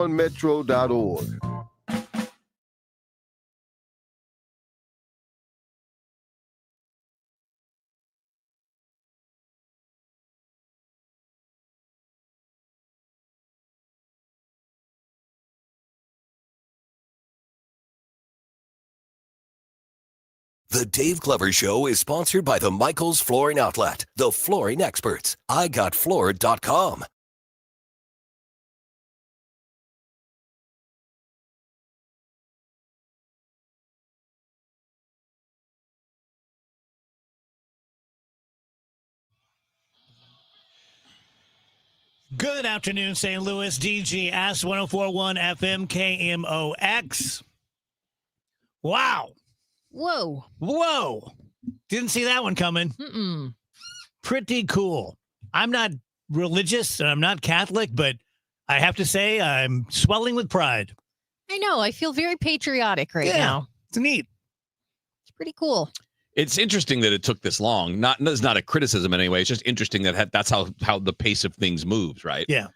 on metro.org. The Dave Glover Show is sponsored by the Michaels Flooring Outlet, the flooring experts. IGotFloored.com. Good afternoon, St. Louis. DG Ask 1041 FM KMOX. Wow. Whoa. Didn't see that one coming. Pretty cool. I'm not religious and I'm not Catholic, but I have to say I'm swelling with pride. I know. I feel very patriotic right now. It's neat. It's pretty cool. It's interesting that it took this long. It's not a criticism in any way. It's just interesting that that's how the pace of things moves, right? Yeah.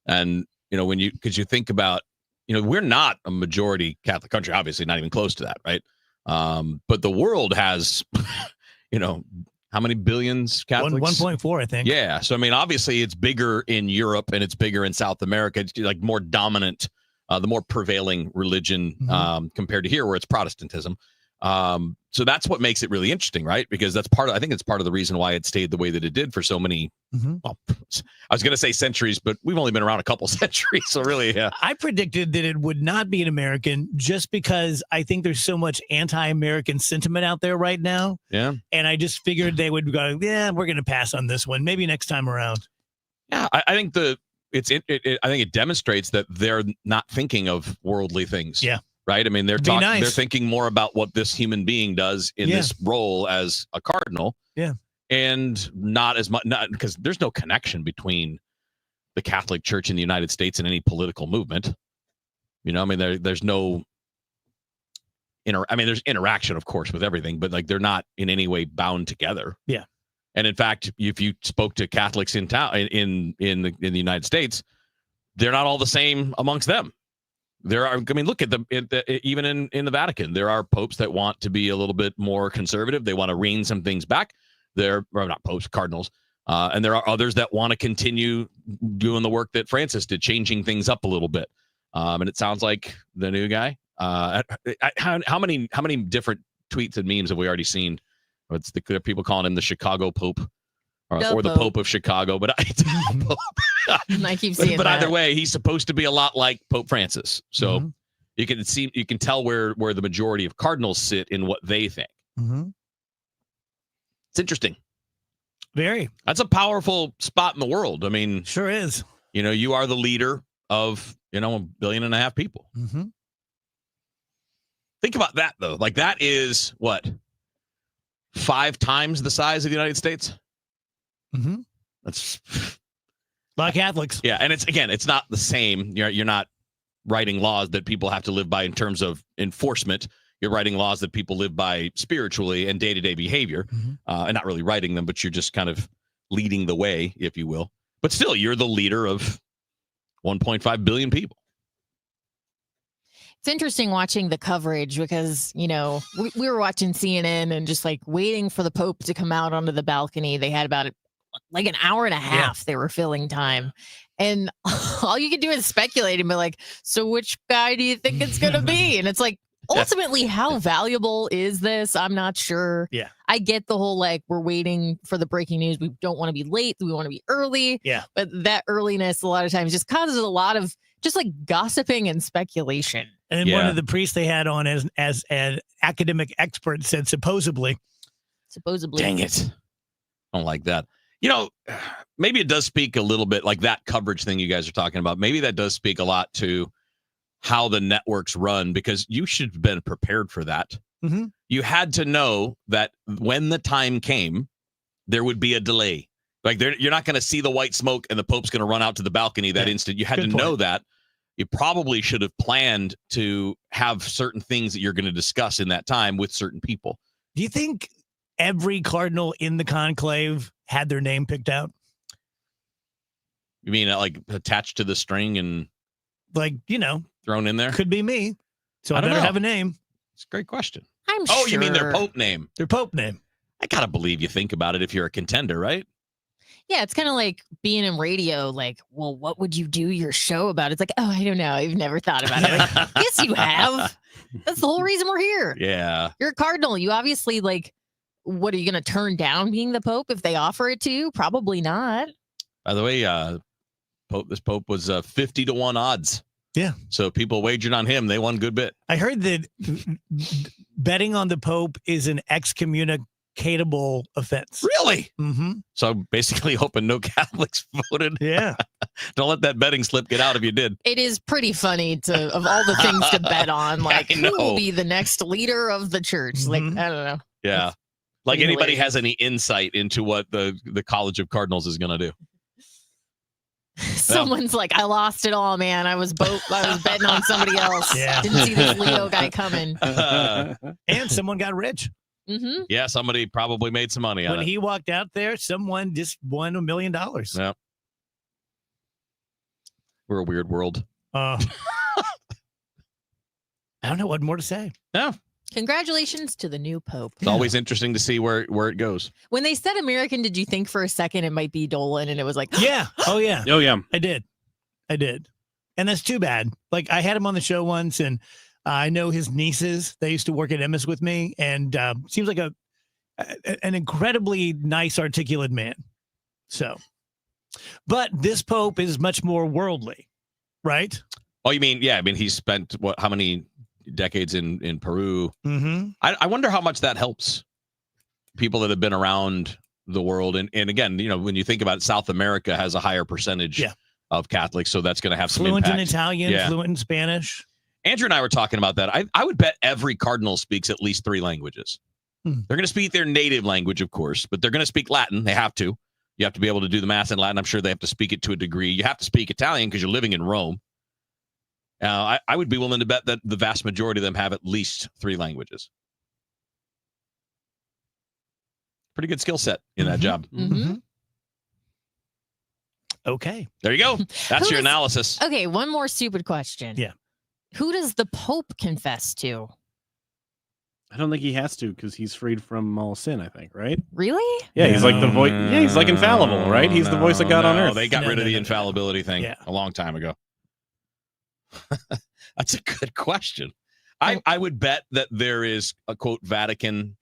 And, because you think about, we're not a majority Catholic country, obviously not even close to that, right? But the world has, how many billions Catholics? 1.4, I think. Yeah. So, obviously it's bigger in Europe and it's bigger in South America. It's like more dominant, the more prevailing religion compared to here where it's Protestantism. So that's what makes it really interesting, right? Because I think it's part of the reason why it stayed the way that it did for so many, well, I was going to say centuries, but we've only been around a couple centuries. So really, yeah. I predicted that it would not be an American just because I think there's so much anti-American sentiment out there right now. Yeah. And I just figured they would go, yeah, we're going to pass on this one. Maybe next time around. Yeah. I think I think it demonstrates that they're not thinking of worldly things. Yeah. Right. They're they're thinking more about what this human being does in this role as a cardinal. Yeah. And not as much, because there's no connection between the Catholic Church in the United States and any political movement. There's no there's interaction, of course, with everything, but they're not in any way bound together. Yeah. And in fact, if you spoke to Catholics in town in the United States, they're not all the same amongst them. There are, look at them, even in the Vatican, there are popes that want to be a little bit more conservative. They want to rein some things back. Not popes, cardinals. And there are others that want to continue doing the work that Francis did, changing things up a little bit. And it sounds like the new guy. How many different tweets and memes have we already seen? There are people calling him the Chicago Pope. Or the Pope of Chicago, but I keep seeing but that. Either way, he's supposed to be a lot like Pope Francis. So you can tell where the majority of cardinals sit in what they think. It's interesting. Very. That's a powerful spot in the world. Sure is. You are the leader of 1.5 billion people. Think about that though. That is what, 5 times the size of the United States. That's a lot of Catholics. Yeah, and it's not the same. You're not writing laws that people have to live by in terms of enforcement. You're writing laws that people live by spiritually and day-to-day behavior, and not really writing them, but you're just kind of leading the way, if you will. But still, you're the leader of 1.5 billion people. It's interesting watching the coverage because, we were watching CNN and just waiting for the Pope to come out onto the balcony. They had about an hour and a half they were filling time. And all you can do is speculate and be so which guy do you think it's going to be? And it's ultimately, how valuable is this? I'm not sure. Yeah. I get the whole, we're waiting for the breaking news. We don't want to be late. We want to be early. Yeah. But that earliness a lot of times just causes a lot of just gossiping and speculation. And then one of the priests they had on as an academic expert said, supposedly. Dang it. I don't like that. Maybe it does speak a little bit that coverage thing you guys are talking about. Maybe that does speak a lot to how the networks run, because you should have been prepared for that. You had to know that when the time came, there would be a delay. You're not going to see the white smoke and the Pope's going to run out to the balcony that instant. You had to know that. You probably should have planned to have certain things that you're going to discuss in that time with certain people. Do you think every cardinal in the conclave had their name picked out? You mean attached to the string and like, thrown in there? could be me. So I don't better know. have a name. It's a great question. I'm sure. Oh, you mean their Pope name? Their Pope name. I gotta believe you think about it if you're a contender, right? Yeah, it's kind of like being in radio. Like, well, what would you do your show about? It's like, oh, I don't know. I've never thought about it. Like, yes, you have. That's the whole reason we're here. Yeah. You're a cardinal. You obviously what are you going to turn down being the Pope if they offer it to you? Probably not. By the way, this Pope was 50-1 odds. Yeah. So people wagered on him. They won a good bit. I heard that betting on the Pope is an excommunicatable offense. Really? Mm-hmm. So basically hoping no Catholics voted. Yeah. Don't let that betting slip get out if you did. It is pretty funny of all the things to bet on. Like, I who know. will be the next leader of the church? Like, Mhm. I don't know. Yeah. That's Like pretty anybody hilarious. has any insight into what the College of Cardinals is going to do. Someone's like, I lost it all, man. I was betting on somebody else. Yeah. Didn't see this Leo guy coming. And someone got rich. Mm-hmm. Yeah, somebody probably made some money on When it. he walked out there, someone just won $1 million. Yeah. We're a weird world. I don't know what more to say. Yeah. Congratulations to the new Pope. It's always interesting to see where it goes. When they said American, did you think for a second it might be Dolan? And it was like, Yeah. Oh, yeah. Oh, yeah. I did. And that's too bad. Like, I had him on the show once, and I know his nieces. They used to work at Emmis with me, and seems like an incredibly nice, articulate man. So, but this Pope is much more worldly, right? Oh, you mean, yeah. I mean, he's spent how many decades in Peru? Mm-hmm. I wonder how much that helps people that have been around the world. And again, when you think about it, South America has a higher percentage of Catholics. So that's going to have some Fluent impact. in Italian, Yeah. fluent in Spanish. Andrew and I were talking about that. I would bet every cardinal speaks at least 3 languages. Hmm. They're going to speak their native language, of course, but they're going to speak Latin. They have to. You have to be able to do the mass in Latin. I'm sure they have to speak it to a degree. You have to speak Italian because you're living in Rome. I would be willing to bet that the vast majority of them have at least 3 languages. Pretty good skill set in that job. mm-hmm. Okay. There you go. That's Who your is- analysis. Okay, one more stupid question. Yeah. Who does the Pope confess to? I don't think he has to because he's freed from all sin, I think, right? Really? Yeah, he's like the voice. Yeah, he's like infallible, right? He's the voice of God on earth. They got No, rid of no, the no, no. infallibility thing Yeah. a long time ago. That's a good question. I would bet that there is a quote Vatican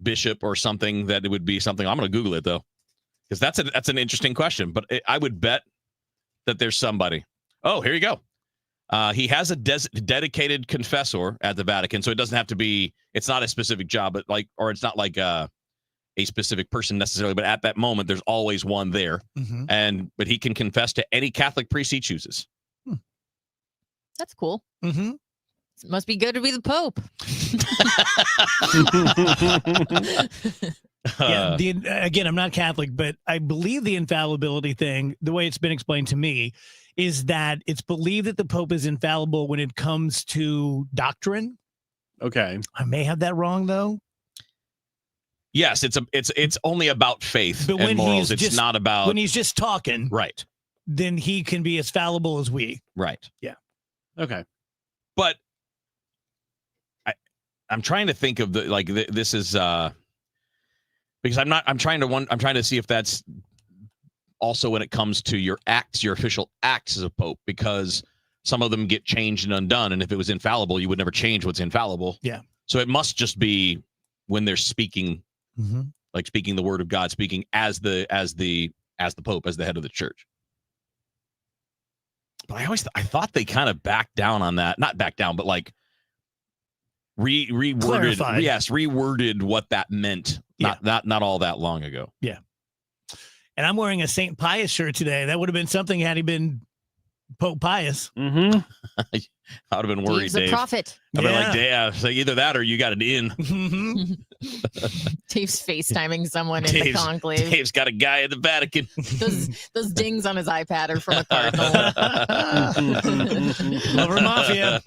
bishop or something that it would be something. I'm going to Google it though, because that's an interesting question. But I would bet that there's somebody. Oh, here you go. He has a dedicated confessor at the Vatican, so it doesn't have to be. It's not a specific job, but it's not like a specific person necessarily. But at that moment, there's always one there, Mm-hmm. but he can confess to any Catholic priest he chooses. That's cool. Mm-hmm. It must be good to be the Pope. Yeah. Again, I'm not Catholic, but I believe the infallibility thing, the way it's been explained to me, is that it's believed that the Pope is infallible when it comes to doctrine. Okay. I may have that wrong, though. Yes, it's only about faith But when and morals. he's It's just- not about When he's just talking, right. then he can be as fallible as we. Right. Okay. But I'm trying to think of this is because I'm trying to see if that's also when it comes to your official acts as a pope, because some of them get changed and undone, and if it was infallible, you would never change what's infallible. Yeah. So it must just be when they're speaking, like speaking the word of God, speaking as the pope, as the head of the church. But I thought they kind of backed down on that. Not back down, but like reworded. Clarified. Yes, reworded what that meant. Not all that long ago. Yeah. And I'm wearing a St. Pius shirt today. That would have been something had he been Pope Pius. Mm-hmm. I would have been worried, Dave's a Dave. prophet. I'd be like, yeah, so either that or you got it in. Dave's FaceTiming someone in the conclave. Dave's got a guy at the Vatican. Those dings on his iPad are from a cardinal. Lover Mafia.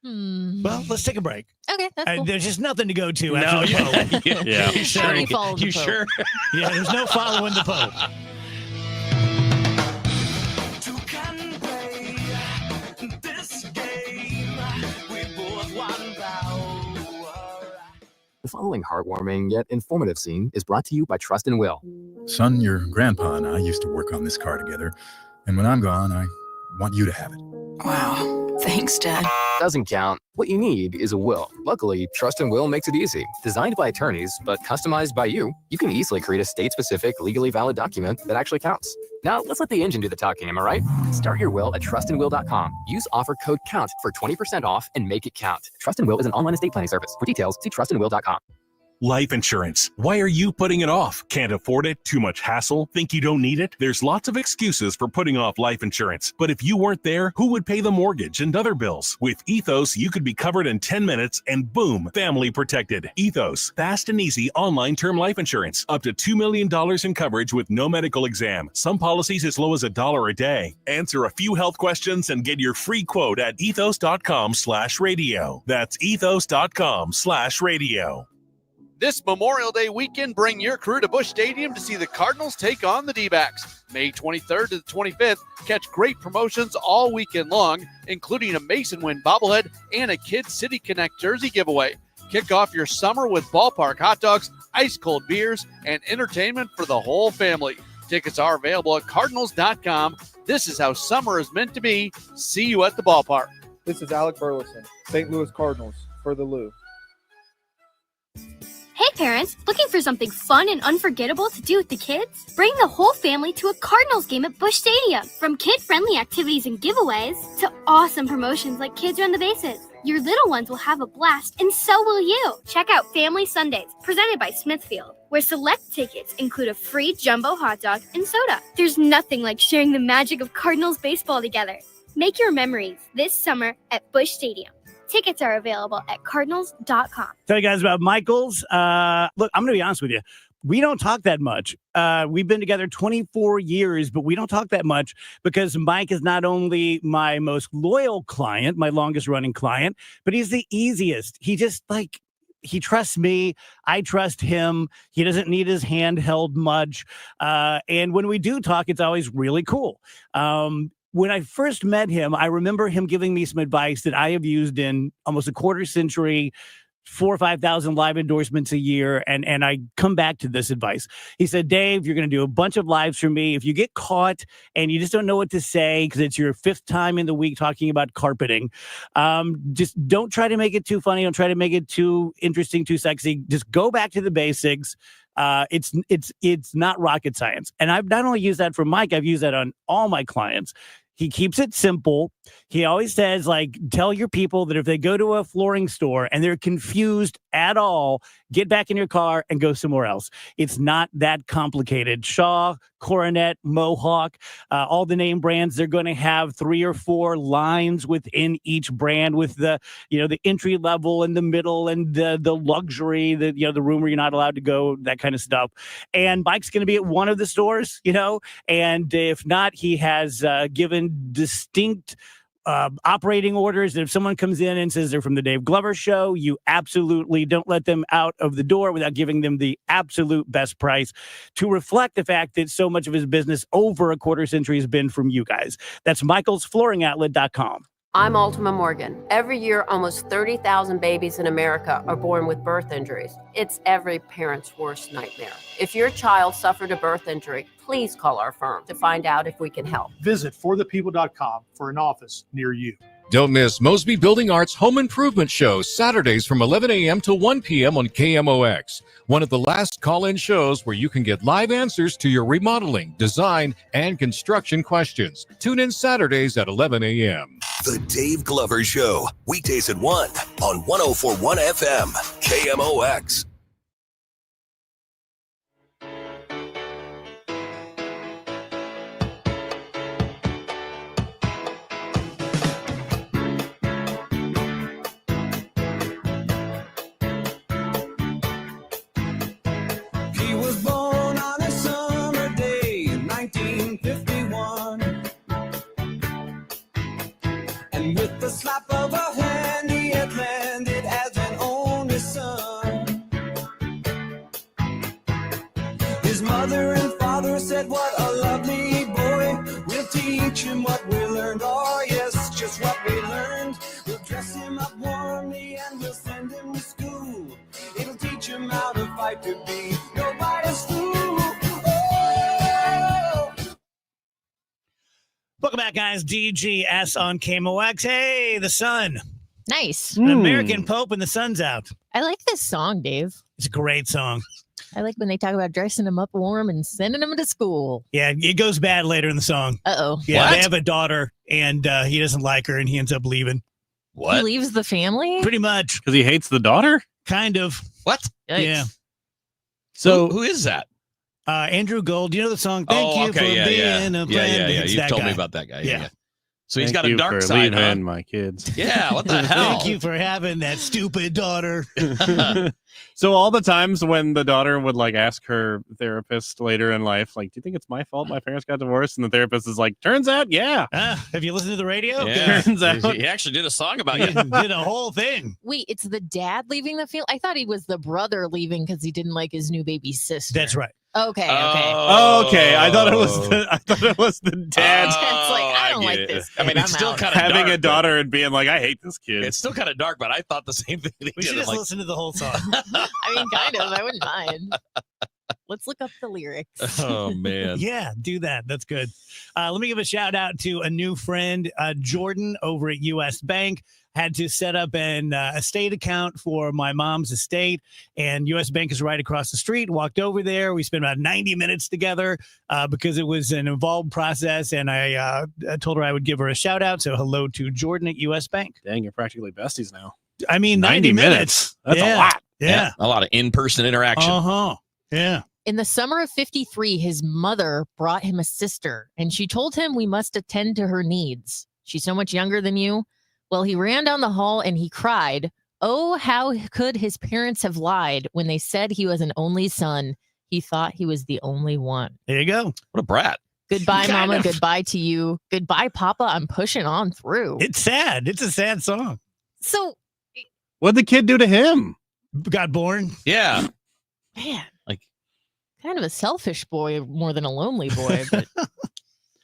Well, let's take a break. Okay, that's cool. There's just nothing to go to after the Pope. Yeah. You How do you follow the You Pope? sure? Yeah, there's no following the Pope. The following heartwarming yet informative scene is brought to you by Trust and Will. Son, your grandpa and I used to work on this car together, and when I'm gone, I want you to have it. Wow. Thanks, Dad. Doesn't count. What you need is a will. Luckily, Trust and Will makes it easy. Designed by attorneys, but customized by you can easily create a state-specific, legally valid document that actually counts. Now, let's let the engine do the talking, am I right? Start your will at trustandwill.com. Use offer code COUNT for 20% off and make it count. Trust and Will is an online estate planning service. For details, see trustandwill.com. Life insurance. Why are you putting it off? Can't afford it? Too much hassle? Think you don't need it? There's lots of excuses for putting off life insurance. But if you weren't there, who would pay the mortgage and other bills? With Ethos, you could be covered in 10 minutes and boom, family protected. Ethos, fast and easy online term life insurance. Up to $2 million in coverage with no medical exam. Some policies as low as $1 a day. Answer a few health questions and get your free quote at ethos.com/radio. That's ethos.com/radio. This Memorial Day weekend, bring your crew to Busch Stadium to see the Cardinals take on the D-backs. May 23rd to the 25th, catch great promotions all weekend long, including a Mason Win bobblehead and a Kid City Connect jersey giveaway. Kick off your summer with ballpark hot dogs, ice-cold beers, and entertainment for the whole family. Tickets are available at Cardinals.com. This is how summer is meant to be. See you at the ballpark. This is Alec Burleson, St. Louis Cardinals, for the Lou. Hey parents, looking for something fun and unforgettable to do with the kids? Bring the whole family to a Cardinals game at Busch Stadium. From kid-friendly activities and giveaways to awesome promotions like Kids Run the Bases. Your little ones will have a blast, and so will you. Check out Family Sundays, presented by Smithfield, where select tickets include a free jumbo hot dog and soda. There's nothing like sharing the magic of Cardinals baseball together. Make your memories this summer at Busch Stadium. Tickets are available at Cardinals.com. Tell you guys about Michaels. Look, I'm going to be honest with you. We don't talk that much. We've been together 24 years, but we don't talk that much because Mike is not only my most loyal client, my longest running client, but he's the easiest. He just he trusts me. I trust him. He doesn't need his hand held much. And when we do talk, it's always really cool. When I first met him, I remember him giving me some advice that I have used in almost a quarter century, 4,000 or 5,000 live endorsements a year. And I come back to this advice. He said, Dave, you're going to do a bunch of lives for me. If you get caught and you just don't know what to say because it's your 5th time in the week talking about carpeting, just don't try to make it too funny. Don't try to make it too interesting, too sexy. Just go back to the basics. It's not rocket science. And I've not only used that for Mike, I've used that on all my clients. He keeps it simple. He always says, tell your people that if they go to a flooring store and they're confused at all, get back in your car and go somewhere else. It's not that complicated. Shaw, Coronet, Mohawk, all the name brands, they're going to have 3 or 4 lines within each brand with the entry level and the middle and the luxury, the room where you're not allowed to go, that kind of stuff. And Mike's going to be at one of the stores, and if not, he has given distinct operating orders that if someone comes in and says they're from the Dave Glover Show, you absolutely don't let them out of the door without giving them the absolute best price to reflect the fact that so much of his business over a quarter century has been from you guys. That's michaelsflooringoutlet.com. I'm Ultima Morgan. Every year, almost 30,000 babies in America are born with birth injuries. It's every parent's worst nightmare. If your child suffered a birth injury, please call our firm to find out if we can help. Visit forthepeople.com for an office near you. Don't miss Mosby Building Arts Home Improvement Show, Saturdays from 11 a.m. to 1 p.m. on KMOX. One of the last call-in shows where you can get live answers to your remodeling, design, and construction questions. Tune in Saturdays at 11 a.m. The Dave Glover Show, weekdays at 1 on 104.1 FM, KMOX. Slap of a hand, he had landed as an only son. His mother and father said, what a lovely boy. We'll teach him what we learned. Oh, yes, just what we learned. We'll dress him up warmly and we'll send him to school. It'll teach teach him how to fight to be nobody's fool. Oh. Welcome back, guys. DGS on KMOX. Hey, the sun. Nice. An American Pope and the sun's out. I like this song, Dave. It's a great song. I like when they talk about dressing him up warm and sending him to school. Yeah, it goes bad later in the song. Uh-oh. Yeah, What? they have a daughter, and he doesn't like her, and he ends up leaving. He leaves the family? Pretty much. Because he hates the daughter? Kind of. What? Yikes. Yeah. So who is that? Andrew Gold. You know the song, Thank You for Being a Friend? It's You that told me guy. about that guy. Yeah. So he's Thank got a you dark for side, huh? leaving my kids. Yeah, what the hell? Thank you for having that stupid daughter. So all the times when the daughter would like ask her therapist later in life, like, do you think it's my fault my parents got divorced? And the therapist is like, turns out, yeah. Have you listened to the radio? Yeah. Turns out. He actually did a song about He you. did a whole thing. Wait, it's the dad leaving the family? I thought he was the brother leaving because he didn't like his new baby sister. That's right. Okay. Okay, I thought it was the dad Dad's like, I don't get like it. this I mean, kid. it's I'm still out. kind of having dark, a daughter and being like, I hate this kid. It's still kind of dark, but I thought the same thing. We should just listen to the whole song. I mean, kind of. I wouldn't mind. Let's look up the lyrics. Oh man. Yeah, do that. That's good. Let me give a shout out to a new friend, Jordan, over at U.S. Bank. Had to set up an estate account for my mom's estate, and U.S. Bank is right across the street. Walked over there. We spent about 90 minutes together because it was an involved process, and I told her I would give her a shout out. So hello to Jordan at U.S. Bank. Dang, you're practically besties now. I mean, 90 minutes. That's Yeah. a lot. Yeah. A lot of in-person interaction. Uh-huh. Yeah. In the summer of 53, his mother brought him a sister, and she told him we must attend to her needs. She's so much younger than you. Well, he ran down the hall and he cried. Oh, how could his parents have lied when they said he was an only son? He thought he was the only one. There you go. What a brat. Goodbye, Kind Mama. of. Goodbye to you. Goodbye, Papa. I'm pushing on through. It's sad. It's a sad song. So, What'd the kid do to him? Got born. Yeah. man, Like, kind of a selfish boy more than a lonely boy. But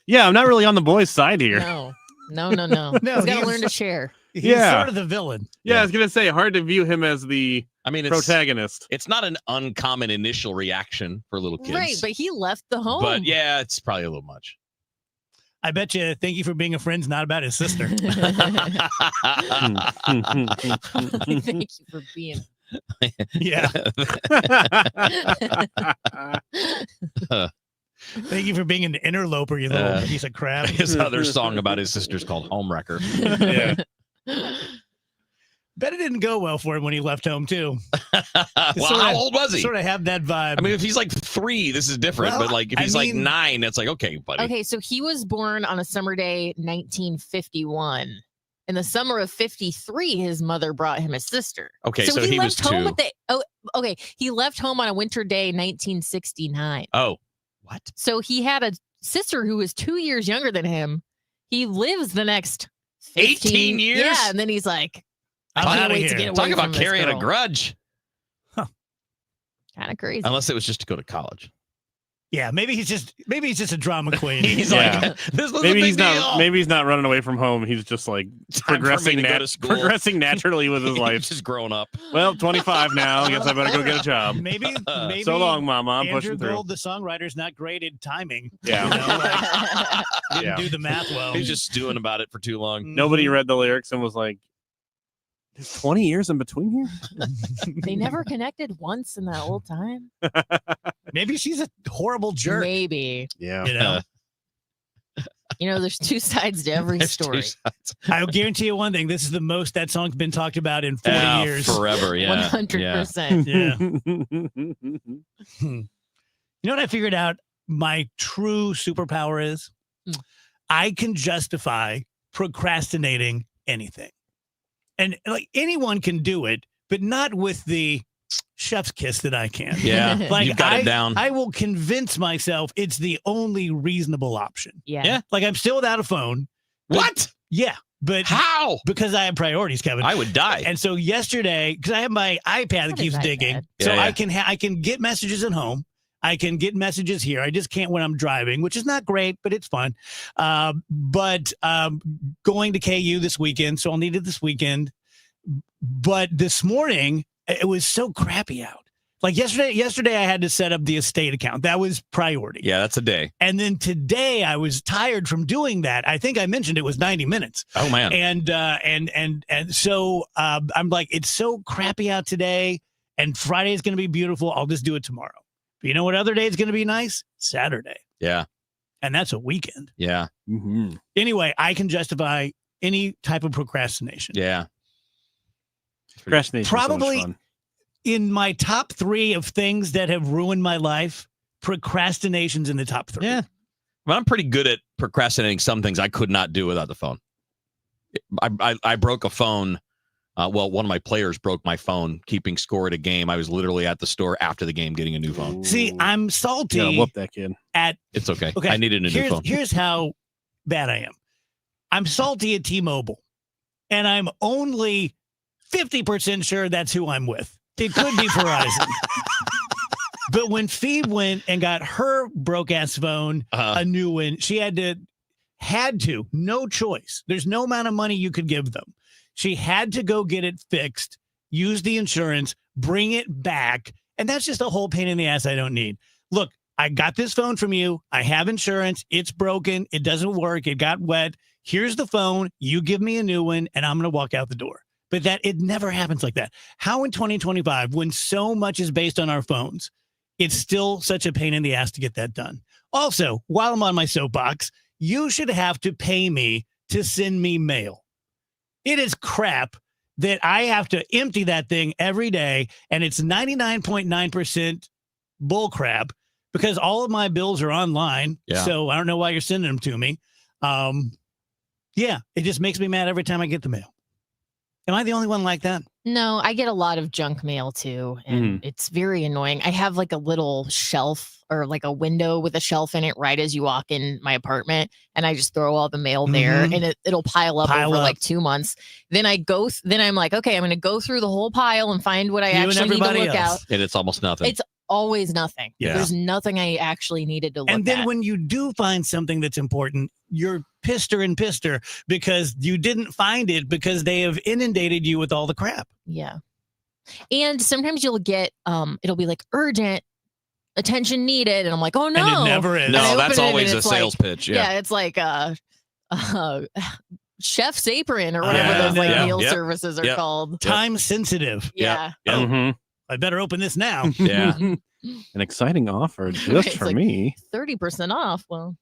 Yeah, I'm not really on the boy's side here. no. No, He's got to he's- learn to share. He's Yeah. sort of the villain. Yeah, I was gonna say hard to view him as the I mean, it's protagonist. it's not an uncommon initial reaction for little kids. Right, but he left the home. But yeah, it's probably a little much. I bet you Thank You for Being a Friend's not about his sister. Thank you for being. Yeah. Thank you for being an interloper, you little piece of crap. His other song about his sister's called Homewrecker. Yeah. Bet it didn't go well for him when he left home, too. Well, how old was he? Sort of have that vibe. I mean, if he's like 3, this is different. Well, but like if I he's mean- like 9, it's like, okay, buddy. Okay, so he was born on a summer day, 1951. In the summer of 53, his mother brought him a sister. Okay, so he was left home 2. at okay, he left home on a winter day, 1969. Oh, what? So he had a sister who was 2 years younger than him. He lives the next 18 years? Yeah, and then he's like, I I'm can't outta wait to here. get away Talk from about this carrying a girl. grudge. Kind of crazy. Unless it was just to go to college. Yeah, maybe he's just a drama queen. He's Yeah. like, this was Maybe a big he's not. deal. Maybe he's not running away from home. He's just like Time for me to go to school. progressing naturally with his He's life. just growing up. Well, 25 now. I guess I better go get a job. maybe So long, Mama. I'm Andrew pushing through. Gold, the songwriter's not great at timing. Yeah. You know, like, didn't Yeah. do the math well. He's just stewing about it for too long. Nobody read the lyrics and was like, "There's 20 years in between here." They never connected once in that whole time. Maybe she's a horrible jerk. Maybe. Yeah. You know, You know, there's two sides to every There's two story. sides. I'll guarantee you one thing. This is the most that song's been talked about in 40 Yeah, years. forever. Yeah. 100%. Yeah. You know what I figured out my true superpower is? Hmm. I can justify procrastinating anything. And like anyone can do it, but not with the chef's kiss that I can. Yeah. Like You've got it down. I will convince myself it's the only reasonable option. Yeah. Yeah. Like I'm still without a phone. but- What? Yeah. But How? because I have priorities, Kevin. I would die. And so yesterday, because I have my iPad that What keeps is digging, iPad? so Yeah, yeah. I can get messages at home. I can get messages here. I just can't when I'm driving, which is not great, but it's fun. But going to KU this weekend, so I'll need it this weekend. But this morning, it was so crappy out. Like yesterday I had to set up the estate account. That was priority. Yeah, that's a day. And then today I was tired from doing that. I think I mentioned it was 90 minutes. Oh man. And so I'm like, it's so crappy out today, and Friday is going to be beautiful. I'll just do it tomorrow. But you know what other day is going to be nice? Saturday. Yeah. And that's a weekend. Yeah. Mm-hmm. Anyway, I can justify any type of procrastination. Yeah. Procrastination. Probably So much fun. in my top 3 of things that have ruined my life, procrastination's in the top 3. Yeah. Well, I'm pretty good at procrastinating some things I could not do without the phone. I broke a phone. One of my players broke my phone keeping score at a game. I was literally at the store after the game getting a new phone. See, I'm salty. You gotta whoop that kid. It's okay. I needed a new phone. Here's how bad I am. I'm salty at T-Mobile, and I'm only 50% sure that's who I'm with. It could be Verizon. But when Phoebe went and got her broke-ass phone, a new one, she had to, no choice. There's no amount of money you could give them. She had to go get it fixed, use the insurance, bring it back, and that's just a whole pain in the ass I don't need. Look, I got this phone from you. I have insurance. It's broken. It doesn't work. It got wet. Here's the phone. You give me a new one, and I'm going to walk out the door. But it never happens like that. How in 2025, when so much is based on our phones, it's still such a pain in the ass to get that done? Also, while I'm on my soapbox, you should have to pay me to send me mail. It is crap that I have to empty that thing every day, and it's 99.9% bull crap because all of my bills are online. Yeah. So I don't know why you're sending them to me. Yeah, it just makes me mad every time I get the mail. Am I the only one like that? No, I get a lot of junk mail too, and it's very annoying. I have like a little shelf or like a window with a shelf in it right as you walk in my apartment, and I just throw all the mail there, and it'll pile up over like 2 months. Then then I'm like, okay, I'm going to go through the whole pile and find what I actually need to look out. And it's almost nothing. It's always nothing. Yeah. There's nothing I actually needed to look at. And then when you do find something that's important, you're pister and pister because you didn't find it because they have inundated you with all the crap. Yeah. And sometimes you'll get, it'll be like urgent, attention needed. And I'm like, oh no. And it never is. No, that's always a sales pitch. Yeah. It's like, chef's apron or whatever those like meal services are called. Time sensitive. Yeah. I better open this now. Yeah. An exciting offer just It's for like me. 30% off. Well,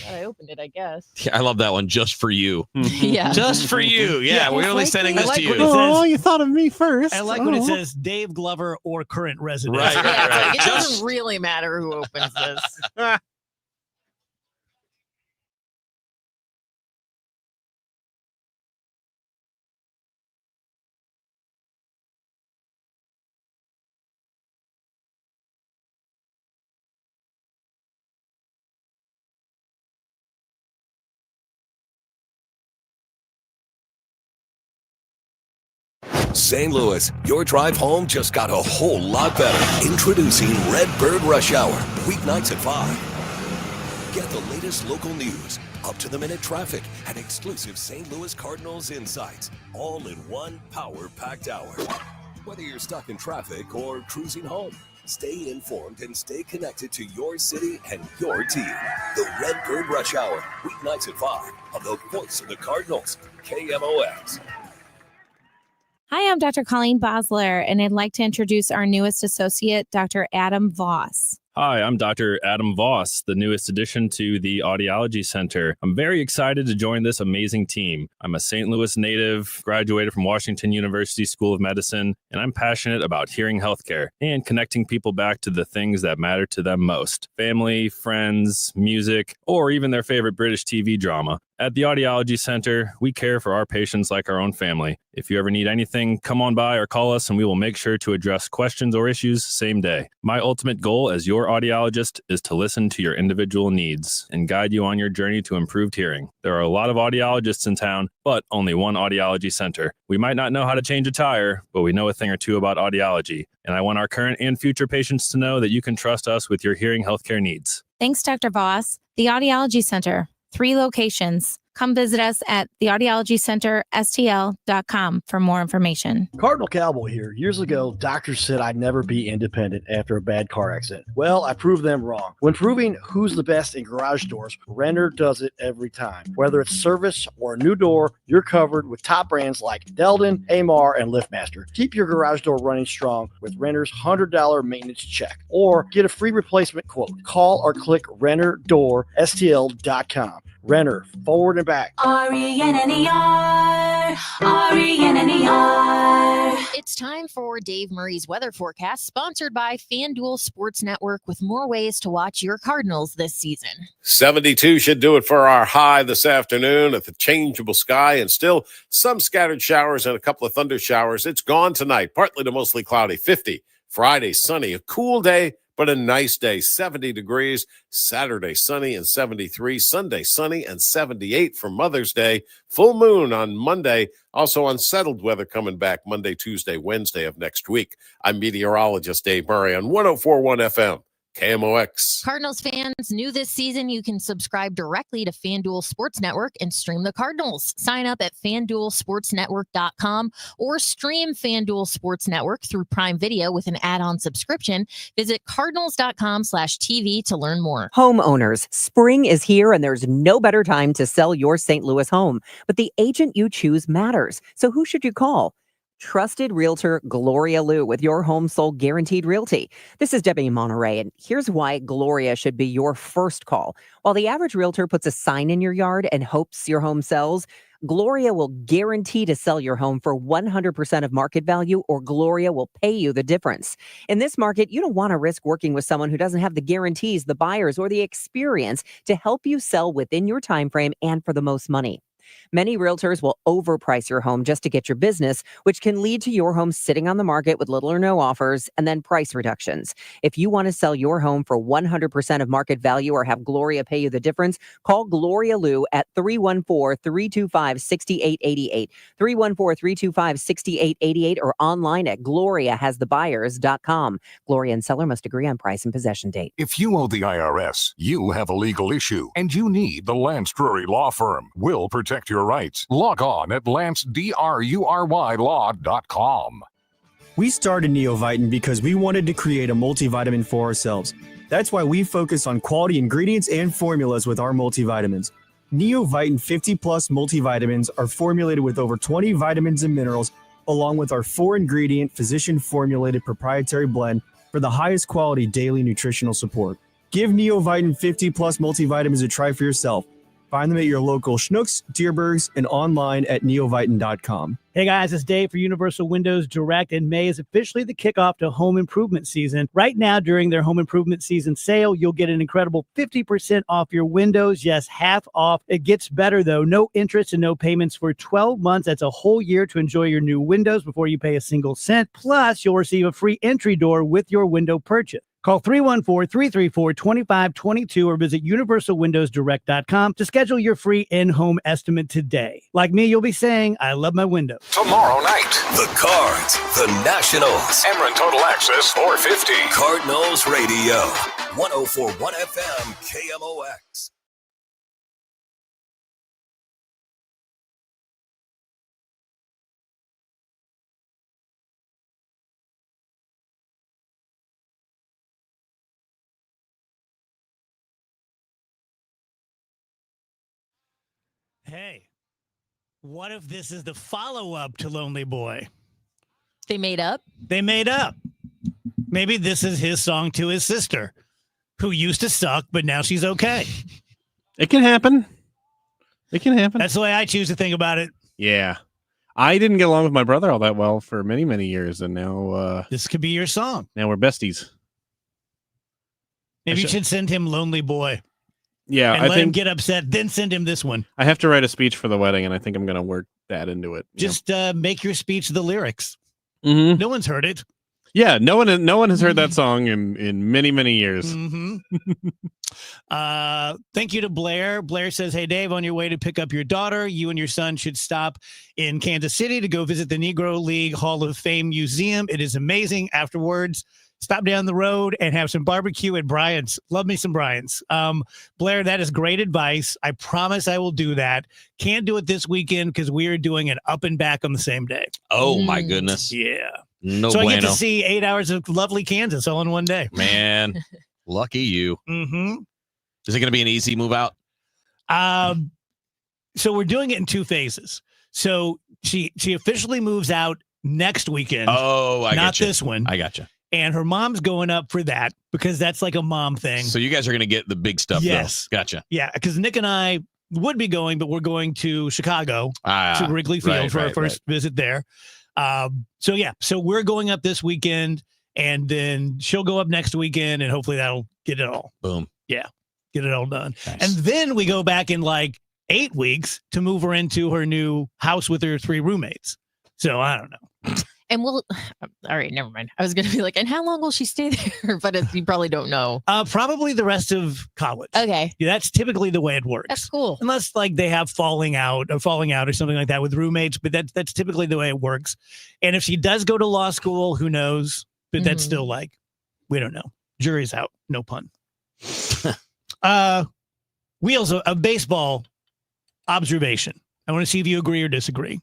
glad I opened it, I guess. Yeah, I love that one. Just for you. Yeah. Just for you. Yeah, we're only sending this to you. Oh, you thought of me first. I like when it says Dave Glover or current resident. Right, right, Yeah, it's right. like, it doesn't really matter who opens this. St. Louis, your drive home just got a whole lot better. Introducing Redbird Rush Hour, weeknights at 5. Get the latest local news, up-to-the-minute traffic, and exclusive St. Louis Cardinals insights, all in one power-packed hour. Whether you're stuck in traffic or cruising home, stay informed and stay connected to your city and your team. The Redbird Rush Hour, weeknights at 5, on the voice of the Cardinals, KMOX. Hi, I'm Dr. Colleen Bosler, and I'd like to introduce our newest associate, Dr. Adam Voss. Hi, I'm Dr. Adam Voss, the newest addition to the Audiology Center. I'm very excited to join this amazing team. I'm a St. Louis native, graduated from Washington University School of Medicine, and I'm passionate about hearing healthcare and connecting people back to the things that matter to them most: family, friends, music, or even their favorite British TV drama. At the Audiology Center, we care for our patients like our own family. If you ever need anything, come on by or call us and we will make sure to address questions or issues same day. My ultimate goal as your audiologist is to listen to your individual needs and guide you on your journey to improved hearing. There are a lot of audiologists in town, but only one Audiology Center. We might not know how to change a tire, but we know a thing or two about audiology. And I want our current and future patients to know that you can trust us with your hearing healthcare needs. Thanks, Dr. Voss. The Audiology Center, 3 locations: Come visit us at the Audiology Center, STL.com for more information. Cardinal Cowboy here. Years ago, doctors said I'd never be independent after a bad car accident. Well, I proved them wrong. When proving who's the best in garage doors, Renner does it every time. Whether it's service or a new door, you're covered with top brands like Delden, Amar, and LiftMaster. Keep your garage door running strong with Renner's $100 maintenance check. Or get a free replacement quote. Call or click RennerDoorSTL.com. Renner, forward and back. RENNER, RENNER. It's time for Dave Murray's weather forecast, sponsored by FanDuel Sports Network, with more ways to watch your Cardinals this season. 72 should do it for our high this afternoon with a changeable sky and still some scattered showers and a couple of thunder showers. It's gone tonight, partly to mostly cloudy. 50. Friday, sunny, a cool day, but a nice day. 70 degrees. Saturday, sunny and 73. Sunday, sunny and 78 for Mother's Day. Full moon on Monday. Also unsettled weather coming back Monday, Tuesday, Wednesday of next week. I'm meteorologist Dave Murray on 104.1 FM. KMOX. Cardinals fans, new this season, you can subscribe directly to FanDuel Sports Network and stream the Cardinals. Sign up at FanDuelSportsNetwork.com or stream FanDuel Sports Network through Prime Video with an add-on subscription. Visit Cardinals.com/TV to learn more. Homeowners, spring is here and there's no better time to sell your St. Louis home. But the agent you choose matters. So who should you call? Trusted Realtor Gloria Liu with your home sold guaranteed realty. This is Debbie Monterey, and here's why Gloria should be your first call. While the average realtor puts a sign in your yard and hopes your home sells, Gloria will guarantee to sell your home for 100% of market value, or Gloria will pay you the difference. In this market, you don't want to risk working with someone who doesn't have the guarantees, the buyers, or the experience to help you sell within your time frame and for the most money. Many realtors will overprice your home just to get your business, which can lead to your home sitting on the market with little or no offers and then price reductions. If you want to sell your home for 100% of market value or have Gloria pay you the difference, call Gloria Liu at 314-325-6888, 314-325-6888, or online at gloriahasthebuyers.com. Gloria and seller must agree on price and possession date. If you owe the IRS, you have a legal issue, and you need the Lance Drury Law Firm. We'll protect your rights. Log on at lancedrurylaw.com. We started Neovitin because we wanted to create a multivitamin for ourselves. That's why we focus on quality ingredients and formulas with our multivitamins. Neovitin 50 Plus multivitamins are formulated with over 20 vitamins and minerals, along with our 4-ingredient physician-formulated proprietary blend for the highest quality daily nutritional support. Give Neovitin 50 Plus multivitamins a try for yourself. Find them at your local Schnucks, Deerbergs, and online at neovitin.com. Hey guys, it's Dave for Universal Windows Direct, and May is officially the kickoff to home improvement season. Right now, during their home improvement season sale, you'll get an incredible 50% off your windows. Yes, half off. It gets better though. No interest and no payments for 12 months. That's a whole year to enjoy your new windows before you pay a single cent. Plus, you'll receive a free entry door with your window purchase. Call 314-334-2522 or visit universalwindowsdirect.com to schedule your free in-home estimate today. Like me, you'll be saying, I love my window. Tomorrow night, The Cards, the Nationals. Emron Total Access 450. Cardinals Radio, 104.1 FM, KMOX. Hey, what if this is the follow-up to Lonely Boy? They made up? They made up. Maybe this is his song to his sister, who used to suck, but now she's okay. It can happen. It can happen. That's the way I choose to think about it. Yeah. I didn't get along with my brother all that well for many, many years, and now... this could be your song. Now we're besties. Maybe you should send him Lonely Boy. Yeah, and I let think him get upset, then send him this one. I have to write a speech for the wedding, and I think I'm going to work that into it. Just make your speech the lyrics. Mm-hmm. No one's heard it. Yeah, no one has heard that song in many, many years. Mm-hmm. Thank you to Blair. Blair says, hey, Dave, on your way to pick up your daughter, you and your son should stop in Kansas City to go visit the Negro League Hall of Fame Museum. It is amazing. Afterwards, stop down the road and have some barbecue at Bryant's. Love me some Bryant's. Blair, that is great advice. I promise I will do that. Can't do it this weekend because we are doing an up and back on the same day. Oh, my goodness. Yeah. No so bueno. I get to see 8 hours of lovely Kansas all in one day. Man, lucky you. Mm-hmm. Is it going to be an easy move out? So we're doing it in 2 phases. So she officially moves out next weekend. Oh, I not gotcha. this one. I gotcha. And her mom's going up for that because that's like a mom thing. So you guys are going to get the big stuff. Yes. Though. Gotcha. Yeah, because Nick and I would be going, but we're going to Chicago to Wrigley Field for our first visit there. So we're going up this weekend, and then she'll go up next weekend, and hopefully that'll get it all. Boom. Yeah, get it all done. Nice. And then we go back in like 8 weeks to move her into her new house with her 3 roommates. So I don't know. And all right, never mind. I was going to be like, and how long will she stay there? But you probably don't know. Probably the rest of college. Okay. Yeah, that's typically the way it works. That's cool. Unless like they have falling out or something like that with roommates, but that's typically the way it works. And if she does go to law school, who knows? But that's still like, we don't know. Jury's out. No pun. Wheels, a baseball observation. I want to see if you agree or disagree.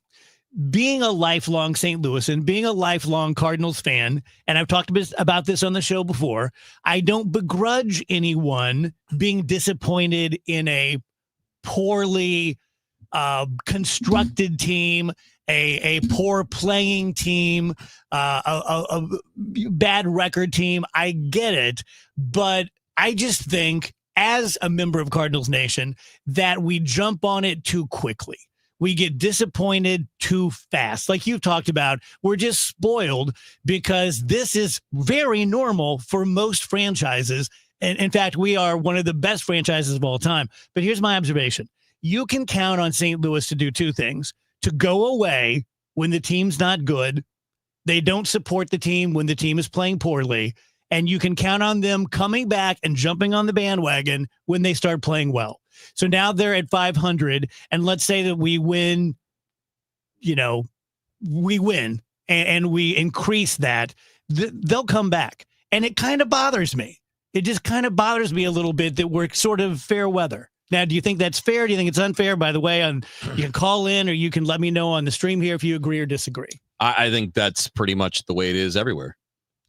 Being a lifelong St. Louis and being a lifelong Cardinals fan, and I've talked about this on the show before, I don't begrudge anyone being disappointed in a poorly constructed team, a poor playing team, a bad record team. I get it, but I just think as a member of Cardinals Nation that we jump on it too quickly. We get disappointed too fast. Like you've talked about, we're just spoiled because this is very normal for most franchises. And in fact, we are one of the best franchises of all time. But here's my observation. You can count on St. Louis to do 2 things: to go away when the team's not good. They don't support the team when the team is playing poorly. And you can count on them coming back and jumping on the bandwagon when they start playing well. So now they're at 500, and let's say that we win, and we increase that, they'll come back. And it kind of bothers me. It just kind of bothers me a little bit that we're sort of fair weather. Now, do you think that's fair? Do you think it's unfair? By the way, you can call in or you can let me know on the stream here if you agree or disagree. I think that's pretty much the way it is everywhere.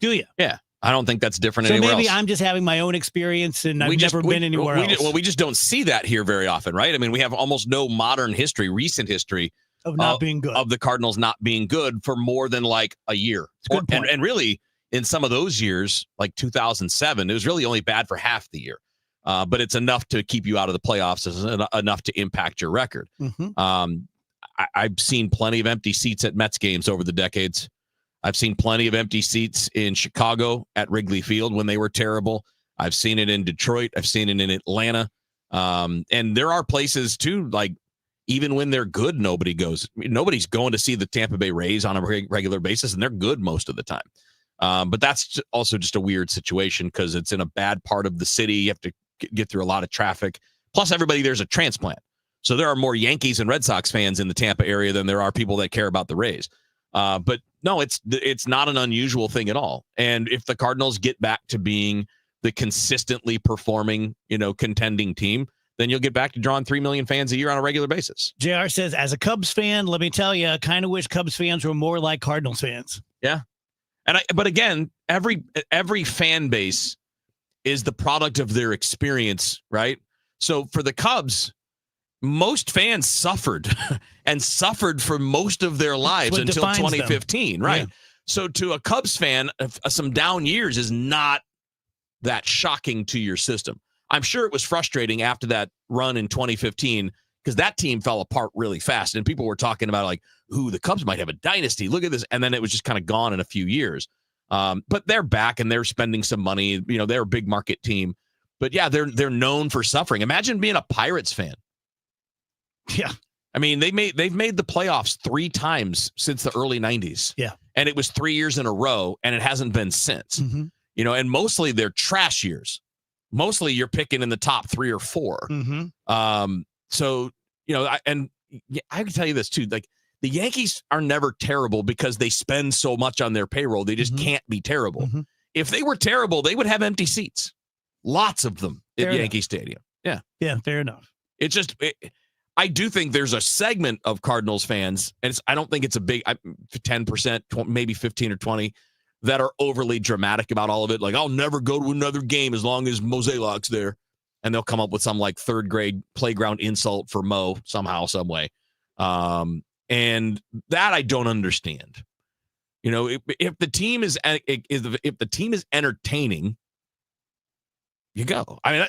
Do you? Yeah. I don't think that's different so anywhere else. Maybe I'm just having my own experience and I've never been anywhere else. We just don't see that here very often, right? I mean, we have almost no modern history, recent history of not being good, of the Cardinals not being good for more than like a year. And really, in some of those years, like 2007, it was really only bad for half the year. But it's enough to keep you out of the playoffs, enough to impact your record. I've seen plenty of empty seats at Mets games over the decades. I've seen plenty of empty seats in Chicago at Wrigley Field when they were terrible. I've seen it in Detroit. I've seen it in Atlanta. And there are places too, like even when they're good, nobody goes. Nobody's going to see the Tampa Bay Rays on a regular basis, and they're good most of the time. But that's also just a weird situation because it's in a bad part of the city. You have to get through a lot of traffic. Plus, everybody there's a transplant. So there are more Yankees and Red Sox fans in the Tampa area than there are people that care about the Rays. But no, it's not an unusual thing at all. And if the Cardinals get back to being the consistently performing, contending team, then you'll get back to drawing 3 million fans a year on a regular basis. JR says, as a Cubs fan, let me tell you, I kind of wish Cubs fans were more like Cardinals fans. Yeah. But again, every fan base is the product of their experience, right? So for the Cubs, most fans suffered and suffered for most of their lives until 2015, right? Yeah. So to a Cubs fan, some down years is not that shocking to your system. I'm sure it was frustrating after that run in 2015 because that team fell apart really fast and people were talking about like, ooh, the Cubs might have a dynasty. Look at this. And then it was just kind of gone in a few years. But they're back and they're spending some money. They're a big market team. But yeah, they're known for suffering. Imagine being a Pirates fan. Yeah. I mean, they've made the playoffs 3 times since the early 90s. Yeah. And it was 3 years in a row, and it hasn't been since. Mm-hmm. And mostly they're trash years. Mostly you're picking in the top 3 or 4. Mm-hmm. So, I can tell you this too, like the Yankees are never terrible because they spend so much on their payroll. They just can't be terrible. Mm-hmm. If they were terrible, they would have empty seats. Lots of them Fair at enough. Yankee Stadium. Yeah. Yeah, fair enough. It's just, I do think there's a segment of Cardinals fans, and I don't think it's a big 10%, maybe 15 or 20, that are overly dramatic about all of it. Like, I'll never go to another game as long as Mozeliak's there. And they'll come up with some like third grade playground insult for Mo somehow, some way. And that I don't understand. You know, if the team is entertaining, you go. I mean,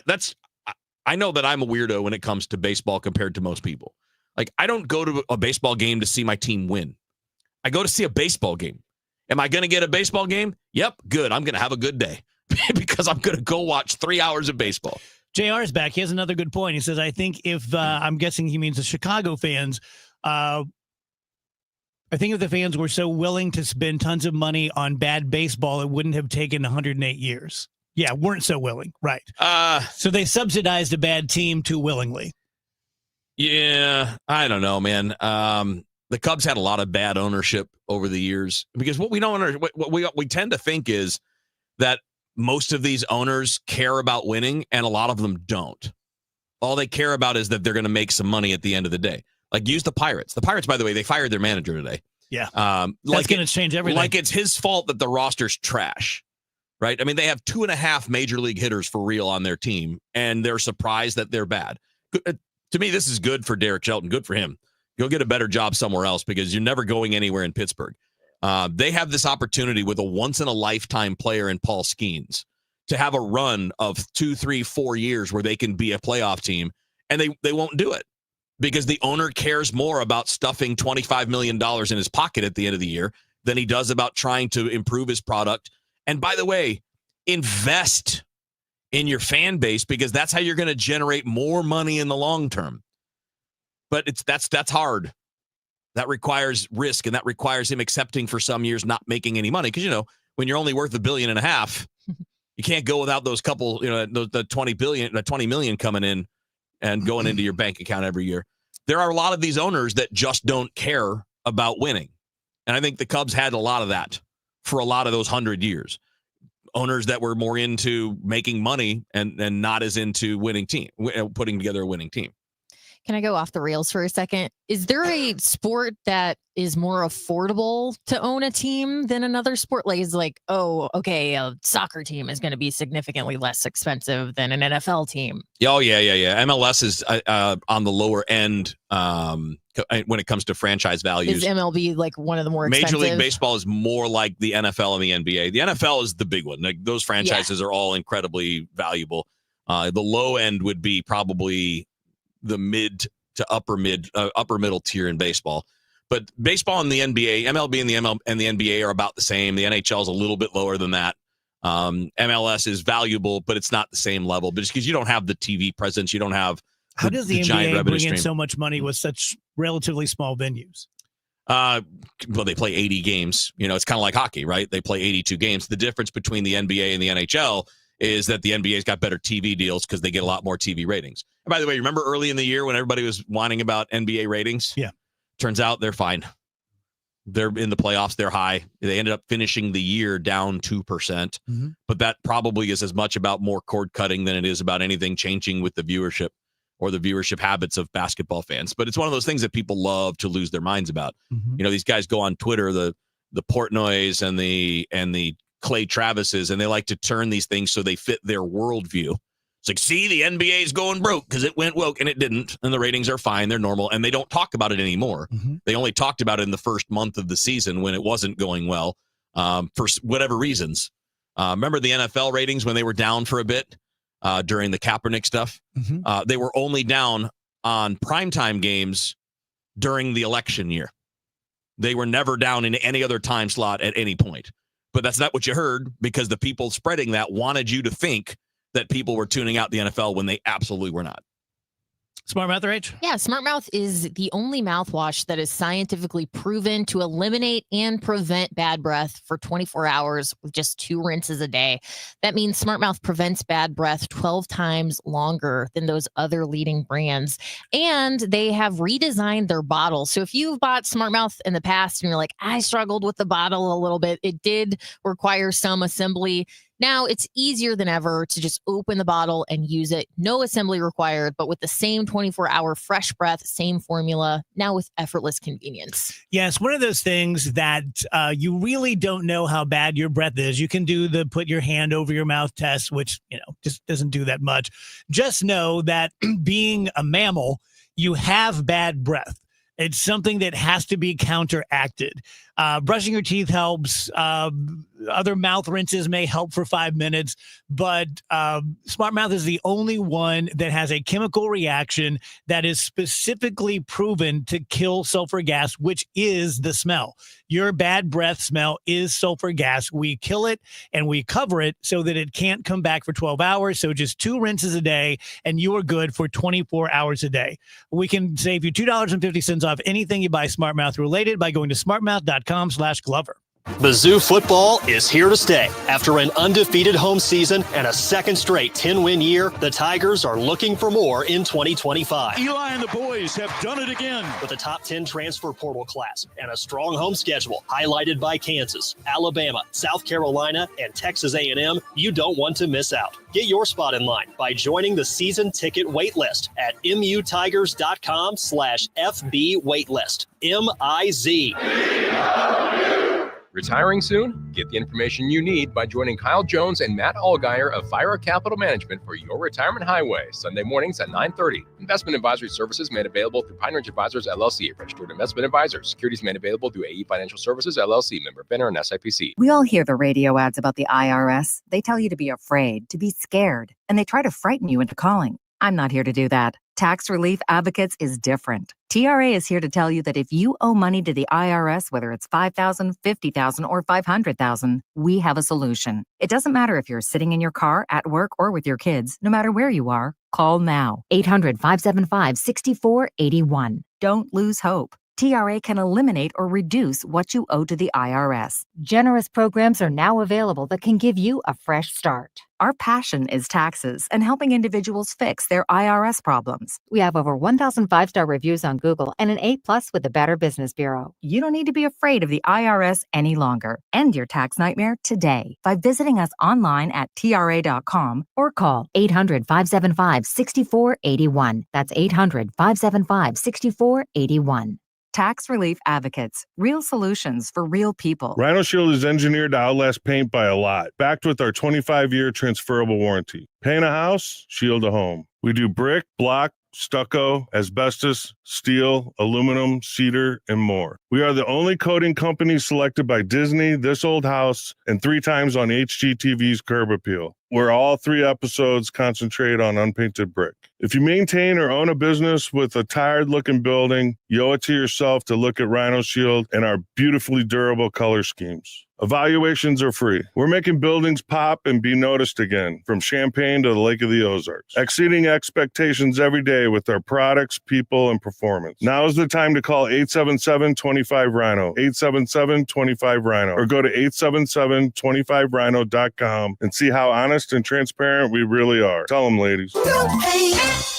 I know that I'm a weirdo when it comes to baseball compared to most people. Like, I don't go to a baseball game to see my team win. I go to see a baseball game. Am I going to get a baseball game? Yep, good. I'm going to have a good day because I'm going to go watch 3 hours of baseball. JR is back. He has another good point. He says, I think if I'm guessing he means the Chicago fans, I think if the fans were so willing to spend tons of money on bad baseball, it wouldn't have taken 108 years. Yeah, weren't so willing. Right. So they subsidized a bad team too willingly. Yeah, I don't know, man. The Cubs had a lot of bad ownership over the years because what we don't what we tend to think is that most of these owners care about winning and a lot of them don't. All they care about is that they're going to make some money at the end of the day. Like, use the Pirates. The Pirates, by the way, they fired their manager today. Yeah. That's going to change everything. Like it's his fault that the roster's trash, right? I mean, they have 2.5 major league hitters for real on their team, and they're surprised that they're bad. To me, this is good for Derek Shelton. Good for him. Go get a better job somewhere else because you're never going anywhere in Pittsburgh. They have this opportunity with a once-in-a-lifetime player in Paul Skeens to have a run of 2, 3, 4 years where they can be a playoff team, and they won't do it because the owner cares more about stuffing $25 million in his pocket at the end of the year than he does about trying to improve his product. And by the way, invest in your fan base because that's how you're going to generate more money in the long term. But that's hard. That requires risk, and that requires him accepting for some years not making any money. Because, you know, when you're only worth $1.5 billion, you can't go without those couple, you know, the 20 million coming in and going into your bank account every year. There are a lot of these owners that just don't care about winning. And I think the Cubs had a lot of that for a lot of those 100 years. Owners that were more into making money and not as into putting together a winning team. Can I go off the rails for a second? Is there a sport that is more affordable to own a team than another sport? Like, is like, oh, okay, a soccer team is going to be significantly less expensive than an NFL team. Oh, yeah. MLS is on the lower end when it comes to franchise values. Is MLB like one of the more expensive? Major League Baseball is more like the NFL and the NBA. The NFL is the big one. Like, those franchises are all incredibly valuable. The low end would be probably the mid to upper middle tier in baseball. But baseball and the NBA, MLB and the NBA are about the same. The NHL is a little bit lower than that. MLS is valuable, but it's not the same level. But just because you don't have the TV presence, you don't have How does the giant NBA revenue bring in stream. so much money with such relatively small venues? Well, they play 80 games. You know, it's kind of like hockey, right? They play 82 games. The difference between the NBA and the NHL is that the NBA's got better TV deals because they get a lot more TV ratings. And by the way, remember early in the year when everybody was whining about NBA ratings? Yeah. Turns out they're fine. They're in the playoffs. They're high. They ended up finishing the year down 2%. But that probably is as much about more cord cutting than it is about anything changing with the viewership or the viewership habits of basketball fans. But it's one of those things that people love to lose their minds about. You know, these guys go on Twitter, the Portnoys and the Clay Travises, and they like to turn these things so they fit their worldview. It's like, see, the NBA's going broke because it went woke, and it didn't. And the ratings are fine. They're normal. And they don't talk about it anymore. They only talked about it in the first month of the season when it wasn't going well for whatever reasons. Remember the NFL ratings when they were down for a bit during the Kaepernick stuff? They were only down on primetime games during the election year. They were never down in any other time slot at any point. But that's not what you heard because the people spreading that wanted you to think that people were tuning out the NFL when they absolutely were not. Smart Mouth RH? Yeah, Smart Mouth is the only mouthwash that is scientifically proven to eliminate and prevent bad breath for 24 hours with just 2 rinses a day. That means Smart Mouth prevents bad breath 12 times longer than those other leading brands. And they have redesigned their bottle. So if you've bought Smart Mouth in the past and you're like, I struggled with the bottle a little bit, it did require some assembly. Now it's easier than ever to just open the bottle and use it. No assembly required, but with the same 24-hour fresh breath, same formula, now with effortless convenience. Yes, one of those things that you really don't know how bad your breath is. You can do the put your hand over your mouth test, which, just doesn't do that much. Just know that being a mammal, you have bad breath. It's something that has to be counteracted. Brushing your teeth helps. Other mouth rinses may help for 5 minutes, but Smart Mouth is the only one that has a chemical reaction that is specifically proven to kill sulfur gas, which is the smell. Your bad breath smell is sulfur gas. We kill it and we cover it so that it can't come back for 12 hours. So just 2 rinses a day and you are good for 24 hours a day. We can save you $2.50 off anything you buy Smart Mouth related by going to smartmouth.com/Glover. Mizzou football is here to stay. After an undefeated home season and a second straight 10-win year, the Tigers are looking for more in 2025. Eli and the boys have done it again. With a top 10 transfer portal class and a strong home schedule highlighted by Kansas, Alabama, South Carolina, and Texas A&M, you don't want to miss out. Get your spot in line by joining the season ticket waitlist at mutigers.com/FB waitlist. MIZ. Retiring soon? Get the information you need by joining Kyle Jones and Matt Allgaier of Fire Capital Management for your retirement highway, Sunday mornings at 9:30. Investment advisory services made available through Pine Ridge Advisors, LLC, registered investment advisors. Securities made available through AE Financial Services, LLC, member FINRA and SIPC. We all hear the radio ads about the IRS. They tell you to be afraid, to be scared, and they try to frighten you into calling. I'm not here to do that. Tax Relief Advocates is different. TRA is here to tell you that if you owe money to the IRS, whether it's $5,000, $50,000, or $500,000, we have a solution. It doesn't matter if you're sitting in your car, at work, or with your kids. No matter where you are, call now. 800-575-6481. Don't lose hope. TRA can eliminate or reduce what you owe to the IRS. Generous programs are now available that can give you a fresh start. Our passion is taxes and helping individuals fix their IRS problems. We have over 1,000 5-star reviews on Google and an A+ with the Better Business Bureau. You don't need to be afraid of the IRS any longer. End your tax nightmare today by visiting us online at TRA.com or call 800-575-6481. That's 800-575-6481. Tax Relief Advocates. Real solutions for real people. Rhino Shield is engineered to outlast paint by a lot, backed with our 25-year transferable warranty. Paint a house, shield a home. We do brick, block, stucco, asbestos, steel, aluminum, cedar, and more. We are the only coating company selected by Disney, This Old House, and 3 times on HGTV's Curb Appeal, where all 3 episodes concentrate on unpainted brick. If you maintain or own a business with a tired-looking building, you owe it to yourself to look at Rhino Shield and our beautifully durable color schemes. Evaluations are free. We're making buildings pop and be noticed again, from Champaign to the Lake of the Ozarks, exceeding expectations every day with our products, people, and performance. Now is the time to call 877-25-RHINO, 877-25-RHINO, or go to 877-25rhino.com and see how honest and transparent we really are. Tell them, ladies. Don't paint,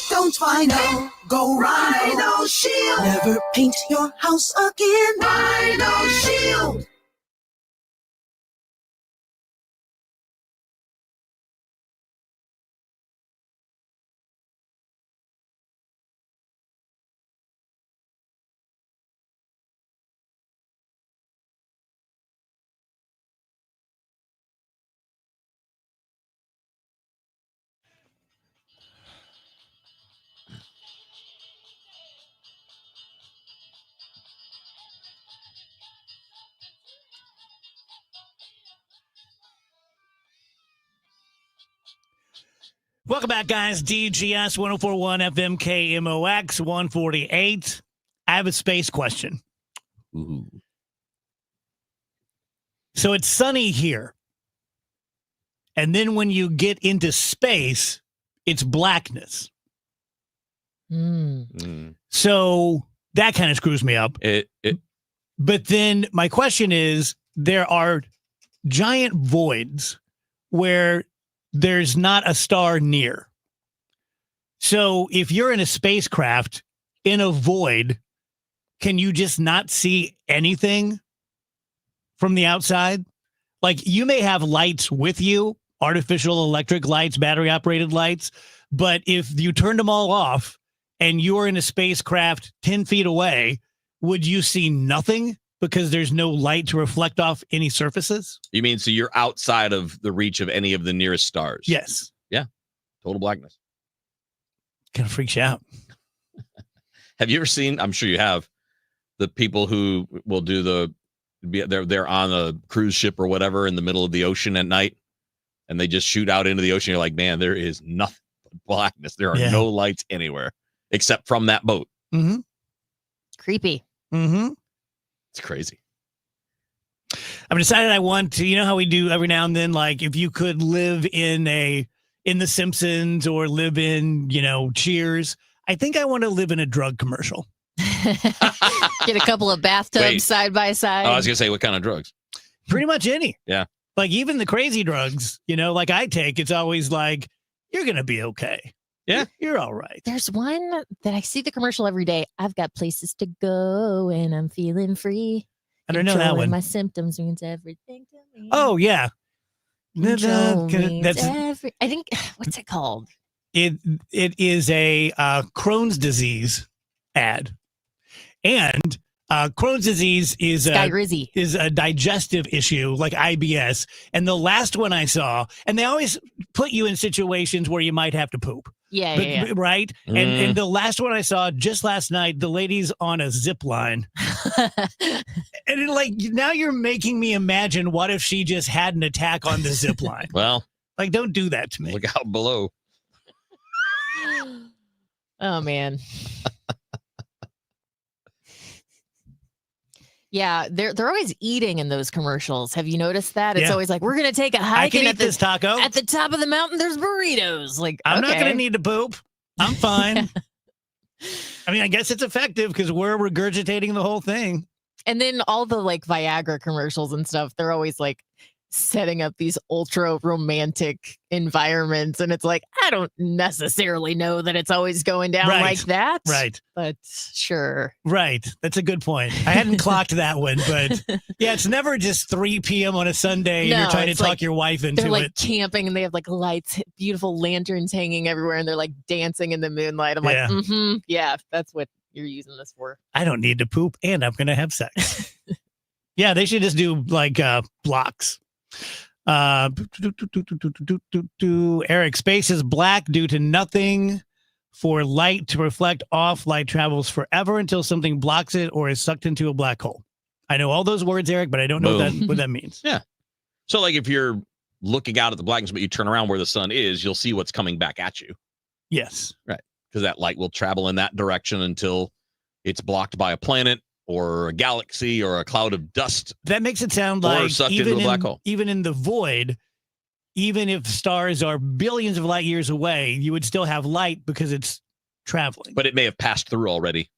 don't Rhino, go Rhino Shield. Never paint your house again. Rhino Shield. Welcome back, guys. DGS 1041 FM KMOX 148. I have a space question. Ooh. So it's sunny here. And then when you get into space, it's blackness. So that kind of screws me up. But then my question is, there are giant voids where there's not a star near. So if you're in a spacecraft in a void, can you just not see anything from the outside? Like, you may have lights with you, artificial electric lights, battery operated lights, but if you turned them all off and you're in a spacecraft 10 feet away, would you see nothing because there's no light to reflect off any surfaces? You mean so you're outside of the reach of any of the nearest stars? Yes. Yeah. Total blackness. Kind of freaks you out. Have you ever seen, I'm sure you have, the people who will do they're on a cruise ship or whatever in the middle of the ocean at night, and they just shoot out into the ocean. You're like, man, there is nothing but blackness. There are no lights anywhere except from that boat. Mm-hmm. Creepy. Mm-hmm. It's crazy. I've decided I want to, you know how we do every now and then, like if you could live in The Simpsons or live in, Cheers, I think I want to live in a drug commercial. Get a couple of bathtubs side by side. I was going to say, what kind of drugs? Pretty much any. Yeah. Like even the crazy drugs, like I take, it's always like, you're going to be okay. Yeah. You're all right. There's one that I see the commercial every day. I've got places to go and I'm feeling free. I don't know that Controlling one. My symptoms means everything to me. Oh, yeah. Control means That's, I think, what's it called? It is a Crohn's disease ad. And Crohn's disease is a digestive issue like IBS. And the last one I saw, and they always put you in situations where you might have to poop. Yeah. Right? And the last one I saw just last night, the lady's on a zip line. And now you're making me imagine what if she just had an attack on the zip line. Well, don't do that to me. Look out below. Oh, man. Yeah, they're always eating in those commercials. Have you noticed that? It's always like, we're going to take a hike. I can eat this taco. At the top of the mountain, there's burritos. Like, I'm not going to need to poop. I'm fine. I mean, I guess it's effective because we're regurgitating the whole thing. And then all the Viagra commercials and stuff, they're always setting up these ultra romantic environments. And it's like, I don't necessarily know that it's always going down like that. Right. But sure. Right. That's a good point. I hadn't clocked that one, but yeah, it's never just 3 p.m. on a Sunday and you're trying to talk your wife into they're it. Camping and they have lights, beautiful lanterns hanging everywhere and they're dancing in the moonlight. I'm yeah, that's what you're using this for. I don't need to poop and I'm going to have sex. Yeah, they should just do blocks. Eric, space is black due to nothing for light to reflect off. Light travels forever until something blocks it or is sucked into a black hole. I know all those words, Eric, but I don't know what that means. Yeah. So if you're looking out at the blackness, but you turn around where the sun is, you'll see what's coming back at you. Yes. Right. Because that light will travel in that direction until it's blocked by a planet or a galaxy or a cloud of dust. That makes it sound or like sucked into a black hole. Even in the void, even if stars are billions of light years away, you would still have light because it's traveling. But it may have passed through already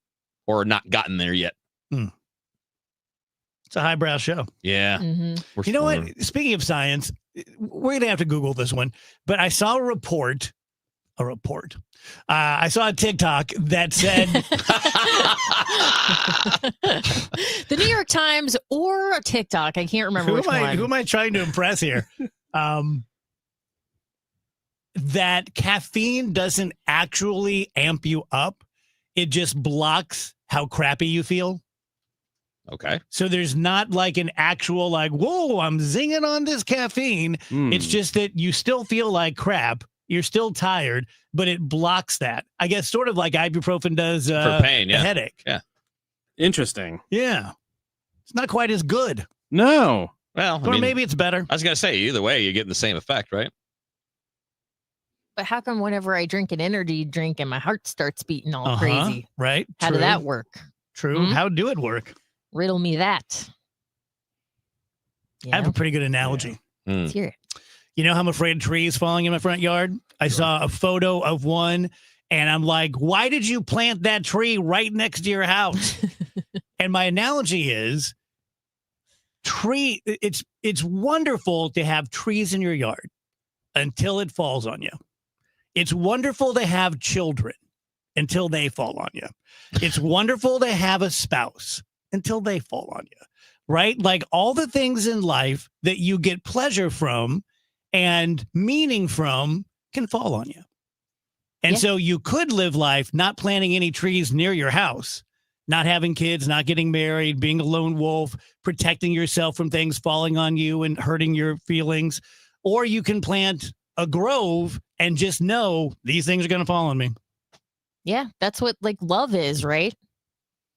or not gotten there yet. It's a highbrow show. Yeah. Mm-hmm. You know what? Speaking of science, we're going to have to Google this one, but I saw a report. I saw a TikTok that said the New York Times or a TikTok. I can't remember which one. Who am I trying to impress here? That caffeine doesn't actually amp you up. It just blocks how crappy you feel. Okay. So there's not an actual whoa, I'm zinging on this caffeine. It's just that you still feel like crap. You're still tired, but it blocks that. I guess sort of like ibuprofen does for pain, a headache. Yeah. Interesting. Yeah. It's not quite as good. No. Well, or maybe it's better. I was going to say, either way, you're getting the same effect, right? But how come whenever I drink an energy drink and my heart starts beating all crazy? Right. How did that work? True. How do it work? Riddle me that. I have a pretty good analogy. Let's hear it. You know how I'm afraid of trees falling in my front yard? I saw a photo of one, And I'm like, why did you plant that tree right next to your house? And my analogy is it's wonderful to have trees in your yard until it falls on you. It's wonderful to have children until they fall on you. It's wonderful to have a spouse until they fall on you, right? Like all the things in life that you get pleasure from and meaning from can fall on you. And so you could live life not planting any trees near your house, not having kids, not getting married, being a lone wolf, protecting yourself from things falling on you and hurting your feelings. Or you can plant a grove and just know these things are going to fall on me. Yeah, that's what like love is, right?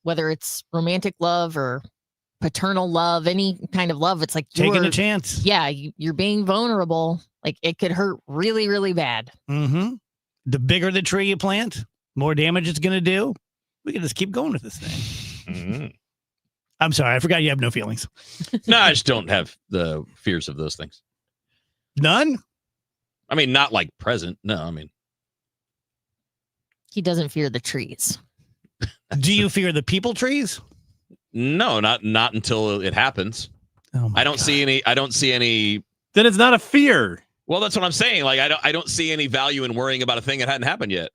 Whether it's romantic love or paternal love, any kind of love, it's like taking a chance. Yeah, you're being vulnerable. Like it could hurt really, really bad. Mm-hmm. The bigger the tree you plant, more damage it's going to do. We can just keep going with this thing. Mm-hmm. I'm sorry, I forgot you have no feelings. No, I just don't have the fears of those things. None? I mean, not like present. No, I mean. He doesn't fear the trees. Do you fear the people trees? No, not until it happens. Oh I don't see any. Then it's not a fear. Well, that's what I'm saying. Like I don't see any value in worrying about a thing that hadn't happened yet.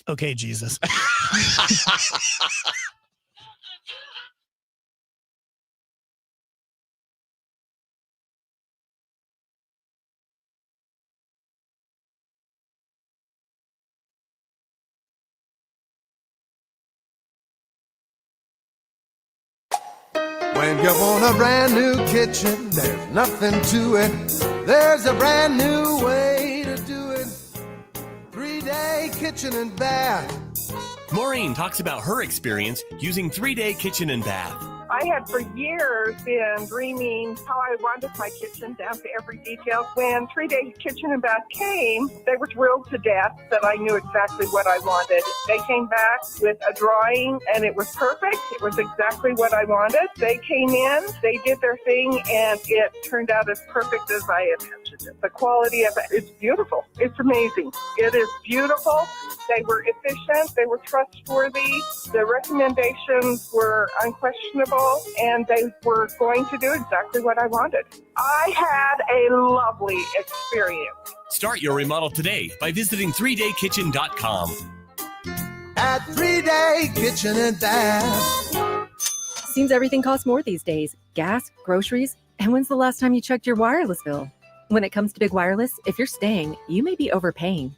Okay, Jesus. When you want a brand new kitchen, there's nothing to it. There's a brand new way to do it. 3-day kitchen and bath. Maureen talks about her experience using 3-day kitchen and bath. I had for years been dreaming how I wanted my kitchen down to every detail. When 3-day kitchen and bath came, they were thrilled to death that I knew exactly what I wanted. They came back with a drawing and it was perfect. It was exactly what I wanted. They came in, they did their thing, and it turned out as perfect as I imagined it. The quality of it is beautiful. It's amazing. It is beautiful. They were efficient. They were trustworthy. The recommendations were unquestionable. And they were going to do exactly what I wanted. I had a lovely experience. Start your remodel today by visiting 3daykitchen.com. At 3-day kitchen and bath. Seems everything costs more these days. Gas, groceries, and when's the last time you checked your wireless bill? When it comes to big wireless, if you're staying, you may be overpaying.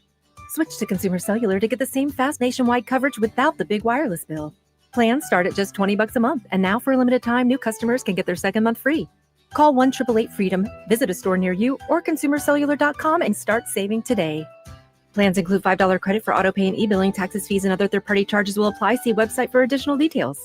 Switch to Consumer Cellular to get the same fast nationwide coverage without the big wireless bill. Plans start at just $20 a month, and now for a limited time, new customers can get their second month free. Call 1-888-FREEDOM, visit a store near you, or consumercellular.com and start saving today. Plans include $5 credit for auto pay and e-billing. Taxes, fees, and other third-party charges will apply. See website for additional details.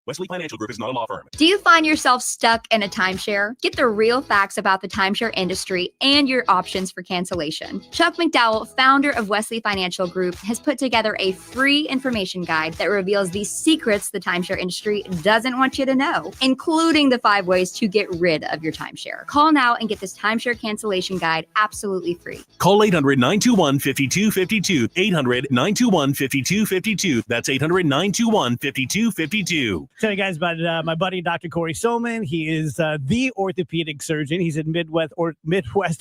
Wesley Financial Group is not a law firm. Do you find yourself stuck in a timeshare? Get the real facts about the timeshare industry and your options for cancellation. Chuck McDowell, founder of Wesley Financial Group, has put together a free information guide that reveals the secrets the timeshare industry doesn't want you to know, including the 5 ways to get rid of your timeshare. Call now and get this timeshare cancellation guide absolutely free. Call 800-921-5252. 800-921-5252. That's 800-921-5252. Tell you guys about my buddy, Dr. Corey Soman. He is the orthopedic surgeon. He's a Midwest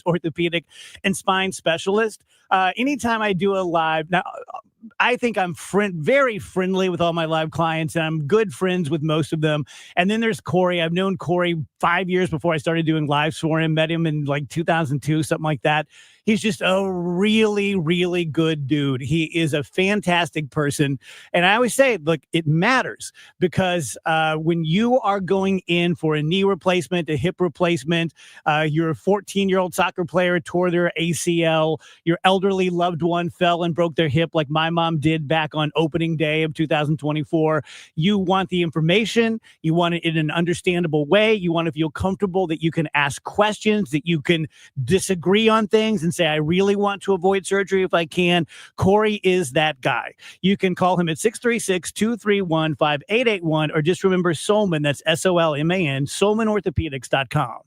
orthopedic and spine specialist. Anytime I do a live, now I think I'm very friendly with all my live clients, and I'm good friends with most of them. And then there's Corey. I've known Corey 5 years before I started doing lives for him. Met him in like 2002, something like that. He's just a really, really good dude. He is a fantastic person. And I always say, look, it matters because when you are going in for a knee replacement, a hip replacement, you're a 14-year-old soccer player, tore their ACL, your elderly loved one fell and broke their hip like my mom did back on opening day of 2024. You want the information. You want it in an understandable way. You want to feel comfortable that you can ask questions, that you can disagree on things and say, I really want to avoid surgery if I can. Corey is that guy. You can call him at 636-231-5881 or just remember Solman, that's SOLMAN, SolmanOrthopedics.com.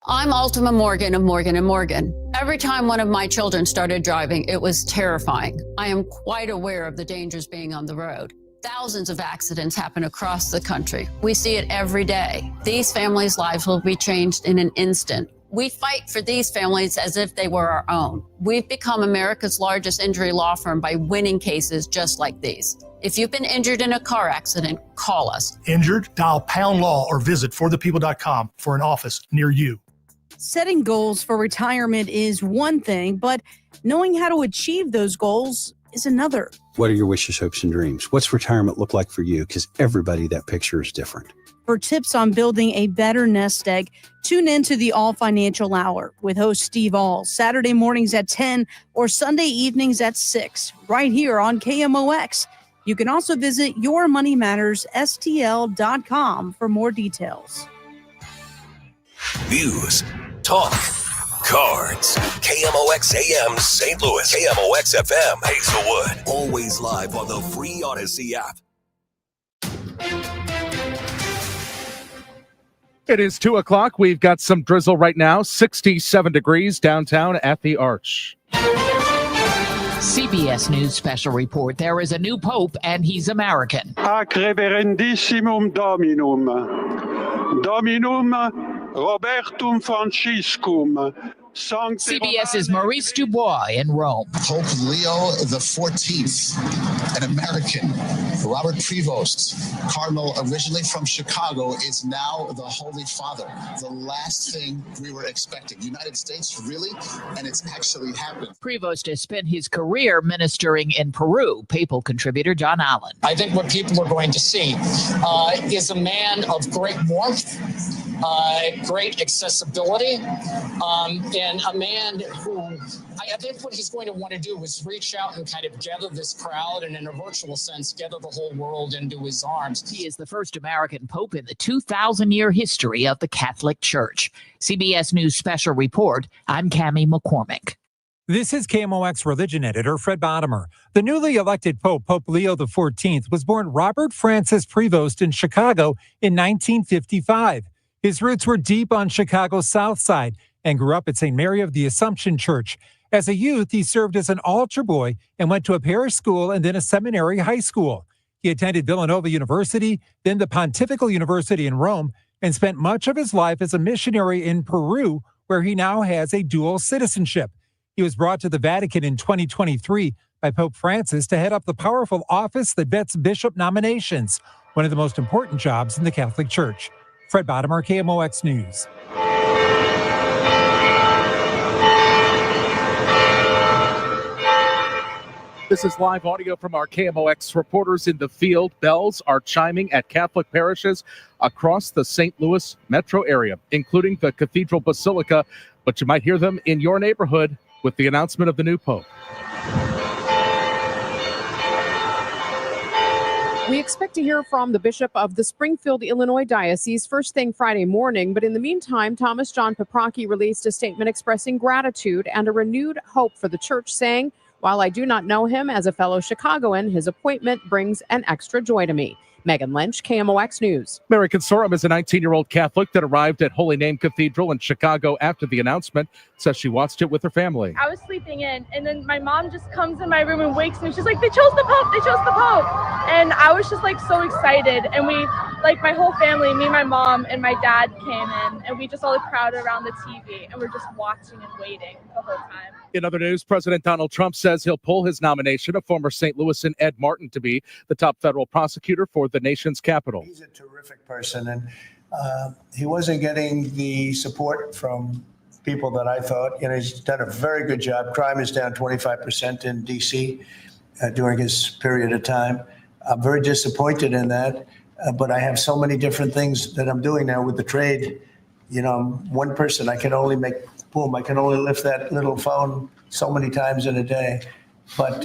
I'm Ultima Morgan of Morgan & Morgan. Every time one of my children started driving, it was terrifying. I am quite aware of the dangers being on the road. Thousands of accidents happen across the country. We see it every day. These families' lives will be changed in an instant. We fight for these families as if they were our own. We've become America's largest injury law firm by winning cases just like these. If you've been injured in a car accident, call us. Injured? Dial pound law or visit forthepeople.com for an office near you. Setting goals for retirement is one thing, but knowing how to achieve those goals is another. What are your wishes, hopes, and dreams? What's retirement look like for you? Because everybody, that picture is different. For tips on building a better nest egg, tune into the All Financial Hour with host Steve All, Saturday mornings at 10 or Sunday evenings at 6, right here on KMOX. You can also visit yourmoneymattersstl.com for more details. News, talk, cards. KMOX AM St. Louis. KMOX FM Hazelwood. Always live on the free Odyssey app. It is 2 o'clock. We've got some drizzle right now. 67 degrees downtown at the Arch. CBS News special report. There is a new pope, and he's American. Ac reverendissimum Dominum. Dominum Robertum Franciscum. CBS's Maurice Dubois in Rome. Pope Leo XIV, an American. Robert Prevost, Cardinal originally from Chicago, is now the Holy Father. The last thing we were expecting. United States, really? And it's actually happened. Prevost has spent his career ministering in Peru. Papal contributor John Allen. I think what people are going to see is a man of great warmth, great accessibility, and a man who I think what he's going to want to do is reach out and kind of gather this crowd and in a virtual sense, gather the whole world into his arms. He is the first American pope in the 2,000-year history of the Catholic Church. CBS News special report. I'm Cammie McCormick. This is KMOX religion editor Fred Bottomer. The newly elected Pope, Pope Leo XIV, was born Robert Francis Prevost in Chicago in 1955. His roots were deep on Chicago's South Side and grew up at St. Mary of the Assumption Church. As a youth, he served as an altar boy and went to a parish school and then a seminary high school. He attended Villanova University, then the Pontifical University in Rome, and spent much of his life as a missionary in Peru, where he now has a dual citizenship. He was brought to the Vatican in 2023 by Pope Francis to head up the powerful office that vets bishop nominations, one of the most important jobs in the Catholic Church. Fred Bottomer, KMOX News. This is live audio from our KMOX reporters in the field. Bells are chiming at Catholic parishes across the St. Louis metro area, including the Cathedral Basilica, but you might hear them in your neighborhood with the announcement of the new pope. We expect to hear from the Bishop of the Springfield, Illinois Diocese first thing Friday morning. But in the meantime, Thomas John Paprocki released a statement expressing gratitude and a renewed hope for the church, saying, "While I do not know him as a fellow Chicagoan, his appointment brings an extra joy to me." Megan Lynch, KMOX News. Mary Consorum is a 19-year-old Catholic that arrived at Holy Name Cathedral in Chicago after the announcement. Says she watched it with her family. I was sleeping in, and then my mom just comes in my room and wakes me. She's like, "They chose the Pope! They chose the Pope!" And I was just like so excited. And we, like my whole family, me, my mom, and my dad came in, and we just all crowded around the TV, and we're just watching and waiting the whole time. In other news, President Donald Trump says he'll pull his nomination of former St. Louisan Ed Martin to be the top federal prosecutor for the nation's capital. He's a terrific person, and he wasn't getting the support from people that I thought. You know, he's done a very good job. Crime is down 25% in D.C. During his period of time. I'm very disappointed in that, but I have so many different things that I'm doing now with the trade. You know, I'm one person. I can only make, boom, I can only lift that little phone so many times in a day. But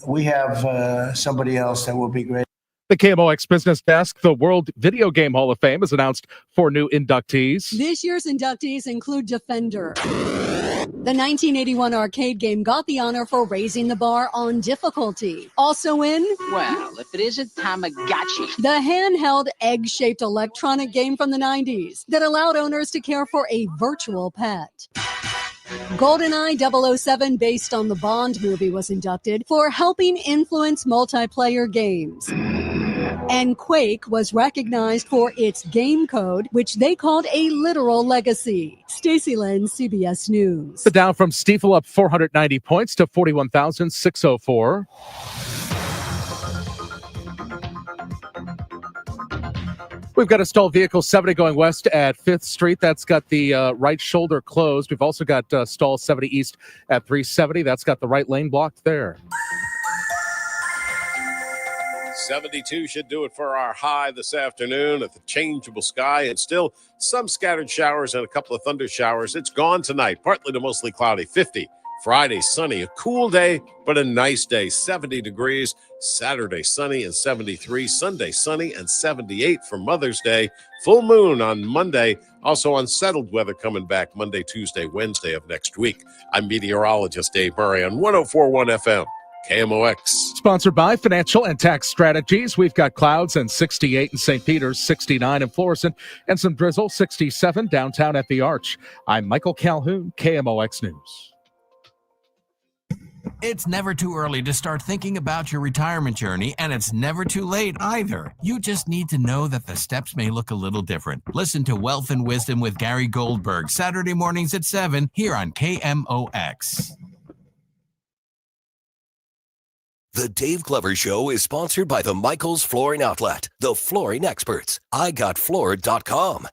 we have somebody else that will be great. The KMOX Business Desk, the World Video Game Hall of Fame, has announced 4 new inductees. This year's inductees include Defender, The 1981 arcade game got the honor for raising the bar on difficulty. Also in, Well, if it isn't Tamagotchi. the handheld egg-shaped electronic game from the 90s that allowed owners to care for a virtual pet. GoldenEye 007, based on the Bond movie, was inducted for helping influence multiplayer games. And Quake was recognized for its game code, which they called a literal legacy. Stacey Lynn, CBS News. The Dow from Stiefel up 490 points to 41,604. We've got a stalled vehicle 70 going west at 5th Street. That's got the right shoulder closed. We've also got stall 70 east at 370. That's got the right lane blocked there. 72 should do it for our high this afternoon at the changeable sky and still some scattered showers and a couple of thunder showers. It's gone tonight, partly to mostly cloudy, 50. Friday, sunny, a cool day, but a nice day, 70 degrees. Saturday, sunny and 73. Sunday, sunny and 78 for Mother's Day. Full moon on Monday. Also unsettled weather coming back Monday, Tuesday, Wednesday of next week. I'm meteorologist Dave Murray on 104.1 FM. KMOX. Sponsored by Financial and Tax Strategies. We've got clouds and 68 in St. Peter's, 69 in Florissant, and some drizzle, 67 downtown at the Arch. I'm Michael Calhoun, KMOX News. It's never too early to start thinking about your retirement journey, and it's never too late either. You just need to know that the steps may look a little different. Listen to Wealth and Wisdom with Gary Goldberg, Saturday mornings at 7 here on KMOX. The Dave Glover Show is sponsored by the Michaels Flooring Outlet, the flooring experts. IGotFloored.com.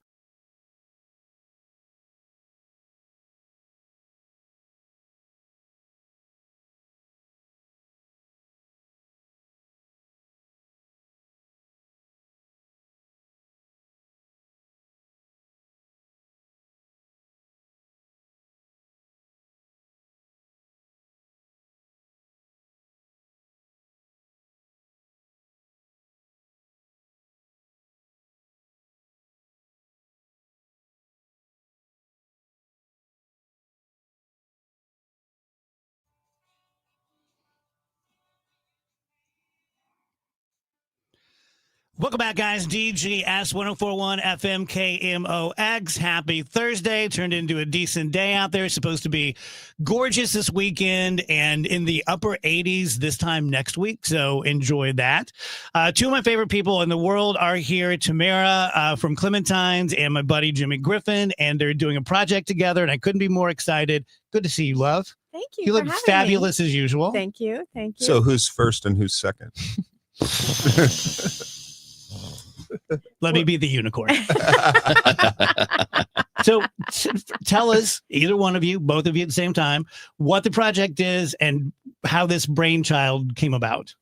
Welcome back, guys. DGS 104.1 FM KMOX. Happy Thursday. Turned into a decent day out there. It's supposed to be gorgeous this weekend and in the upper 80s this time next week. So enjoy that. Two of my favorite people in the world are here. Tamara from Clementines and my buddy Jimmy Griffin. And they're doing a project together. And I couldn't be more excited. Good to see you, love. Thank you. You for look having fabulous me. as usual. Thank you. Thank you. So who's first and who's second? Let me be the unicorn. So tell us, either one of you, both of you at the same time, what the project is and how this brainchild came about.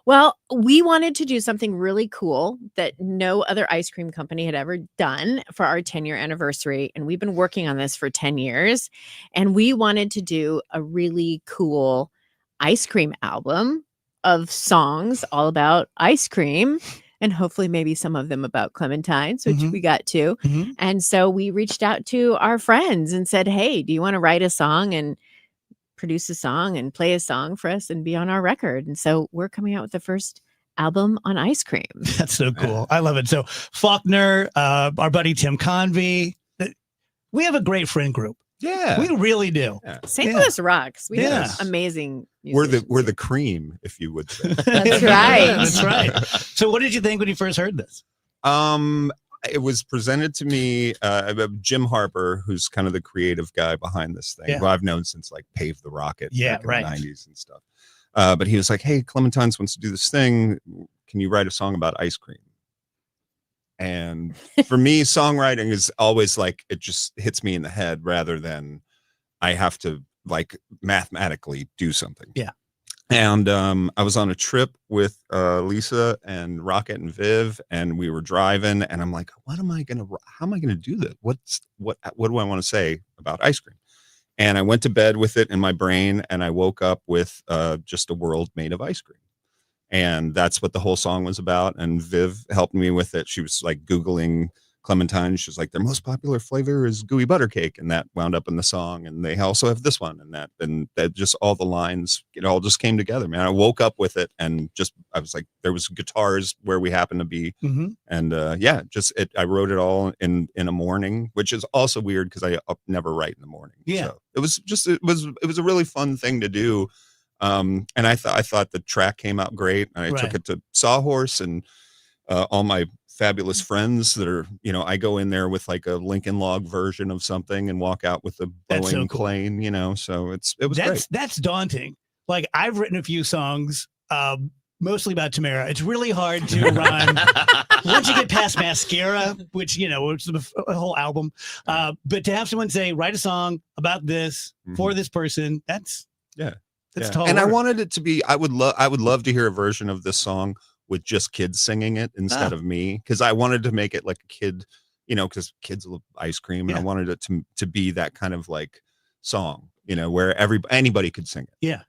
Well, we wanted to do something really cool that no other ice cream company had ever done for our 10-year anniversary. And we've been working on this for 10 years. And we wanted to do a really cool ice cream album of songs all about ice cream. And hopefully maybe some of them about Clementines, which we got to. And so we reached out to our friends and said, hey, do you want to write a song and produce a song and play a song for us and be on our record? And so we're coming out with the first album on ice cream. That's so cool. I love it. So Faulkner, our buddy Tim Convey, we have a great friend group. Yeah. We really do. St. Louis rocks. We Yes. have amazing We're the cream, if you would say. That's right. That's right. So what did you think when you first heard this? It was presented to me, Jim Harper, who's kind of the creative guy behind this thing, who I've known since like Pave the Rocket back in the 90s and stuff. But he was like, hey, Clementines wants to do this thing. Can you write a song about ice cream? And for me, songwriting is always like, it just hits me in the head rather than I have to like mathematically do something. Yeah. And I was on a trip with Lisa and Rocket and Viv, and we were driving, and I'm like, how am I gonna do that? What do I want to say about ice cream? And I went to bed with it in my brain, and I woke up with just a world made of ice cream. And that's what the whole song was about. And Viv helped me with it. She was like Googling Clementine. She's like, their most popular flavor is gooey butter cake, and that wound up in the song. And they also have this one and that just all the lines, it all just came together, man. I woke up with it and I was like, there was guitars where we happened to be, and I wrote it all in a morning, which is also weird because I never write in the morning. Yeah, so it was a really fun thing to do, and I thought the track came out great, and I took it to Sawhorse and all my fabulous friends that are, I go in there with like a Lincoln Log version of something and walk out with a Boeing plane, so it was great. That's daunting. Like, I've written a few songs, mostly about Tamara. It's really hard to rhyme once you get past Mascara, which, it's a whole album. But to have someone say, write a song about this for this person, that's tall and work. I wanted it to be, I would love to hear a version of this song with just kids singing it instead of me, because I wanted to make it like a kid, because kids love ice cream, and I wanted it to be that kind of like song, where anybody could sing it.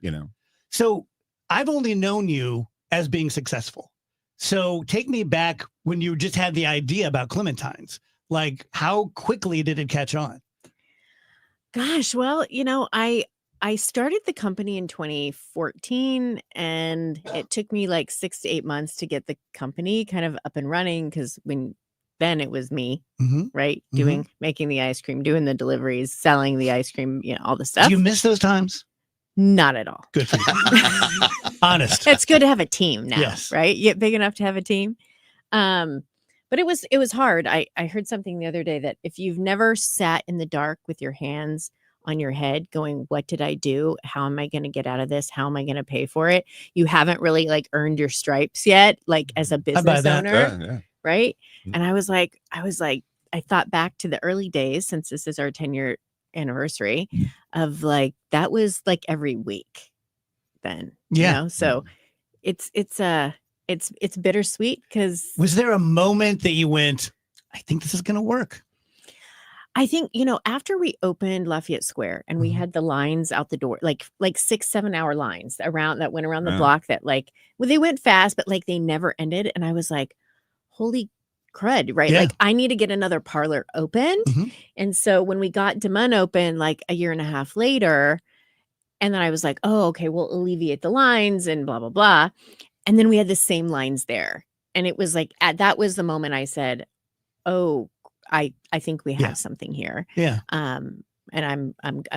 So I've only known you as being successful. So take me back when you just had the idea about Clementines. Like, how quickly did it catch on? Gosh, well, I started the company in 2014, and it took me like 6 to 8 months to get the company kind of up and running, because then it was me, right? Making the ice cream, doing the deliveries, selling the ice cream, all the stuff. Do you miss those times? Not at all. Good for you. Honest. It's good to have a team now, Yes. right? You get big enough to have a team. But it was hard. I heard something the other day that if you've never sat in the dark with your hands on your head going, what did I do? How am I going to get out of this? How am I going to pay for it? You haven't really like earned your stripes yet, like as a business owner. Right. And I was like, I thought back to the early days, since this is our 10-year anniversary, of like, that was like every week then. So it's bittersweet, because was there a moment that you went, I think this is going to work? I think, after we opened Lafayette Square and we had the lines out the door, like 6-7 hour lines that went around the block, that they went fast, but like they never ended. And I was like, holy crud, right? Yeah. Like, I need to get another parlor open. And so when we got Damon open like a year and a half later, and then I was like, oh, okay, we'll alleviate the lines and blah, blah, blah. And then we had the same lines there. And it was like, that was the moment I said, oh, I think we have something here. Yeah. And I'm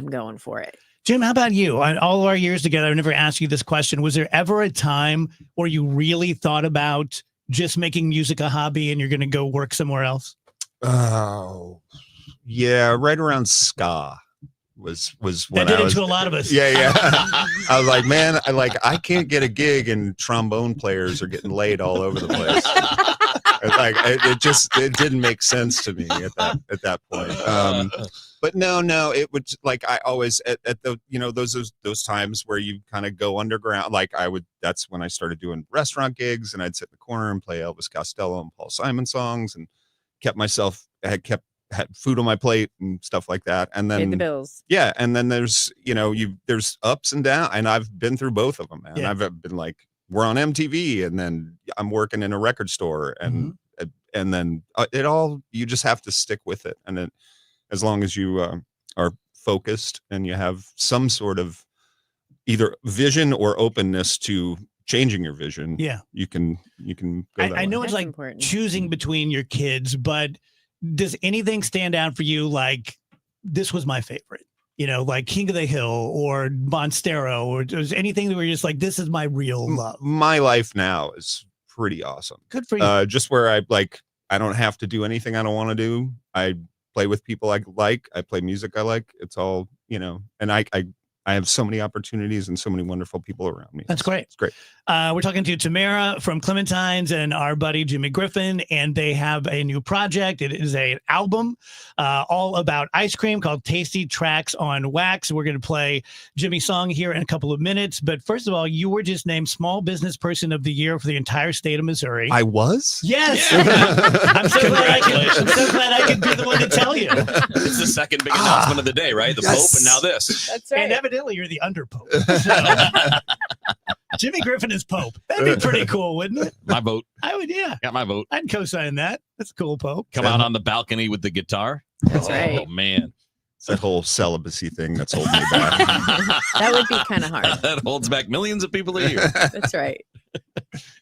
going for it. Jim, how about you? On all our years together, I've never asked you this question. Was there ever a time where you really thought about just making music a hobby and you're going to go work somewhere else? Oh, yeah. Right around ska was when that did it to a lot of us. Yeah. I was like, man, I can't get a gig, and trombone players are getting laid all over the place. Like, it didn't make sense to me at that point. But no, it would, like, I always at the those times where you kind of go underground. Like, that's when I started doing restaurant gigs, and I'd sit in the corner and play Elvis Costello and Paul Simon songs, and had food on my plate and stuff like that. And then paid the bills. Yeah, and then there's there's ups and downs, and I've been through both of them, man. Yeah. I've been like, we're on MTV, and then I'm working in a record store, and then you just have to stick with it. And then as long as you are focused and you have some sort of either vision or openness to changing your vision, you can go that I know way. it's like choosing between your kids, but does anything stand out for you? Like, this was my favorite, like King of the Hill or Monstero, or does anything where you're just like, this is my real love? My life now is pretty awesome. Good for you. Just where I don't have to do anything I don't want to do. I play with people I like. I play music I like. It's all, and I have so many opportunities and so many wonderful people around me. That's great. It's great. We're talking to Tamara from Clementines and our buddy Jimmy Griffin, and they have a new project. It is an album all about ice cream called Tasty Tracks on Wax. We're going to play Jimmy's song here in a couple of minutes. But first of all, you were just named Small Business Person of the Year for the entire state of Missouri. I was? Yes. Yeah. I'm so glad I could be the one to tell you. It's the second big announcement of the day, right? The Pope, and now this. That's right. And evidently you're the under Pope. So. Jimmy Griffin is Pope. That'd be pretty cool, wouldn't it? My vote. I would, yeah. Got my vote. I'd co-sign that. That's cool, Pope. Come out on the balcony with the guitar. That's right. Oh, man. It's that whole celibacy thing that's holding me back. That would be kind of hard. That holds back millions of people a year. That's right.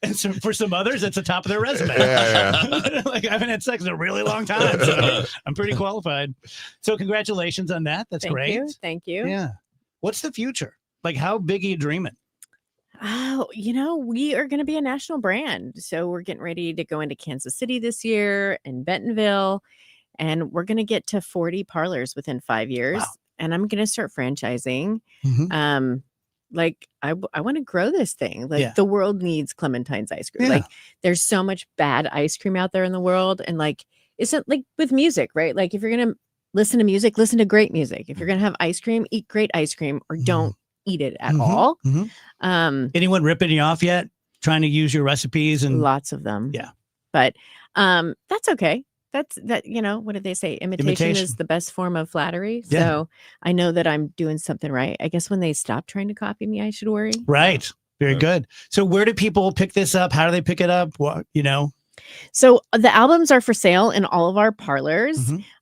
And so for some others, it's the top of their resume. Yeah. Like, I haven't had sex in a really long time, so I'm pretty qualified. So congratulations on that. That's Thank great. you. Thank you. Yeah. What's the future? Like, how big are you dreaming? Oh, we are going to be a national brand. So we're getting ready to go into Kansas City this year and Bentonville. And we're going to get to 40 parlors within 5 years. Wow. And I'm going to start franchising. Mhm. I want to grow this thing. Like Yeah. the world needs Clementine's ice cream. Yeah. Like there's so much bad ice cream out there in the world. And like, isn't like with music, right? Like if you're going to listen to music, listen to great music. If you're going to have ice cream, eat great ice cream or don't eat it at Mhm. all. Mhm. Anyone ripping you off yet? Trying to use your recipes and Lots of them. Yeah. But that's okay. What did they say? Imitation is Imitation. the best form of flattery. Yeah. So I know that I'm doing something right. I guess when they stop trying to copy me, I should worry. Right. Very good. So where do people pick this up? How do they pick it up? What, So the albums are for sale in all of our parlors.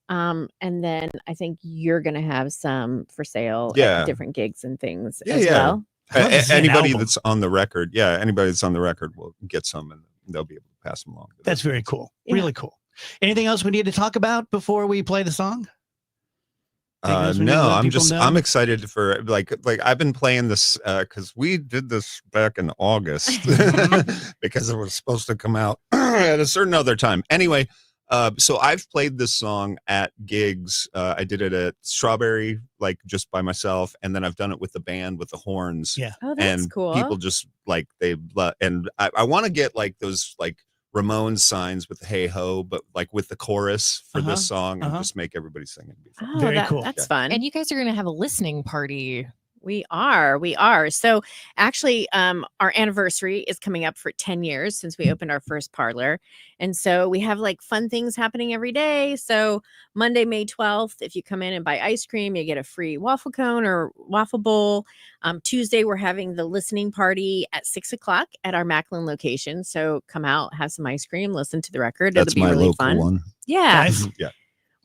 Mhm. And then I think you're going to have some for sale Yeah. at different gigs and things Yeah, as yeah. well. I'd love to see an Anybody album. that's on the record, anybody that's on the record will get some, and they'll be able to pass them along. That's very cool. Yeah. Really cool. Anything else we need to talk about before we play the song? Anything else we need to No, let people know? I'm excited for like I've been playing this because we did this back in August because it was supposed to come out at a certain other time. Anyway, so I've played this song at gigs. I did it at Strawberry, like just by myself, and then I've done it with the band with the horns. Yeah. Oh, that's And cool. people just like and I want to get like those like Ramones signs with the hey ho, but like with the chorus for this song and just make everybody sing it. It'd be fun. Oh, Very cool. That's fun. And you guys are going to have a listening party. We are. So actually, our anniversary is coming up for 10 years since we opened our first parlor. And so we have like fun things happening every day. So Monday, May 12th, if you come in and buy ice cream, you get a free waffle cone or waffle bowl. Tuesday, we're having the listening party at 6:00 at our Macklin location. So come out, have some ice cream, listen to the record. That's It'll be my really local fun. one. Yeah. Nice. Yeah.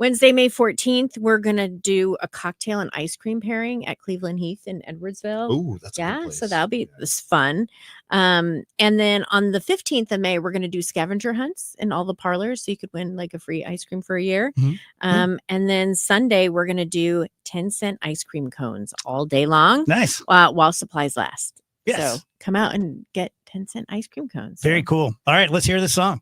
Wednesday, May 14th, we're going to do a cocktail and ice cream pairing at Cleveland Heath in Edwardsville. Ooh, that's a good Yeah, place. so that'll be this fun. And then on the 15th of May, we're going to do scavenger hunts in all the parlors. So you could win like a free ice cream for a year. Mhm. And then Sunday, we're going to do 10-cent ice cream cones all day long Nice. while supplies last. Yes. So come out and get 10-cent ice cream cones. Very cool. All right, let's hear the song.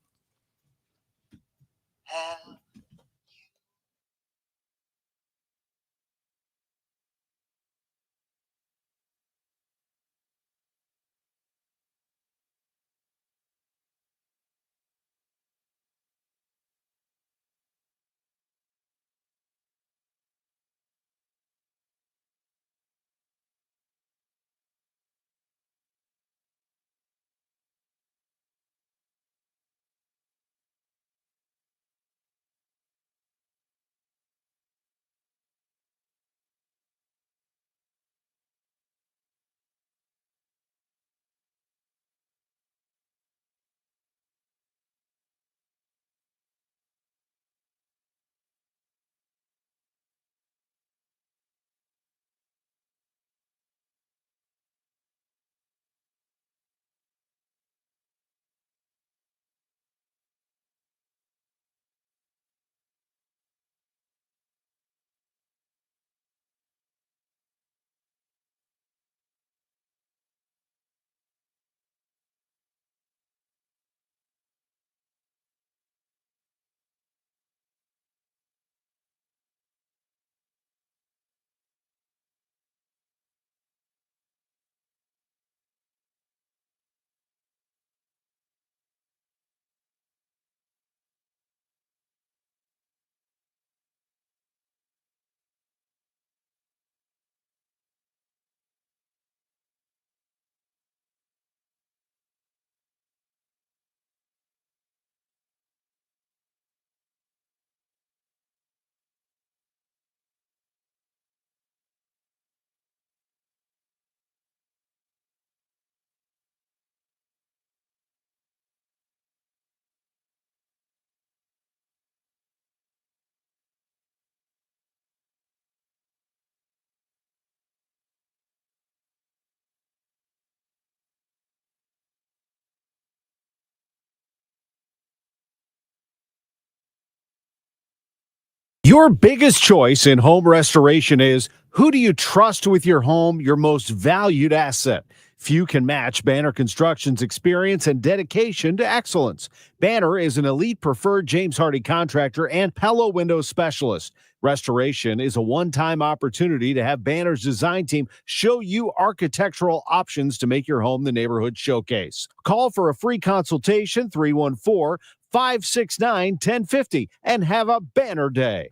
Your biggest choice in home restoration is, who do you trust with your home, your most valued asset? Few can match Banner Construction's experience and dedication to excellence. Banner is an elite preferred James Hardie contractor and Pella window specialist. Restoration is a one-time opportunity to have Banner's design team show you architectural options to make your home the neighborhood showcase. Call for a free consultation, 314-569-1050, and have a Banner day.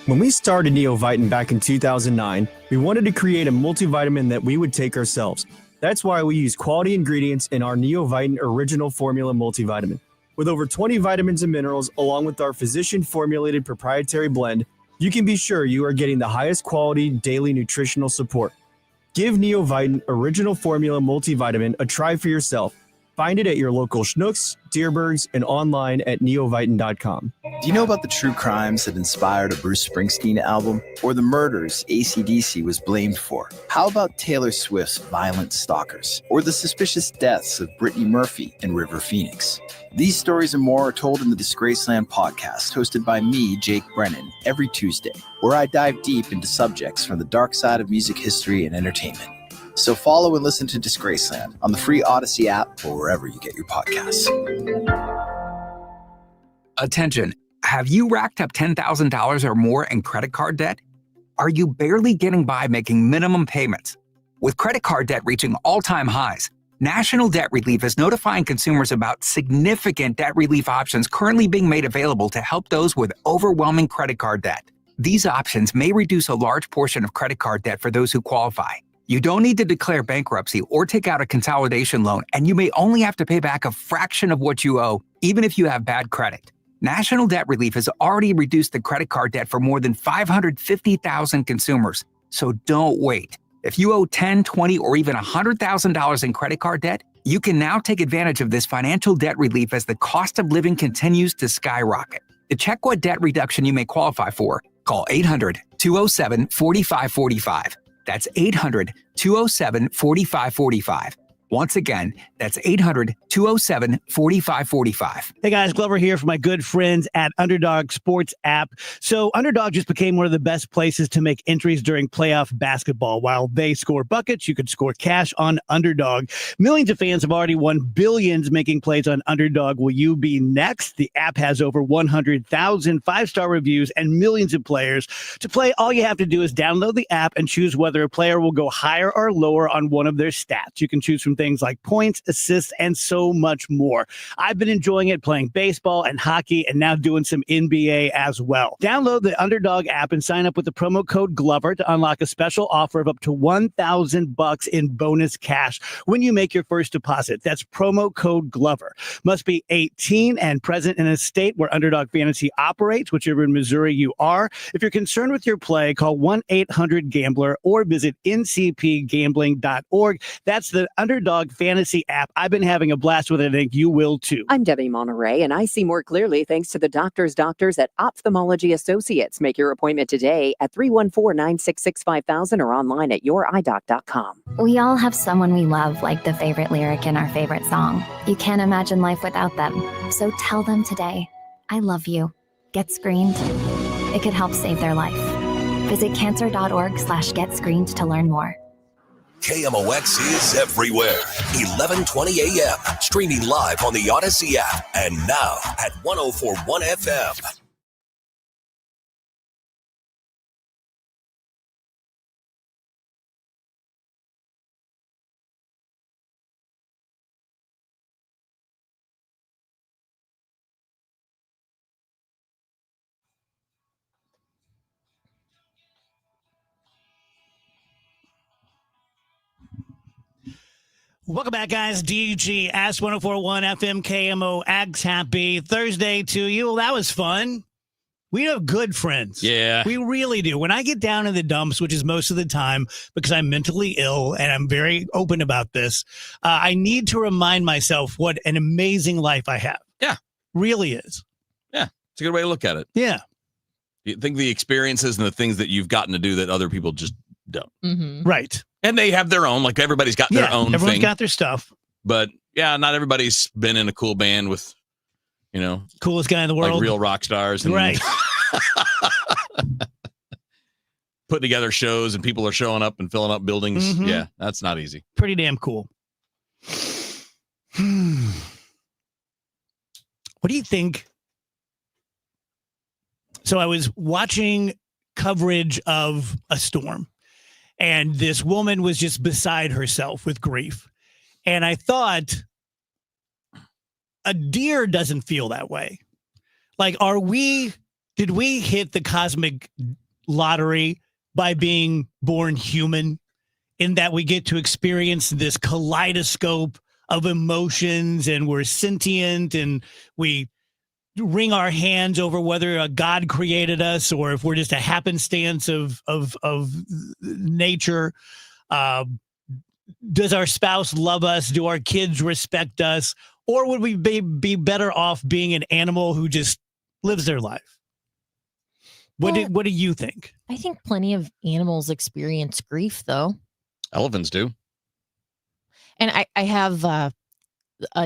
When we started Neoviten back in 2009, we wanted to create a multivitamin that we would take ourselves. That's why we use quality ingredients in our Neoviten Original Formula multivitamin. With over 20 vitamins and minerals, along with our physician-formulated proprietary blend, you can be sure you are getting the highest quality daily nutritional support. Give Neoviten Original Formula multivitamin a try for yourself. Find it at your local Schnucks, Dierbergs, and online at neoviten.com. Do you know about the true crimes that inspired a Bruce Springsteen album? Or the murders AC/DC was blamed for? How about Taylor Swift's Violent Stalkers? Or the suspicious deaths of Brittany Murphy and River Phoenix? These stories and more are told in the Disgraceland podcast, hosted by me, Jake Brennan, every Tuesday, where I dive deep into subjects from the dark side of music history and entertainment. So follow and listen to Disgraceland on the free Odyssey app or wherever you get your podcasts. Attention, have you racked up $10,000 or more in credit card debt? Are you barely getting by making minimum payments? With credit card debt reaching all-time highs, National Debt Relief is notifying consumers about significant debt relief options currently being made available to help those with overwhelming credit card debt. These options may reduce a large portion of credit card debt for those who qualify. You don't need to declare bankruptcy or take out a consolidation loan, and you may only have to pay back a fraction of what you owe, even if you have bad credit. National Debt Relief has already reduced the credit card debt for more than 550,000 consumers, so don't wait. If you owe $10,000, $20,000, or even $100,000 in credit card debt, you can now take advantage of this financial debt relief as the cost of living continues to skyrocket. To check what debt reduction you may qualify for, call 800-207-4545. That's 800-207-4545. Once again, that's 800-207-4545. Hey guys, Glover here for my good friends at Underdog Sports app. So Underdog just became one of the best places to make entries during playoff basketball. While they score buckets, you could score cash on Underdog. Millions of fans have already won billions making plays on Underdog. Will you be next? The app has over 100,000 five-star reviews and millions of players. To play, all you have to do is download the app and choose whether a player will go higher or lower on one of their stats. You can choose from things like points, assists, and so much more. I've been enjoying it playing baseball and hockey and now doing some NBA as well. Download the Underdog app and sign up with the promo code Glover to unlock a special offer of up to $1,000 in bonus cash when you make your first deposit. That's promo code Glover. Must be 18 and present in a state where Underdog Fantasy operates, whichever in Missouri you are. If you're concerned with your play, call 1-800-GAMBLER or visit ncpgambling.org. That's the Underdog Fantasy app. I've been having a blast with it. I think you will too. I'm Debbie Monterey, and I see more clearly thanks to the doctors at Ophthalmology Associates. Make your appointment today at 314-966-5000 or online at youridoc.com. We all have someone we love, like the favorite lyric in our favorite song. You can't imagine life without them. So tell them today, I love you. Get screened. It could help save their life. Visit cancer.org/getscreened to learn more. KMOX is everywhere. 1120 a.m. Streaming live on the Odyssey app and now at 104.1 FM. Welcome back, guys. DG Ask 104.1 FM KMOX. Happy Thursday to you. Well, that was fun. We have good friends. Yeah. We really do. When I get down in the dumps, which is most of the time because I'm mentally ill and I'm very open about this, I need to remind myself what an amazing life I have. Yeah. Really is. Yeah. It's a good way to look at it. Yeah. You think the experiences and the things that you've gotten to do that other people just don't. Mm-hmm. Right. And they have their own, like everybody's got their own everyone's thing. got their stuff. But yeah, not everybody's been in a cool band with, coolest guy in the world. Like real rock stars. And, right. Putting together shows and people are showing up and filling up buildings. Mhm. Yeah, that's not easy. Pretty damn cool. What do you think? So I was watching coverage of a storm, and this woman was just beside herself with grief. And I thought, a deer doesn't feel that way. Like, did we hit the cosmic lottery by being born human, in that we get to experience this kaleidoscope of emotions, and we're sentient, and we wring our hands over whether a God created us or if we're just a happenstance of nature? Does our spouse love us? Do our kids respect us? Or would we be better off being an animal who just lives their life? What do you think? I think plenty of animals experience grief, though. Elephants do. And I have a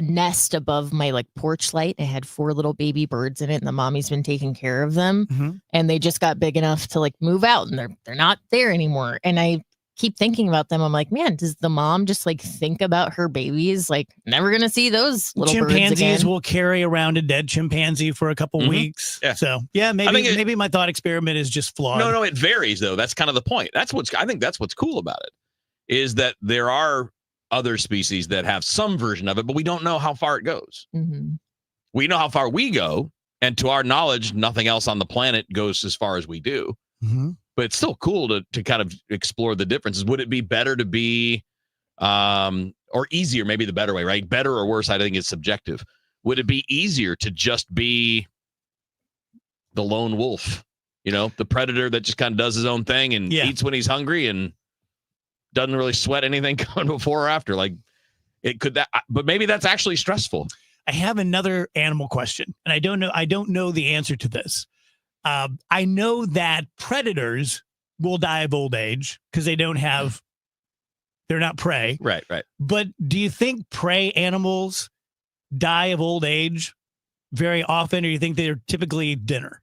nest above my porch light. It had 4 little baby birds in it, and the mommy's been taking care of them. Mm-hmm. And they just got big enough to move out, and they're not there anymore. And I keep thinking about them. I'm like, man, does the mom just think about her babies? Never gonna see those little birds again. Chimpanzees will carry around a dead chimpanzee for a couple weeks. Yeah. So yeah, maybe my thought experiment is just flawed. No, it varies though. That's kind of the point. I think that's what's cool about it, is that there are other species that have some version of it, but we don't know how far it goes. Mm-hmm. We know how far we go, and to our knowledge, nothing else on the planet goes as far as we do. Mm-hmm. But it's still cool to kind of explore the differences. Would it be better to be, or easier, maybe the better way, right? Better or worse, I think it's subjective. Would it be easier to just be the lone wolf, the predator that just kind of does his own thing and eats when he's hungry and doesn't really sweat anything coming before or after? But maybe that's actually stressful. I have another animal question, and I don't know the answer to this. I know that predators will die of old age because they're not prey. Right. But do you think prey animals die of old age very often, or do you think they're typically dinner?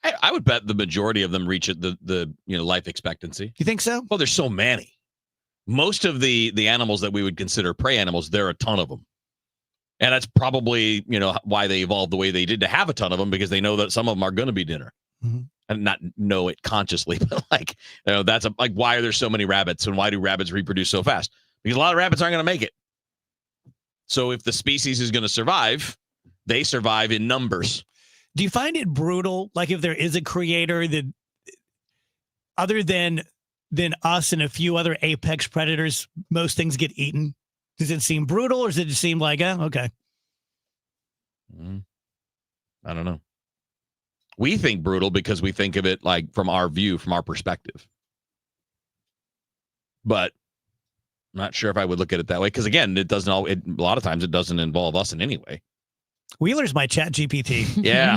I would bet the majority of them reach the life expectancy. You think so? Well, there's so many. Most of the animals that we would consider prey animals, there are a ton of them. And that's probably, why they evolved the way they did, to have a ton of them, because they know that some of them are going to be dinner. Mm-hmm. And not know it consciously, but that's why are there so many rabbits, and why do rabbits reproduce so fast? Because a lot of rabbits aren't going to make it. So if the species is going to survive, they survive in numbers. Do you find it brutal? If there is a creator that, other than us and a few other apex predators, most things get eaten? Does it seem brutal, or does it just seem like, okay? I don't know. We think brutal because we think of it from our view, from our perspective. But I'm not sure if I would look at it that way, because again, a lot of times it doesn't involve us in any way. Wheeler's my chat GPT. Yeah.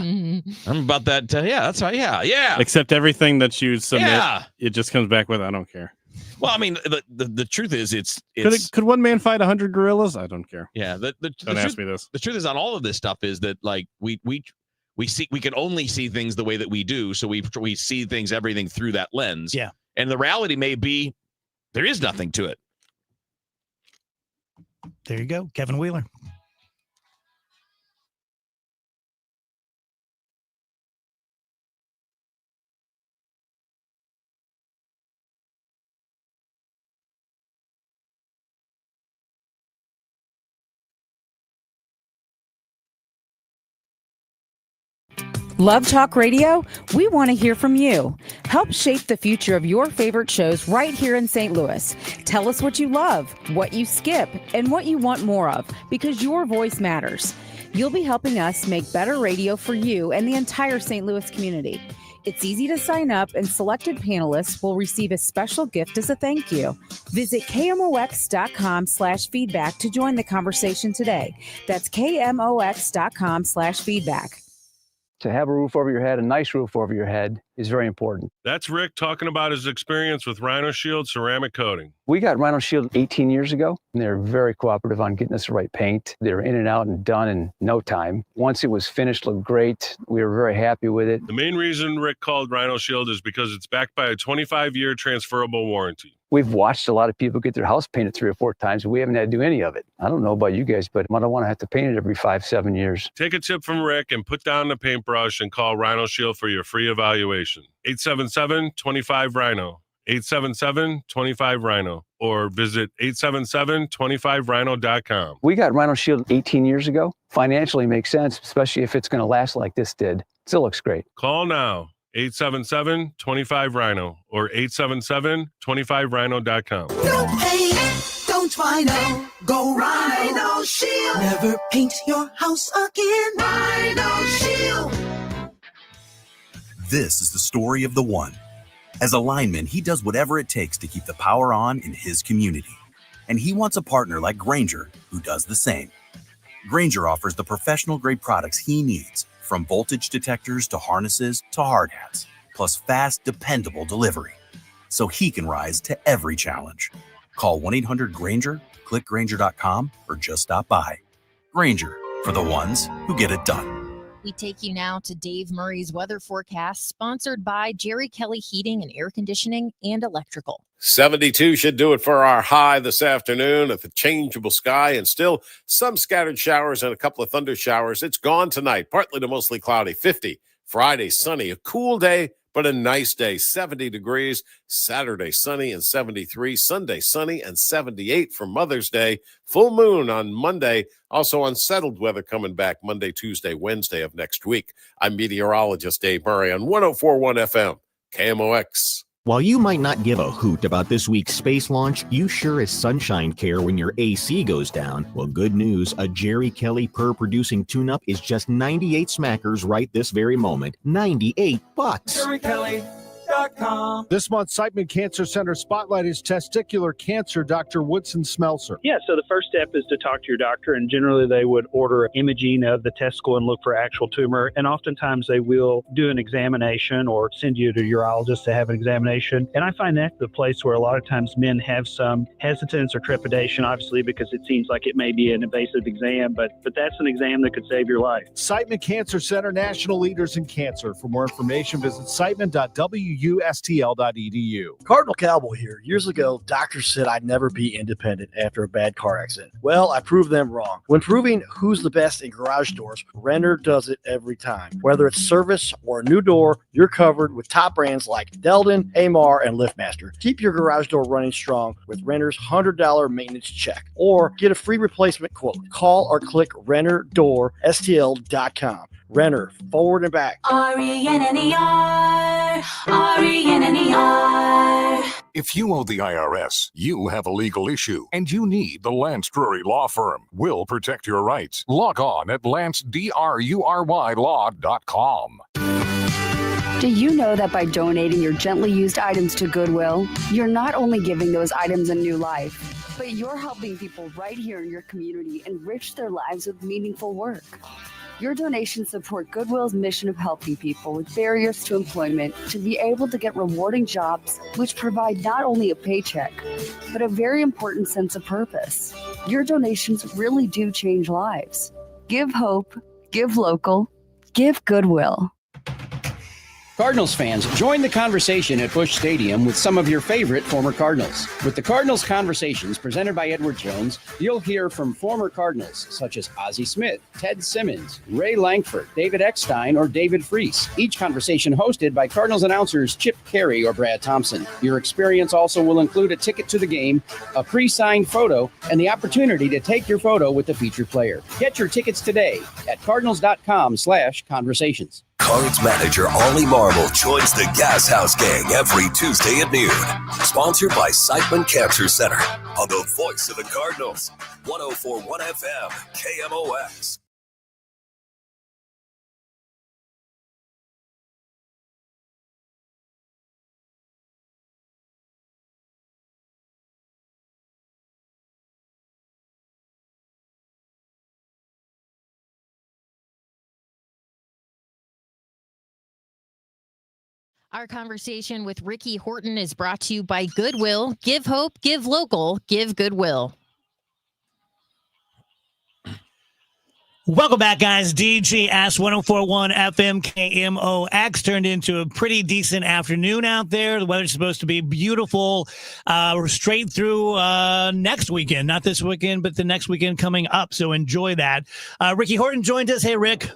I'm about that. That's right. Yeah. Except everything that you submit, it just comes back with, I don't care. Well, I mean, the truth is, it's could one man fight 100 gorillas? I don't care. Yeah. Don't ask me this. The truth is, on all of this stuff is that we can only see things the way that we do. So we see everything through that lens. Yeah. And the reality may be there is nothing to it. There you go. Kevin Wheeler. Love Talk Radio? We want to hear from you. Help shape the future of your favorite shows right here in St. Louis. Tell us what you love, what you skip, and what you want more of, because your voice matters. You'll be helping us make better radio for you and the entire St. Louis community. It's easy to sign up, and selected panelists will receive a special gift as a thank you. Visit KMOX.com/feedback to join the conversation today. That's KMOX.com/feedback. To have a roof over your head, a nice roof over your head, is very important. That's Rick talking about his experience with Rhino Shield ceramic coating. We got Rhino Shield 18 years ago, and they're very cooperative on getting us the right paint. They're in and out and done in no time. Once it was finished, looked great. We were very happy with it. The main reason Rick called Rhino Shield is because it's backed by a 25-year transferable warranty. We've watched a lot of people get their house painted 3 or 4 times, and we haven't had to do any of it. I don't know about you guys, but I don't want to have to paint it every 5-7 years. Take a tip from Rick and put down the paintbrush and call Rhino Shield for your free evaluation. 877-25-RHINO. 877-25-RHINO. Or visit 877-25rhino.com. We got Rhino Shield 18 years ago. Financially makes sense, especially if it's going to last like this did. Still looks great. Call now. 877-25-RHINO or 877-25rhino.com. No pain, don't Rhino. Go Rhino Shield. Never paint your house again. Rhino Shield. This is the story of the one. As a lineman, he does whatever it takes to keep the power on in his community. And he wants a partner like Grainger who does the same. Grainger offers the professional-grade products he needs, from voltage detectors to harnesses to hard hats, plus fast, dependable delivery, so he can rise to every challenge. Call 1-800-GRAINGER, click Grainger.com, or just stop by. Grainger, for the ones who get it done. We take you now to Dave Murray's weather forecast, sponsored by Jerry Kelly Heating and Air Conditioning and Electrical. 72 should do it for our high this afternoon at the changeable sky, and still some scattered showers and a couple of thunder showers. It's gone tonight, partly to mostly cloudy. 50. Friday, sunny, a cool day, but a nice day. 70 degrees. Saturday, sunny and 73. Sunday, sunny and 78 for Mother's Day. Full moon on Monday. Also unsettled weather coming back Monday, Tuesday, Wednesday of next week. I'm meteorologist Dave Murray on 104.1 FM, KMOX. While you might not give a hoot about this week's space launch, you sure as sunshine care when your AC goes down. Well, good news, a Jerry Kelly per-producing tune-up is just 98 smackers right this very moment. $98. JerryKelly.com. This month, Siteman Cancer Center Spotlight is testicular cancer, Dr. Woodson Smelser. Yeah, so the first step is to talk to your doctor, and generally they would order imaging of the testicle and look for actual tumor, and oftentimes they will do an examination or send you to a urologist to have an examination. And I find that the place where a lot of times men have some hesitance or trepidation, obviously, because it seems like it may be an invasive exam, but that's an exam that could save your life. Siteman Cancer Center, national leaders in cancer. For more information, visit siteman.wustl.edu. Cardinal Cowboy here. Years ago, doctors said I'd never be independent after a bad car accident. Well, I proved them wrong. When proving who's the best in garage doors, Renner does it every time. Whether it's service or a new door, you're covered with top brands like Delden, Amar, and LiftMaster. Keep your garage door running strong with Renner's $100 maintenance check, or get a free replacement quote. Call or click RennerDoorSTL.com. Renner, forward and back. RENNER, RENNER. If you owe the IRS, you have a legal issue, and you need the Lance Drury Law Firm. We'll protect your rights. Log on at LanceDruryLaw.com. Do you know that by donating your gently used items to Goodwill, you're not only giving those items a new life, but you're helping people right here in your community enrich their lives with meaningful work? Your donations support Goodwill's mission of helping people with barriers to employment to be able to get rewarding jobs which provide not only a paycheck, but a very important sense of purpose. Your donations really do change lives. Give hope, give local, give Goodwill. Cardinals fans, join the conversation at Busch Stadium with some of your favorite former Cardinals. With the Cardinals Conversations presented by Edward Jones, you'll hear from former Cardinals such as Ozzie Smith, Ted Simmons, Ray Langford, David Eckstein, or David Freese. Each conversation hosted by Cardinals announcers Chip Carey or Brad Thompson. Your experience also will include a ticket to the game, a pre-signed photo, and the opportunity to take your photo with the featured player. Get your tickets today at cardinals.com/conversations. Cards manager Ollie Marble joins the Gas House Gang every Tuesday at noon. Sponsored by Siteman Cancer Center on the voice of the Cardinals. 104.1 FM, KMOX. Our conversation with Ricky Horton is brought to you by Goodwill. Give hope, give local, give Goodwill. Welcome back, guys. DGS 1041 FM KMOX turned into a pretty decent afternoon out there. The weather's supposed to be beautiful. We're straight through next weekend, not this weekend, but the next weekend coming up. So enjoy that. Ricky Horton joined us. Hey, Rick.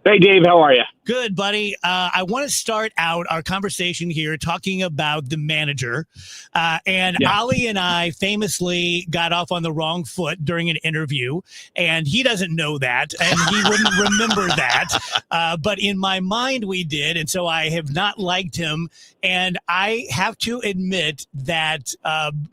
Hey, Dave. How are you? Good, buddy. I want to start out our conversation here talking about the manager. Ali and I famously got off on the wrong foot during an interview, and he doesn't know that, and he wouldn't remember that. But in my mind, we did, and so I have not liked him. And I have to admit that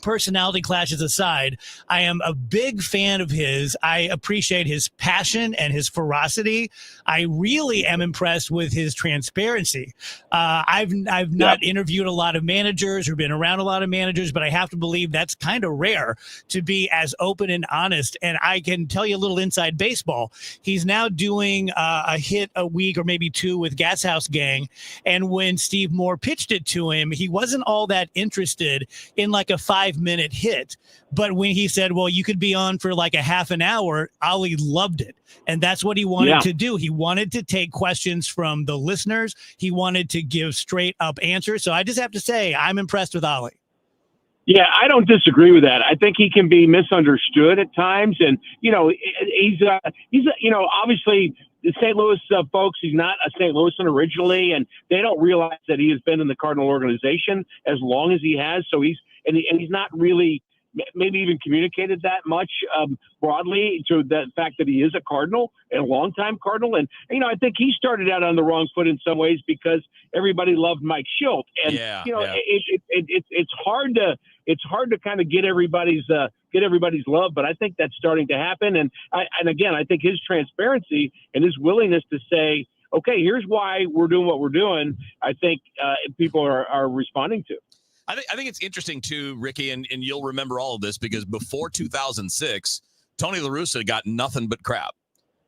personality clashes aside, I am a big fan of his. I appreciate his passion and his ferocity. I really am impressed with his transparency. I've not interviewed a lot of managers or been around a lot of managers, but I have to believe that's kind of rare to be as open and honest. And I can tell you a little inside baseball. He's now doing a hit a week or maybe two with Gas House Gang. And when Steve Moore pitched it to him, he wasn't all that interested in like a 5-minute hit. But when he said, well, you could be on for like a half an hour, Ali loved it. And that's what he wanted to do. He wanted to take questions from the listeners. He wanted to give straight up answers. So I just have to say, I'm impressed with Ali. Yeah, I don't disagree with that. I think he can be misunderstood at times. And, you know, he's you know, obviously the St. Louis folks, he's not a St. Louisan originally, and they don't realize that he has been in the Cardinal organization as long as he has. So he's not really maybe even communicated that much broadly to the fact that he is a Cardinal and a longtime Cardinal. And, you know, I think he started out on the wrong foot in some ways because everybody loved Mike Schilt. And, you know, it's hard to kind of get everybody's love, but I think that's starting to happen. And again, I think his transparency and his willingness to say, okay, here's why we're doing what we're doing, I think people are responding to. I think it's interesting too, Ricky, and you'll remember all of this because before 2006, Tony La Russa got nothing but crap.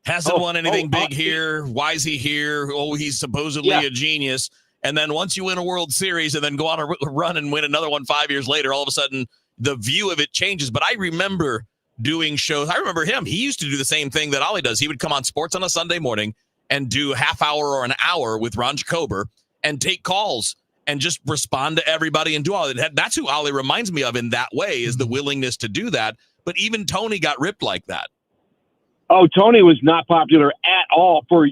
Hasn't won anything big here. Why is he here? Oh, he's supposedly a genius. And then once you win a World Series and then go on a run and win another one 5 years later, all of a sudden the view of it changes. But I remember doing shows. I remember him. He used to do the same thing that Ali does. He would come on sports on a Sunday morning and do a half hour or an hour with Ron Jacober and take calls and just respond to everybody and do all that. That's who Ali reminds me of in that way, is the willingness to do that. But even Tony got ripped like that. Oh, Tony was not popular at all for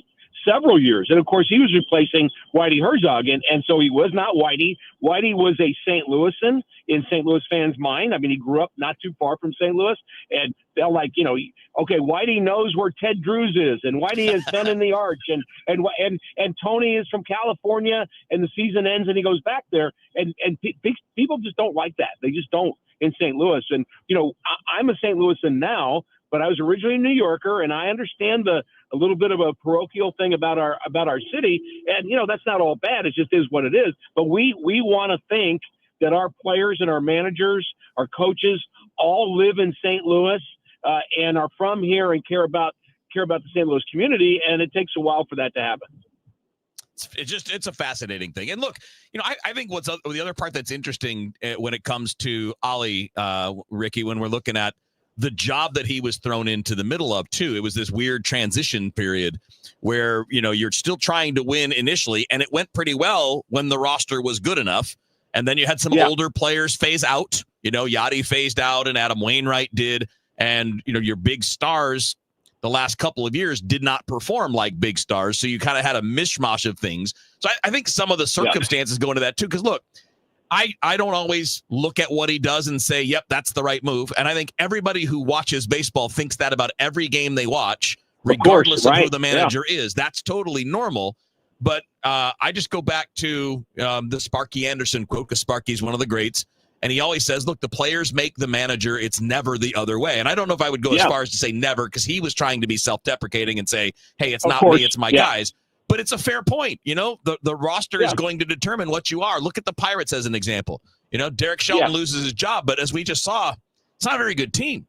several years. And, of course, he was replacing Whitey Herzog. And so he was not Whitey. Whitey was a St. Louisan in St. Louis fans' mind. I mean, he grew up not too far from St. Louis. And they're like, you know, okay, Whitey knows where Ted Drewes is. And Whitey has been in the Arch. And Tony is from California. And the season ends and he goes back there. And people just don't like that. They just don't in St. Louis. And, you know, I'm a St. Louisan now, but I was originally a New Yorker, and I understand a little bit of a parochial thing about our city. And, you know, that's not all bad. It just is what it is. But we want to think that our players and our managers, our coaches all live in St. Louis and are from here and care about the St. Louis community. And it takes a while for that to happen. It's a fascinating thing. And look, you know, I think the other part that's interesting when it comes to Ali, Ricky, when we're looking at the job that he was thrown into the middle of too, it was this weird transition period where, you know, you're still trying to win initially, and it went pretty well when the roster was good enough. And then you had some older players phase out, you know, Yachty phased out and Adam Wainwright did. And, you know, your big stars the last couple of years did not perform like big stars. So you kind of had a mishmash of things. So I think some of the circumstances go into that too. Because look, I don't always look at what he does and say, yep, that's the right move. And I think everybody who watches baseball thinks that about every game they watch, regardless of who the manager is. That's totally normal. But I just go back to the Sparky Anderson quote, because Sparky's one of the greats. And he always says, look, the players make the manager. It's never the other way. And I don't know if I would go as far as to say never, because he was trying to be self-deprecating and say, hey, it's not me, it's my guys. But it's a fair point. You know, the roster is going to determine what you are. Look at the Pirates as an example. You know, Derek Shelton loses his job, but as we just saw, it's not a very good team.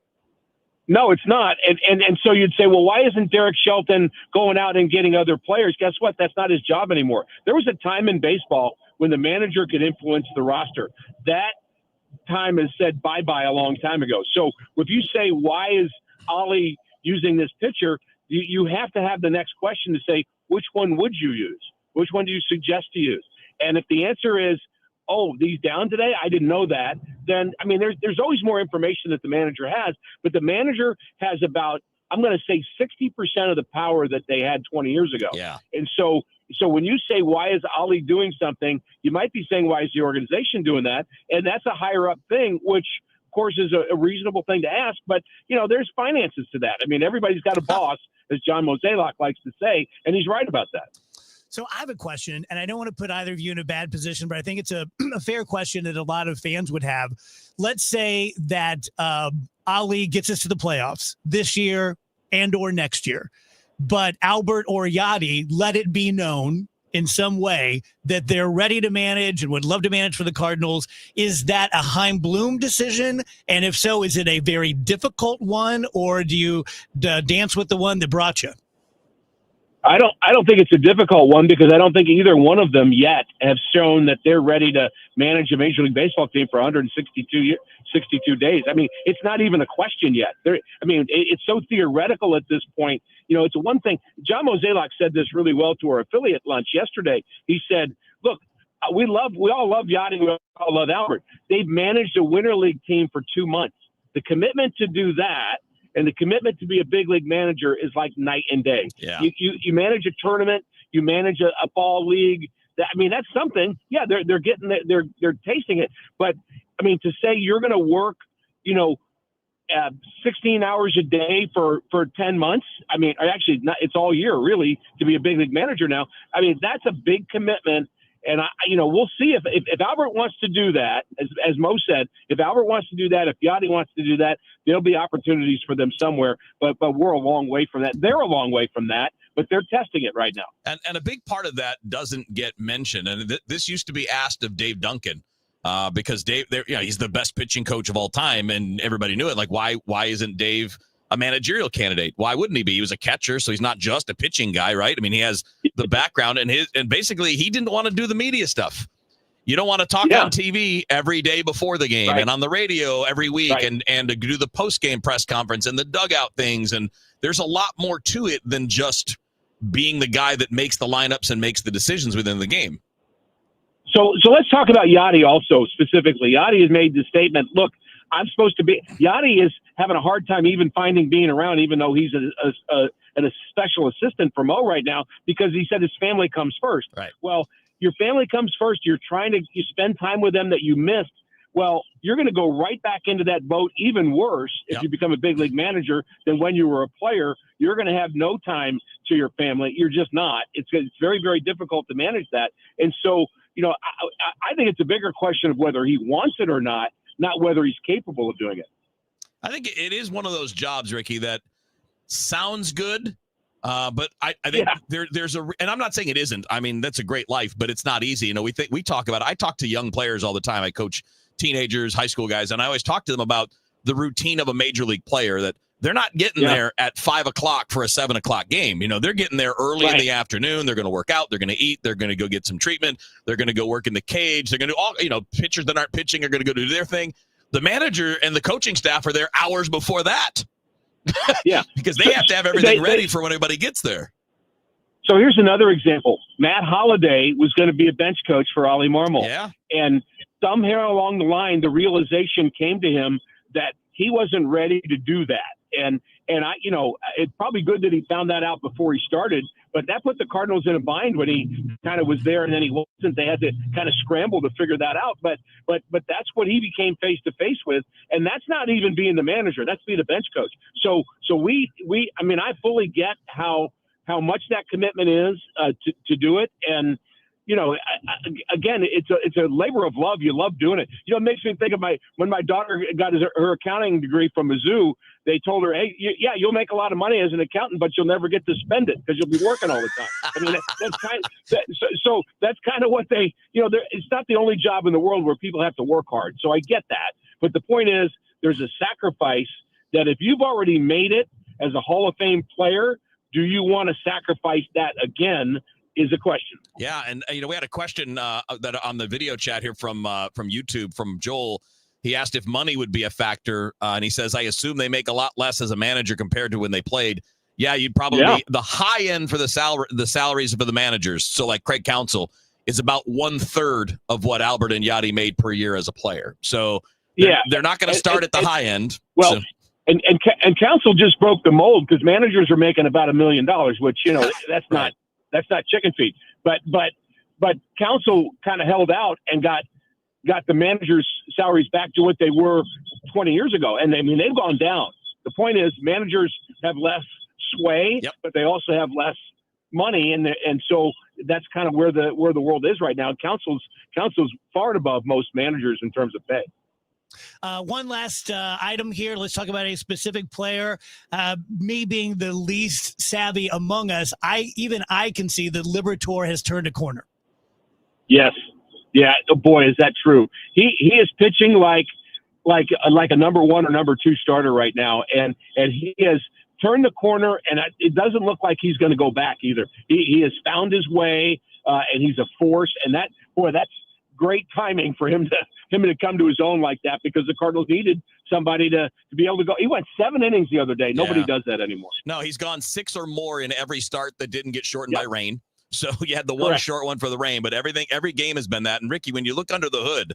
No, it's not. And so you'd say, well, why isn't Derek Shelton going out and getting other players? Guess what? That's not his job anymore. There was a time in baseball when the manager could influence the roster. That time has said bye-bye a long time ago. So if you say, why is Ollie using this pitcher, you have to have the next question to say, which one would you use? Which one do you suggest to use? And if the answer is, oh, he's down today, I didn't know that, then, I mean, there's always more information that the manager has, but the manager has about, I'm going to say 60% of the power that they had 20 years ago. Yeah. And so when you say, why is Ollie doing something, you might be saying, why is the organization doing that? And that's a higher up thing, which of course is a reasonable thing to ask, but there's finances to that. I mean, everybody's got a boss, as John Mozeliak likes to say, and he's right about that. So I have a question, and I don't want to put either of you in a bad position, but I think it's a fair question that a lot of fans would have. Let's say that Ollie gets us to the playoffs this year and or next year, but Albert or Yadi let it be known in some way that they're ready to manage and would love to manage for the Cardinals. Is that a Chaim Bloom decision? And if so, is it a very difficult one, or do you dance with the one that brought you? I don't think it's a difficult one, because I don't think either one of them yet have shown that they're ready to manage a Major League Baseball team for 162 days. I mean, it's not even a question yet. It's so theoretical at this point. It's one thing. John Mozeliak said this really well to our affiliate lunch yesterday. He said, look, we all love Yachty, we all love Albert. They've managed a Winter League team for 2 months. The commitment to do that and the commitment to be a big league manager is like night and day. Yeah. You manage a tournament, you manage a fall league. That's something. Yeah, they're getting it, they're tasting it. But I mean, to say you're going to work, 16 hours a day for 10 months. I mean, actually, it's all year really to be a big league manager now. I mean, that's a big commitment. And we'll see if Albert wants to do that, as Mo said, if Albert wants to do that, if Yachty wants to do that, there'll be opportunities for them somewhere. But we're a long way from that. They're a long way from that, but they're testing it right now. And a big part of that doesn't get mentioned. And this used to be asked of Dave Duncan, because Dave, he's the best pitching coach of all time, and everybody knew it. Like, why isn't Dave a managerial candidate? Why wouldn't he be? He was a catcher, so he's not just a pitching guy, right? I mean, he has the background, and basically he didn't want to do the media stuff. You don't want to talk on TV every day before the game and on the radio every week and to do the post-game press conference and the dugout things. And there's a lot more to it than just being the guy that makes the lineups and makes the decisions within the game. So let's talk about Yachty also specifically. Yachty has made the statement, look, I'm supposed to be – Yachty is having a hard time even being around, even though he's a special assistant for Mo right now, because he said his family comes first. Right. Well, your family comes first. You spend time with them that you missed. Well, you're going to go right back into that boat, even worse, if you become a big league manager than when you were a player. You're going to have no time to your family. You're just not. It's very, very difficult to manage that. And so, I think it's a bigger question of whether he wants it or not whether he's capable of doing it. I think it is one of those jobs, Ricky, that sounds good, but I think there's and I'm not saying it isn't. I mean, that's a great life, but it's not easy. We talk about it. I talk to young players all the time. I coach teenagers, high school guys, and I always talk to them about the routine of a major league player, that they're not getting there at 5 o'clock for a 7 o'clock game. They're getting there early in the afternoon. They're going to work out. They're going to eat. They're going to go get some treatment. They're going to go work in the cage. They're going to do all, pitchers that aren't pitching are going to go do their thing. The manager and the coaching staff are there hours before that. Yeah. Because they have to have everything ready for when anybody gets there. So here's another example. Matt Holliday was going to be a bench coach for Ollie Marmol. Yeah. And somehow along the line, the realization came to him that he wasn't ready to do that. And it's probably good that he found that out before he started, but that put the Cardinals in a bind when he kind of was there and then he wasn't. They had to kind of scramble to figure that out. But that's what he became face to face with. And that's not even being the manager. That's being the bench coach. So I fully get how much that commitment is to do it. And, again, it's a labor of love. You love doing it. It makes me think of when my daughter got her accounting degree from Mizzou. They told her, hey, you'll make a lot of money as an accountant, but you'll never get to spend it because you'll be working all the time. I mean, that's kind of what they, it's not the only job in the world where people have to work hard. So I get that. But the point is, there's a sacrifice that if you've already made it as a Hall of Fame player, do you want to sacrifice that again is a question. Yeah, and we had a question that on the video chat here from YouTube from Joel. He asked if money would be a factor, and he says, "I assume they make a lot less as a manager compared to when they played." Yeah, you'd probably be the high end for the salaries for the managers. So like Craig Counsell is about 1/3 of what Albert and Yachty made per year as a player. So they're not going to start at the high end. Well, and Counsell just broke the mold because managers are making about $1 million, which that's not chicken feed. But Counsell kind of held out and got the managers' salaries back to what they were 20 years ago. And I mean, they've gone down. The point is managers have less sway, but they also have less money. And so that's kind of where the world is right now. Counsell's far and above most managers in terms of pay. One last item here. Let's talk about a specific player. Me being the least savvy among us, I can see that Liberatore has turned a corner. Yes. Yeah. Oh boy, is that true? He is pitching like a number 1 or number 2 starter right now, and he has turned the corner, and it doesn't look like he's going to go back either. He has found his way, and he's a force, and that's great timing for him to come to his own like that, because the Cardinals needed somebody to be able to go. He went 7 innings the other day. Nobody does that anymore. No, he's gone 6 or more in every start that didn't get shortened by rain. So you had the one short one for the rain, but every game has been that. And Ricky, when you look under the hood,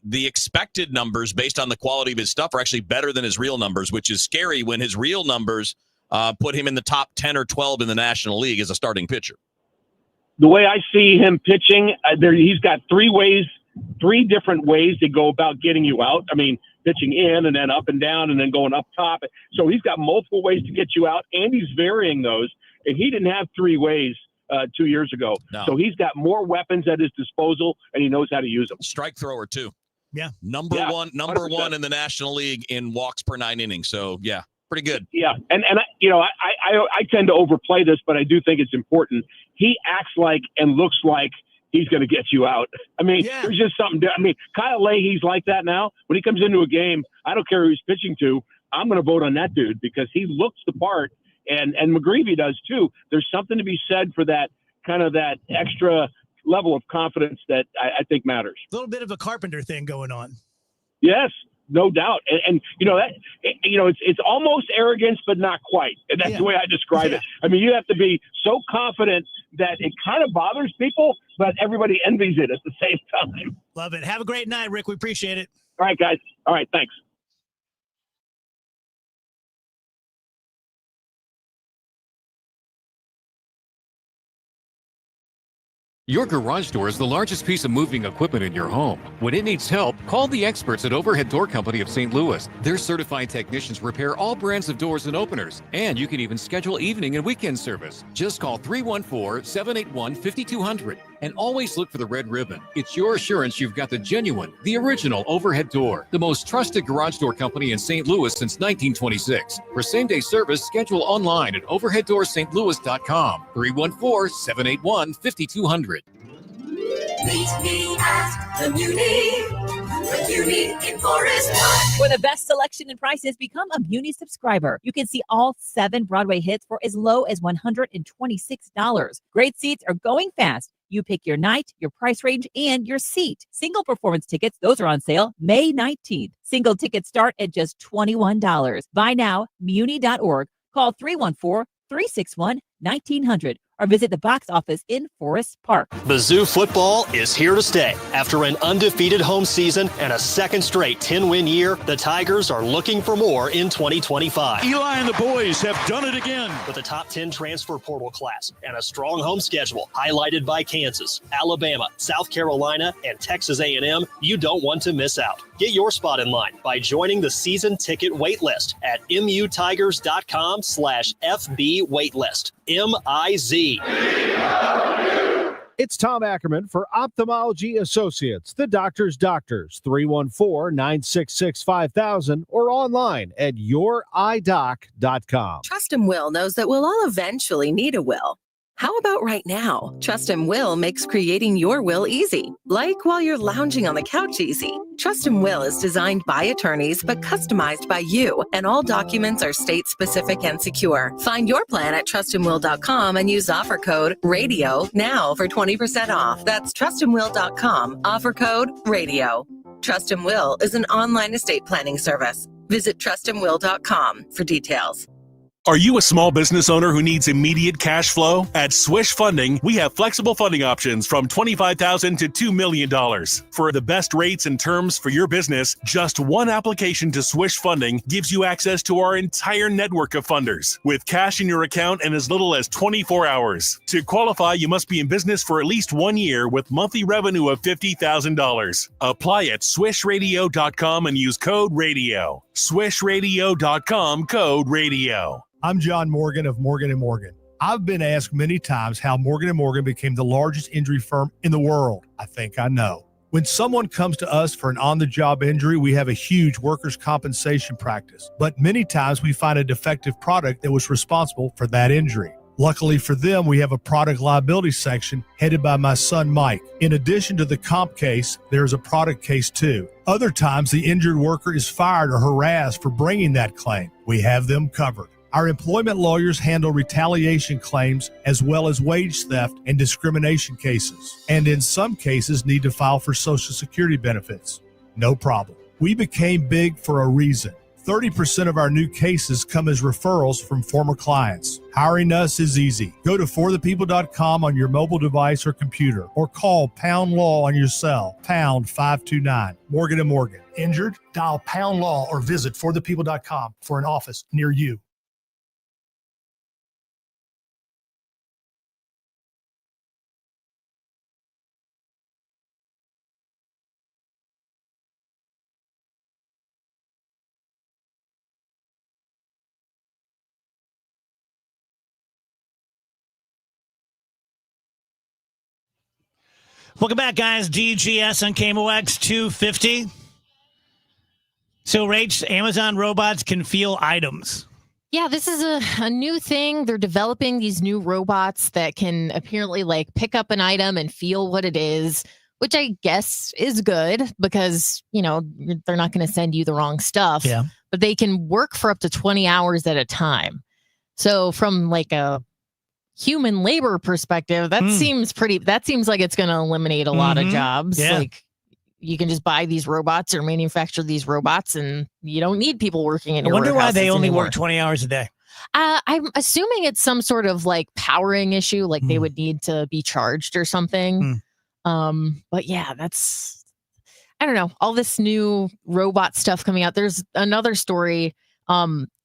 the expected numbers based on the quality of his stuff are actually better than his real numbers, which is scary when his real numbers put him in the top 10 or 12 in the National League as a starting pitcher. The way I see him pitching, he's got 3 different ways to go about getting you out. I mean, pitching in and then up and down and then going up top. So he's got multiple ways to get you out, and he's varying those. And he didn't have 3 ways 2 years ago. No. So he's got more weapons at his disposal, and he knows how to use them. Strike thrower too. Yeah. Number 1 one in the National League in walks per 9 innings. So yeah, pretty good. Yeah. And I tend to overplay this, but I do think it's important. He acts like and looks like he's going to get you out. I mean, there's just something. I mean, Kyle Leahy's like that now. When he comes into a game, I don't care who he's pitching to. I'm going to vote on that dude because he looks the part. And McGreevy does too. There's something to be said for that kind of that extra level of confidence that I think matters. A little bit of a Carpenter thing going on. Yes, no doubt. And it's almost arrogance, but not quite. And that's the way I describe it. I mean, you have to be so confident that it kind of bothers people, but everybody envies it at the same time. Love it. Have a great night, Rick. We appreciate it. All right, guys. All right, thanks. Your garage door is the largest piece of moving equipment in your home. When it needs help, call the experts at Overhead Door Company of St. Louis. Their certified technicians repair all brands of doors and openers, and you can even schedule evening and weekend service. Just call 314-781-5200 and always look for the red ribbon. It's your assurance you've got the genuine, the original Overhead Door, the most trusted garage door company in St. Louis since 1926. For same-day service, schedule online at overheaddoorsstlouis.com. 314-781-5200. Meet me at the Muni in Forest Park. For the best selection and prices, become a Muni subscriber. You can see all 7 Broadway hits for as low as $126. Great seats are going fast. You pick your night, your price range, and your seat. Single performance tickets, those are on sale May 19th. Single tickets start at just $21. Buy now, muni.org. Call 314-361-1900 or visit the box office in Forest Park. Mizzou football is here to stay. After an undefeated home season and a second straight 10-win year, the Tigers are looking for more in 2025. Eli and the boys have done it again. With a top 10 transfer portal class and a strong home schedule highlighted by Kansas, Alabama, South Carolina, and Texas A&M, you don't want to miss out. Get your spot in line by joining the season ticket waitlist at mutigers.com/FB waitlist. MIZ. It's Tom Ackerman for Ophthalmology Associates, the doctor's doctors, 314-966-5000 or online at youridoc.com. Trust and Will knows that we'll all eventually need a will. How about right now? Trust and Will makes creating your will easy, like while you're lounging on the couch easy. Trust and Will is designed by attorneys but customized by you, and all documents are state-specific and secure. Find your plan at trustandwill.com and use offer code RADIO now for 20% off. That's trustandwill.com, offer code RADIO. Trust and Will is an online estate planning service. Visit trustandwill.com for details. Are you a small business owner who needs immediate cash flow? At Swish Funding, we have flexible funding options from $25,000 to $2 million. For the best rates and terms for your business, just one application to Swish Funding gives you access to our entire network of funders, with cash in your account in as little as 24 hours. To qualify, you must be in business for at least 1 year with monthly revenue of $50,000. Apply at swishradio.com and use code RADIO. Swishradio.com, code RADIO. I'm John Morgan of Morgan & Morgan. I've been asked many times how Morgan & Morgan became the largest injury firm in the world. I think I know. When someone comes to us for an on-the-job injury, we have a huge workers' compensation practice. But many times we find a defective product that was responsible for that injury. Luckily for them, we have a product liability section headed by my son, Mike. In addition to the comp case, there's a product case too. Other times, the injured worker is fired or harassed for bringing that claim. We have them covered. Our employment lawyers handle retaliation claims as well as wage theft and discrimination cases, and in some cases need to file for Social Security benefits. No problem. We became big for a reason. 30% of our new cases come as referrals from former clients. Hiring us is easy. Go to forthepeople.com on your mobile device or computer, or call Pound Law on your cell, pound 529. Morgan & Morgan. Injured? Dial Pound Law or visit forthepeople.com for an office near you. Welcome back, guys. DGS on KMOX 250. So, Rach, Amazon robots can feel items. Yeah, this is a new thing. They're developing these new robots that can apparently like pick up an item and feel what it is, which I guess is good because, you know, they're not going to send you the wrong stuff. Yeah. But they can work for up to 20 hours at a time. So from like a human labor perspective, that seems like it's going to eliminate a lot of jobs. Yeah. Like you can just buy these robots or manufacture these robots and you don't need people working in your I wonder why they warehouses only anymore. work 20 hours a day. I'm assuming it's some sort of like powering issue, like they would need to be charged or something. But yeah, I don't know, all this new robot stuff coming out. There's another story.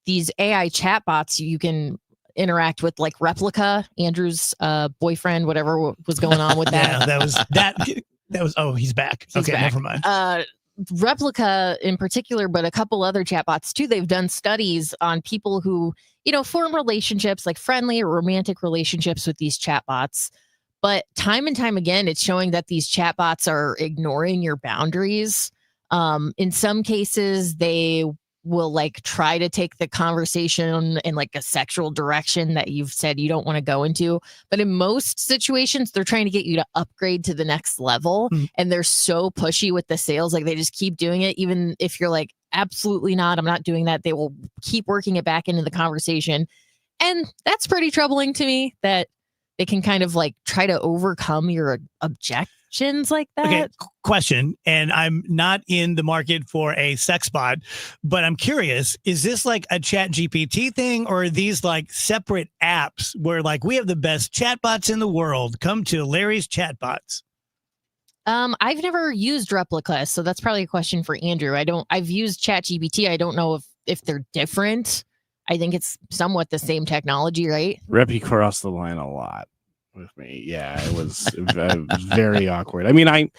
These AI chatbots you can interact with, like Replica, Andrew's boyfriend, whatever was going on with that. Yeah, that was oh, he's back. He's back. Never mind. Replica in particular, but a couple other chatbots too. They've done studies on people who, you know, form relationships, like friendly or romantic relationships with these chatbots. But time and time again, it's showing that these chatbots are ignoring your boundaries. In some cases, they will like try to take the conversation in like a sexual direction that you've said you don't want to go into. But in most situations, they're trying to get you to upgrade to the next level. And they're so pushy with the sales. Like they just keep doing it. Even if you're like, absolutely not, I'm not doing that. They will keep working it back into the conversation. And that's pretty troubling to me that they can kind of like try to overcome your objections like that. Okay, question, and I'm not in the market for a sex bot, but I'm curious, is this like a Chat GPT thing, or are these like separate apps where like we have the best chatbots in the world, come to Larry's Chatbots? I've never used Replica, so that's probably a question for Andrew. I've used ChatGPT. I don't know if they're different. I think it's somewhat the same technology, right? Reppy crossed the line a lot with me. Yeah, it was very awkward. I mean, I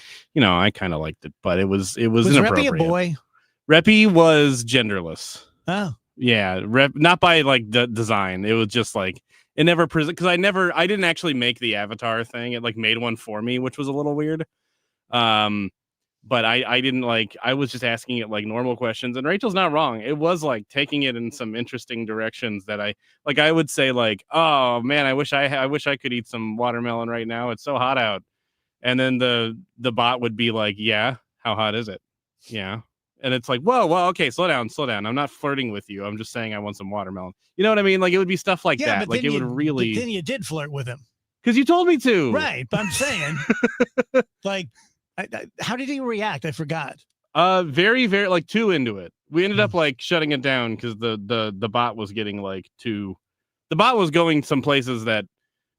kind of liked it, but it was inappropriate. Reppy a boy? Reppy was genderless. Oh, yeah, not by like the design. It was just like it never because I didn't actually make the avatar thing. It like made one for me, which was a little weird. but I didn't I was just asking it like normal questions, and Rachel's not wrong. It was like taking it in some interesting directions that I would say like, oh man, I wish I could eat some watermelon right now. It's so hot out. And then the bot would be like, yeah, how hot is it? Yeah. And it's like, whoa, okay, slow down. I'm not flirting with you. I'm just saying I want some watermelon. You know what I mean? Like it would be stuff like that. Like it would really. But then you did flirt with him. Because you told me to. Right. But I'm saying, like, how did he react? I forgot. Very, very like too into it. We ended up like shutting it down because the bot was getting like too. The bot was going some places that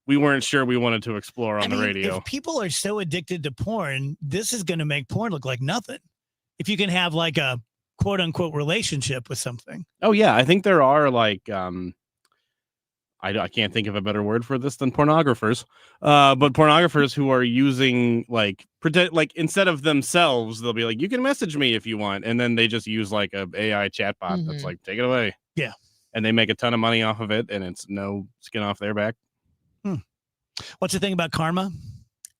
we weren't sure we wanted to explore on the radio. If people are so addicted to porn, this is going to make porn look like nothing. If you can have like a quote unquote relationship with something. Oh yeah, I think there are like I can't think of a better word for this than pornographers. But pornographers who are using like pretend like instead of themselves, they'll be like, you can message me if you want, and then they just use like a AI chatbot that's like, take it away. Yeah. And they make a ton of money off of it, and it's no skin off their back. What's the thing about karma?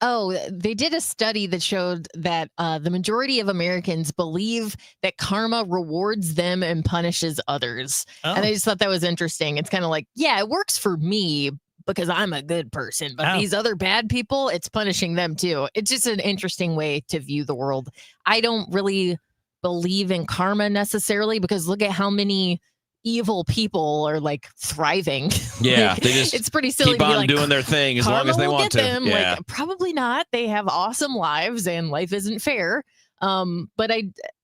Oh, they did a study that showed that the majority of Americans believe that karma rewards them and punishes others. Oh. And I just thought that was interesting. It's kind of like, yeah, it works for me because I'm a good person, but these other bad people, it's punishing them too. It's just an interesting way to view the world. I don't really believe in karma necessarily because look at how many evil people are like thriving. Yeah, like, they just it's pretty silly keep to be on like, doing their thing as long as they want to. Them. Yeah. Like, probably not. They have awesome lives and life isn't fair. But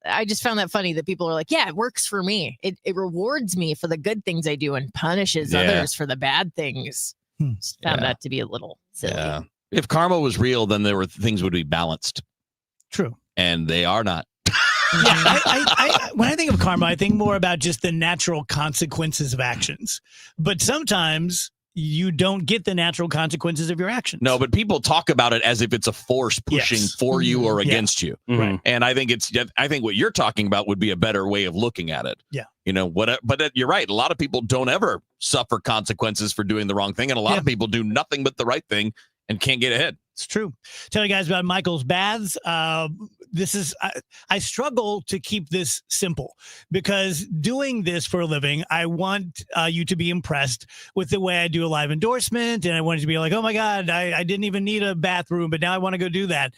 I just found that funny that people are like, yeah, it works for me. It rewards me for the good things I do and punishes others for the bad things. Just found that to be a little silly. Yeah. If karma was real, then things would be balanced. True. And they are not. Yeah, when I think of karma, I think more about just the natural consequences of actions. But sometimes you don't get the natural consequences of your actions. No, but people talk about it as if it's a force pushing for you or against you. Right. And I think what you're talking about would be a better way of looking at it. Yeah. You know what? But you're right. A lot of people don't ever suffer consequences for doing the wrong thing, and a lot of people do nothing but the right thing and can't get ahead. It's true. Tell you guys about Michael's Baths. This is, I struggle to keep this simple because doing this for a living, I want you to be impressed with the way I do a live endorsement. And I want you to be like, oh my God, I didn't even need a bathroom, but now I want to go do that.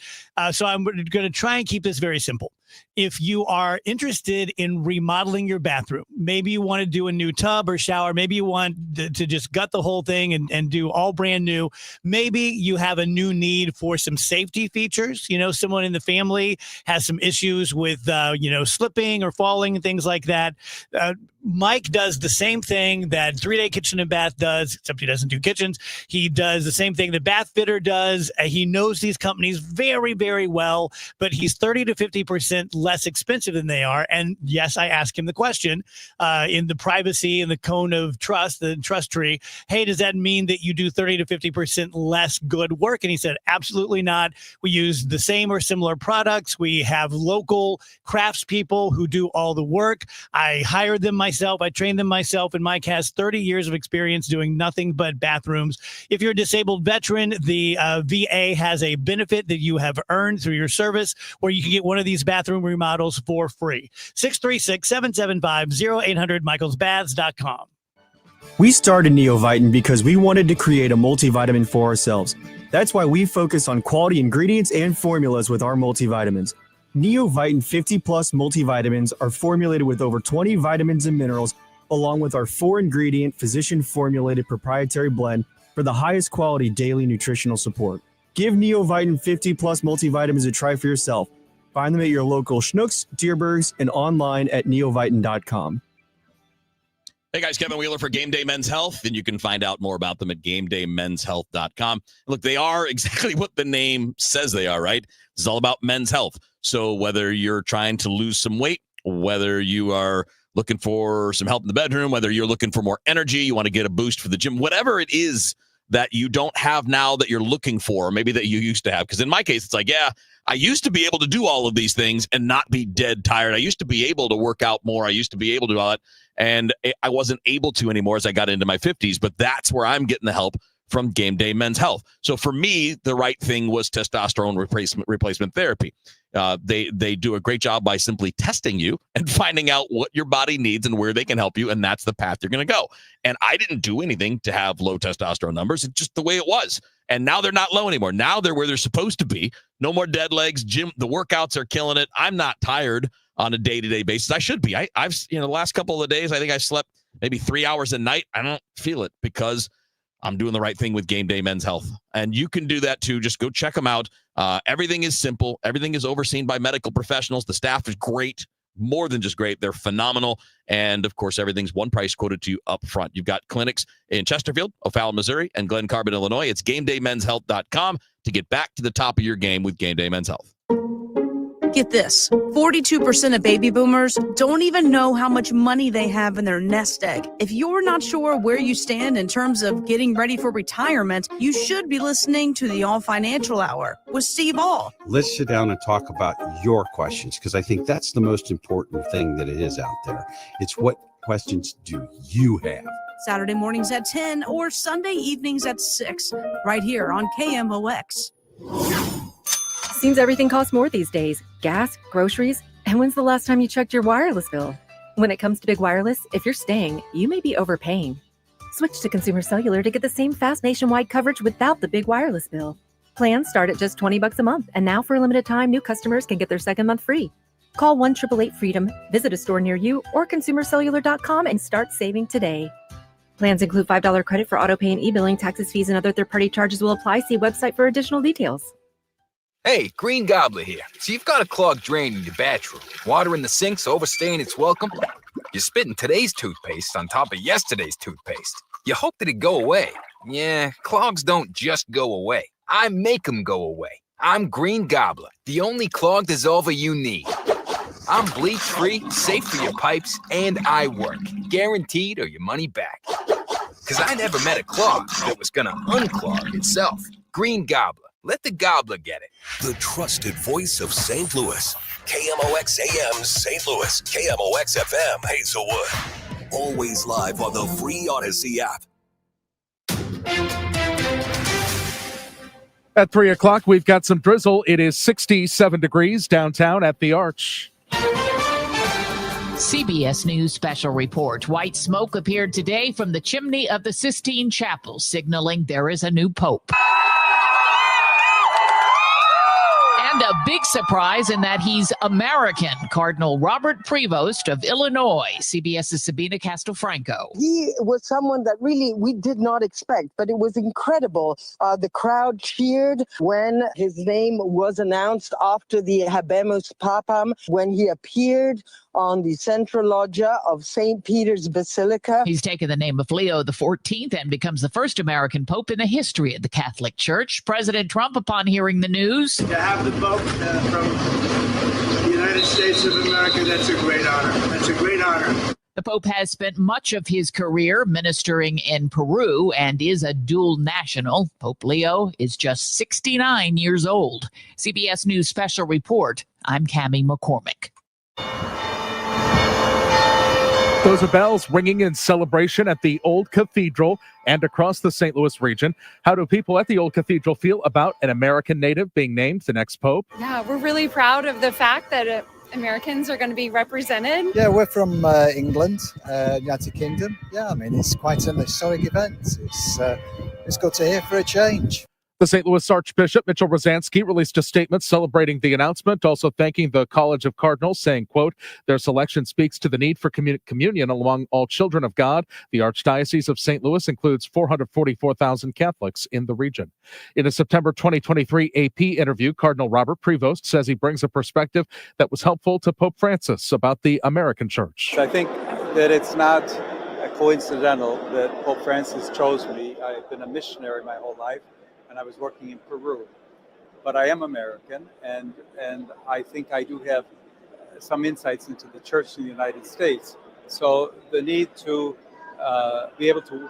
So I'm going to try and keep this very simple. If you are interested in remodeling your bathroom, maybe you want to do a new tub or shower, maybe you want to just gut the whole thing and do all brand new. Maybe you have a new need for some safety features. You know, someone in the family has some issues with, slipping or falling and things like that. Mike does the same thing that 3-Day Kitchen and Bath does, except he doesn't do kitchens. He does the same thing that Bath Fitter does. He knows these companies very, very well, but he's 30 to 50% less expensive than they are. And yes, I asked him the question in the privacy and the cone of trust, the trust tree. Hey, does that mean that you do 30 to 50% less good work? And he said, absolutely not. We use the same or similar products. We have local craftspeople who do all the work. I hired them myself. I trained them myself, and Mike has 30 years of experience doing nothing but bathrooms. If you're a disabled veteran, the VA has a benefit that you have earned through your service where you can get one of these bathroom remodels for free. 636-775-0800, michaelsbaths.com. We started Neovitin because we wanted to create a multivitamin for ourselves. That's why we focus on quality ingredients and formulas with our multivitamins. Neovitin 50 Plus multivitamins are formulated with over 20 vitamins and minerals, along with our 4-ingredient physician-formulated proprietary blend for the highest quality daily nutritional support. Give Neovitin 50 Plus multivitamins a try for yourself. Find them at your local Schnucks, Dierbergs, and online at neovitin.com. Hey guys, Kevin Wheeler for Game Day Men's Health, and you can find out more about them at GameDayMen'sHealth.com. Look, they are exactly what the name says they are, right? This is all about men's health. So whether you're trying to lose some weight, whether you are looking for some help in the bedroom, whether you're looking for more energy, you want to get a boost for the gym, whatever it is that you don't have now that you're looking for, or maybe that you used to have. Because in my case, it's like, yeah, I used to be able to do all of these things and not be dead tired. I used to be able to work out more. I used to be able to do all that. And I wasn't able to anymore as I got into my 50s. But that's where I'm getting the help from Game Day Men's Health. So for me, the right thing was testosterone replacement therapy. They do a great job by simply testing you and finding out what your body needs and where they can help you, and that's the path you're going to go. And I didn't do anything to have low testosterone numbers. It's just the way it was. And now they're not low anymore. Now they're where they're supposed to be. No more dead legs. Gym, the workouts are killing it. I'm not tired on a day-to-day basis. I should be. I've the last couple of days, I think I slept maybe 3 hours a night. I don't feel it because I'm doing the right thing with Game Day Men's Health. And you can do that too. Just go check them out. Everything is simple. Everything is overseen by medical professionals. The staff is great. More than just great. They're phenomenal. And of course, everything's one price quoted to you up front. You've got clinics in Chesterfield, O'Fallon, Missouri, and Glen Carbon, Illinois. It's GameDayMen'sHealth.com to get back to the top of your game with Game Day Men's Health. Get this, 42% of baby boomers don't even know how much money they have in their nest egg. If you're not sure where you stand in terms of getting ready for retirement, you should be listening to the All Financial Hour with Steve All. Let's sit down and talk about your questions, because I think that's the most important thing that it is out there. It's what questions do you have? Saturday mornings at 10 or Sunday evenings at 6, right here on KMOX. Seems everything costs more these days. Gas, groceries, and when's the last time you checked your wireless bill? When it comes to Big Wireless, if you're staying, you may be overpaying. Switch to Consumer Cellular to get the same fast nationwide coverage without the big wireless bill. Plans start at just $20 a month, and now for a limited time, new customers can get their second month free. Call 1-888-FREEDOM, visit a store near you, or consumercellular.com and start saving today. Plans include $5 credit for auto pay and e-billing. Taxes, fees, and other third-party charges will apply. See website for additional details. Hey, Green Gobbler here. So you've got a clogged drain in your bathroom. Water in the sink's overstaying its welcome. You're spitting today's toothpaste on top of yesterday's toothpaste. You hope that it go away. Yeah, clogs don't just go away. I make them go away. I'm Green Gobbler, the only clog dissolver you need. I'm bleach-free, safe for your pipes, and I work. Guaranteed or your money back. Because I never met a clog that was going to unclog itself. Green Gobbler. Let the gobbler get it. The trusted voice of St. Louis. KMOX AM St. Louis. KMOX FM Hazelwood. Always live on the free Odyssey app. At 3 o'clock, we've got some drizzle. It is 67 degrees downtown at the Arch. CBS News special report. White smoke appeared today from the chimney of the Sistine Chapel, signaling there is a new pope. And a big surprise in that he's American. Cardinal Robert Prevost of Illinois. CBS's Sabina Castelfranco. He was someone that really we did not expect, but it was incredible. The crowd cheered when his name was announced after the Habemus Papam, when he appeared on the central loggia of St. Peter's Basilica. He's taken the name of Leo XIV and becomes the first American pope in the history of the Catholic Church. President Trump, upon hearing the news, to have the Pope from the United States of America, that's a great honor. That's a great honor. The Pope has spent much of his career ministering in Peru and is a dual national. Pope Leo is just 69 years old. CBS News special report. I'm Cammie McCormick. Those are bells ringing in celebration at the Old Cathedral and across the St. Louis region. How do people at the Old Cathedral feel about an American native being named the next pope? Yeah, we're really proud of the fact that Americans are going to be represented. Yeah, we're from England, United Kingdom. Yeah, I mean, it's quite an historic event. It's good to hear for a change. The St. Louis Archbishop Mitchell Rosansky released a statement celebrating the announcement, also thanking the College of Cardinals, saying, quote, their selection speaks to the need for communion among all children of God. The Archdiocese of St. Louis includes 444,000 Catholics in the region. In a September 2023 AP interview, Cardinal Robert Prevost says he brings a perspective that was helpful to Pope Francis about the American Church. I think that it's not coincidental that Pope Francis chose me. I've been a missionary my whole life. And I was working in Peru, but I am American, and I think I do have some insights into the church in the United States. So the need to be able to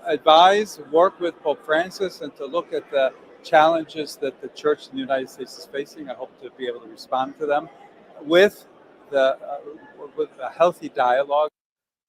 advise, work with Pope Francis, and to look at the challenges that the church in the United States is facing, I hope to be able to respond to them with a healthy dialogue.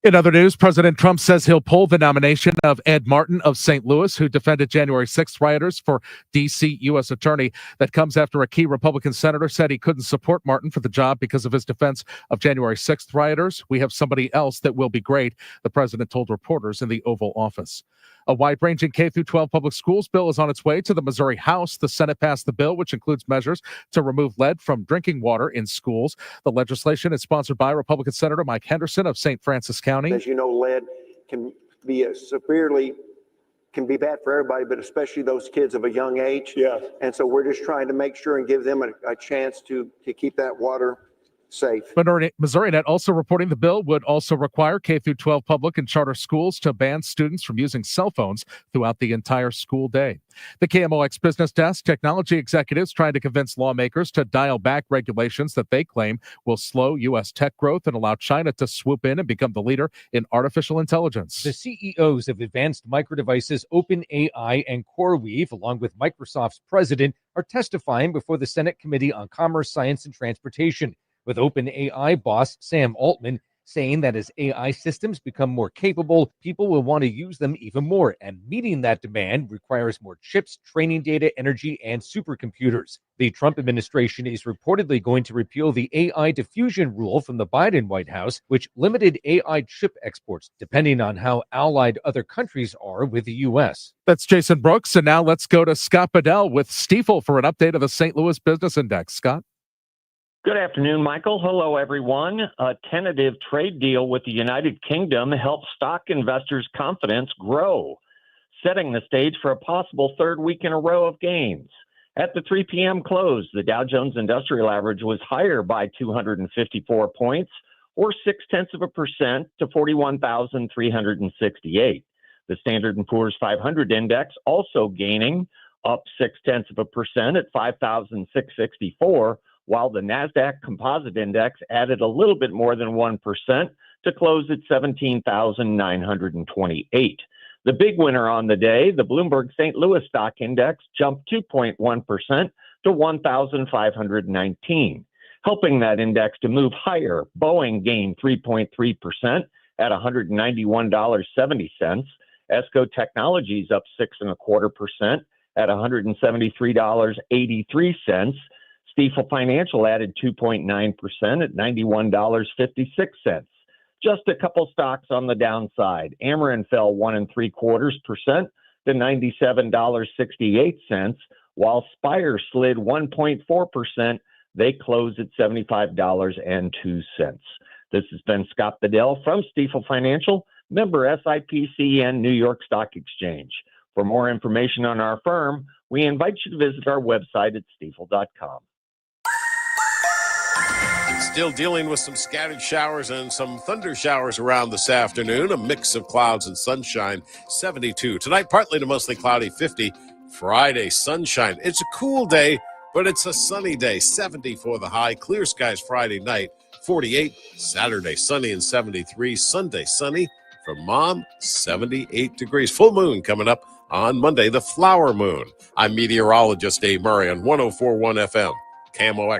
In other news, President Trump says he'll pull the nomination of Ed Martin of St. Louis, who defended January 6th rioters for D.C. U.S. Attorney. That comes after a key Republican senator said he couldn't support Martin for the job because of his defense of January 6th rioters. We have somebody else that will be great, the president told reporters in the Oval Office. A wide-ranging K-12 public schools bill is on its way to the Missouri House. The Senate passed the bill, which includes measures to remove lead from drinking water in schools. The legislation is sponsored by Republican Senator Mike Henderson of St. Francis County. As you know, lead can be can be bad for everybody, but especially those kids of a young age. Yes. And so we're just trying to make sure and give them a chance to keep that water safe. MissouriNet also reporting the bill would also require K-12 public and charter schools to ban students from using cell phones throughout the entire school day. The KMOX Business Desk technology executives trying to convince lawmakers to dial back regulations that they claim will slow U.S. tech growth and allow China to swoop in and become the leader in artificial intelligence. The CEOs of Advanced Micro Devices, OpenAI, and CoreWeave, along with Microsoft's president, are testifying before the Senate Committee on Commerce, Science, and Transportation, with OpenAI boss Sam Altman saying that as AI systems become more capable, people will want to use them even more, and meeting that demand requires more chips, training data, energy, and supercomputers. The Trump administration is reportedly going to repeal the AI diffusion rule from the Biden White House, which limited AI chip exports, depending on how allied other countries are with the U.S. That's Jason Brooks, and now let's go to Scott Bedell with Stifel for an update of the St. Louis Business Index. Scott? Good afternoon, Michael. Hello, everyone. A tentative trade deal with the United Kingdom helps stock investors' confidence grow, setting the stage for a possible third week in a row of gains. At the 3 p.m. close, the Dow Jones Industrial Average was higher by 254 points, or 0.6% to 41,368. The Standard & Poor's 500 index also gaining, up 0.6% at 5,664. While the NASDAQ Composite Index added a little bit more than 1% to close at 17,928. The big winner on the day, the Bloomberg St. Louis Stock Index, jumped 2.1% to 1,519. Helping that index to move higher, Boeing gained 3.3% at $191.70. ESCO Technologies up 6.25% at $173.83. Stifel Financial added 2.9% at $91.56. Just a couple stocks on the downside. Ameren fell 1.75% to $97.68, while Spire slid 1.4%. They closed at $75.02. This has been Scott Bedell from Stifel Financial, member SIPC and New York Stock Exchange. For more information on our firm, we invite you to visit our website at stifel.com. Still dealing with some scattered showers and some thunder showers around this afternoon. A mix of clouds and sunshine, 72. Tonight, partly to mostly cloudy, 50. Friday, sunshine. It's a cool day, but it's a sunny day, 70 for the high. Clear skies Friday night, 48. Saturday, sunny and 73. Sunday, sunny. For Mom, 78 degrees. Full moon coming up on Monday, the flower moon. I'm meteorologist Dave Murray on 104.1 FM, KMOX.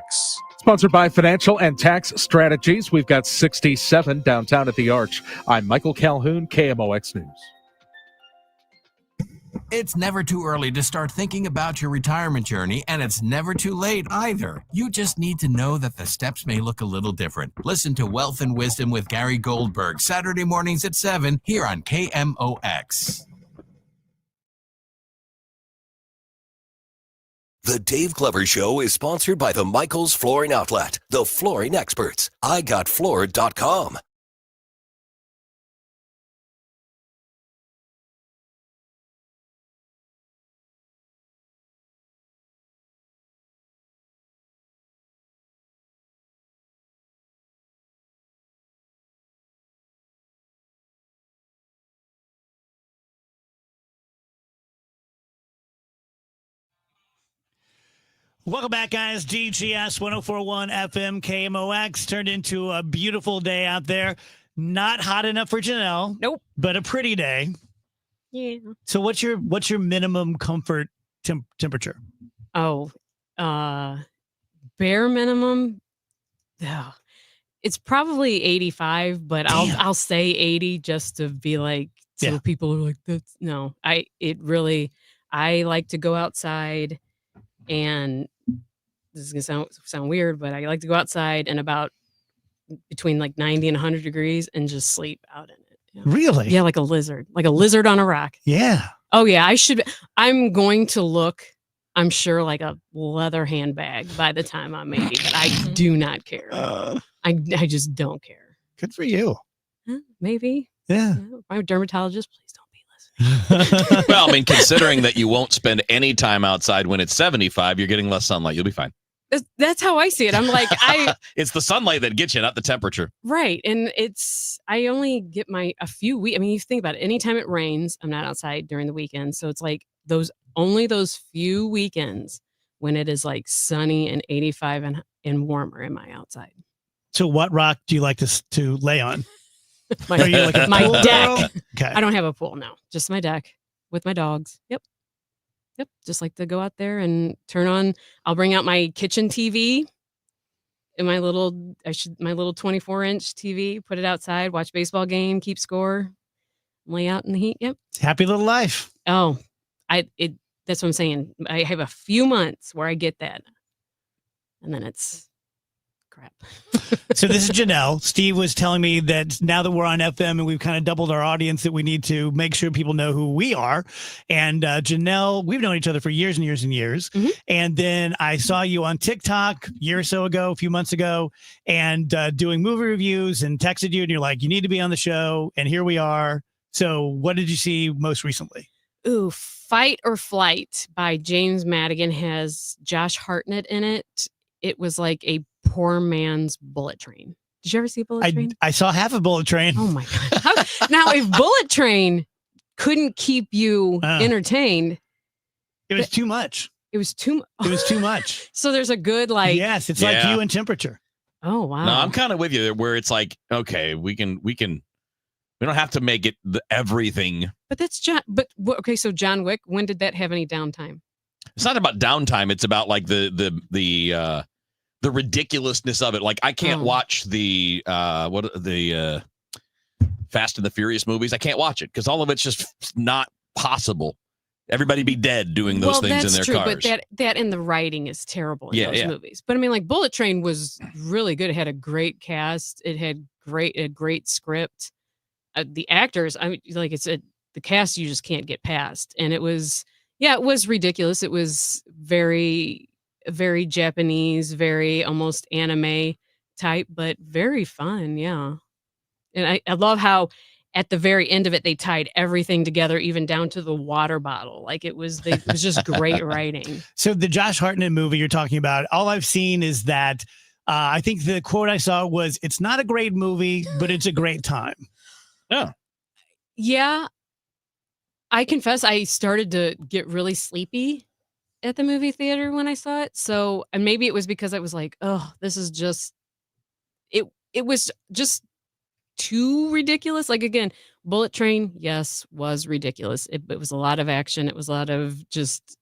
Sponsored by Financial and Tax Strategies. We've got 67 downtown at the Arch. I'm Michael Calhoun, KMOX News. It's never too early to start thinking about your retirement journey, and it's never too late either. You just need to know that the steps may look a little different. Listen to Wealth and Wisdom with Gary Goldberg, Saturday mornings at 7 here on KMOX. The Dave Glover Show is sponsored by the Michaels Flooring Outlet, the flooring experts. IGotFloored.com. Welcome back, guys. DGS 104.1 FM KMOX turned into a beautiful day out there. Not hot enough for Janelle. Nope. But a pretty day. Yeah. So what's your minimum comfort temperature? Oh, bare minimum. Oh, It's probably 85, but I'll say 80 just to be like, so people are like, that's no. I like to go outside, and this is gonna sound weird, but I like to go outside and about between like 90 and 100 degrees and just sleep out in it. Yeah. Really? Yeah, like a lizard on a rock. Yeah. Oh yeah, I'm going to look, I'm sure, like a leather handbag by the time I'm 80, but I do not care. I just don't care. Good for you. Maybe. Yeah. My dermatologist, please don't be listening. Well, I mean, considering that you won't spend any time outside when it's 75, you're getting less sunlight. You'll be fine. That's how I see it. I'm like, It's the sunlight that gets you, not the temperature. right. And I only get a few weeks. I mean, you think about it. Anytime it rains, I'm not outside during the weekend. So it's like those few weekends when it is like sunny and 85 and warmer am I outside. So what rock do you like to lay on? My, Are you like a my pool deck. girl? Okay. I don't have a pool, no. Just my deck with my dogs. Yep. Just like to go out there and I'll bring out my kitchen TV and my little 24-inch TV, put it outside, watch baseball game, keep score, lay out in the heat. Yep. Happy little life. Oh, that's what I'm saying. I have a few months where I get that. And then it's crap. So this is Janelle. Steve was telling me that now that we're on FM and we've kind of doubled our audience, that we need to make sure people know who we are. And Janelle, we've known each other for years and years and years. Mm-hmm. And then I saw you on TikTok a year or so ago, a few months ago, and doing movie reviews, and texted you and you're like, you need to be on the show. And here we are. So what did you see most recently? Ooh, Fight or Flight by James Madigan has Josh Hartnett in it. It was like a poor man's Bullet Train. Did you ever see Bullet Train? I saw half of Bullet Train. Oh my God. Now, if Bullet Train couldn't keep you entertained, it was too much. It was too much. So there's a good yes, it's like you and temperature. Oh wow. No, I'm kind of with you where it's like, okay, we don't have to make it everything. But that's okay. So John Wick, when did that have any downtime? It's not about downtime. It's about like the ridiculousness of it. Like I can't watch the Fast and the Furious movies. I can't watch it because all of it's just not possible. Everybody be dead doing those things in their true, cars. But that and the writing is terrible in those movies. But I mean, like Bullet Train was really good. It had a great cast. It had a great script. The actors, I mean, like the cast you just can't get past. And it was ridiculous. It was very, very Japanese, very almost anime type, but very fun. Yeah. And I love how at the very end of it, they tied everything together, even down to the water bottle. Like it was just great writing. So the Josh Hartnett movie you're talking about, all I've seen is that I think the quote I saw was, "It's not a great movie, but it's a great time." Yeah. Yeah. I confess I started to get really sleepy at the movie theater when I saw it. So, and maybe it was because I was like, oh, this is just, it was just too ridiculous. Like again, Bullet Train, yes, was ridiculous. It was a lot of action. It was a lot of just,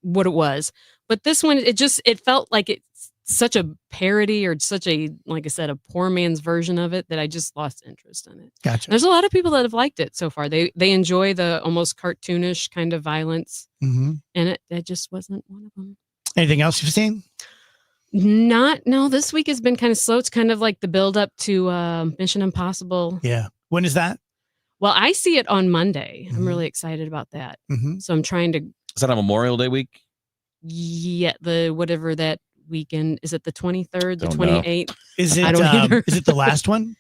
what it was. But this one, it felt like it's such a parody or such a, like I said, a poor man's version of it that I just lost interest in it. Gotcha. There's a lot of people that have liked it so far. They enjoy the almost cartoonish kind of violence. Mm-hmm. And it just wasn't one of them. Anything else you've seen? No, this week has been kind of slow. It's kind of like the build up to Mission Impossible. Yeah. When is that? Well, I see it on Monday. I'm really excited about that. Mm-hmm. So I'm trying to. Is that on Memorial Day week? Yeah, whatever that weekend is. It the 23rd, the 28th? Is it? I don't either. Is it the last one?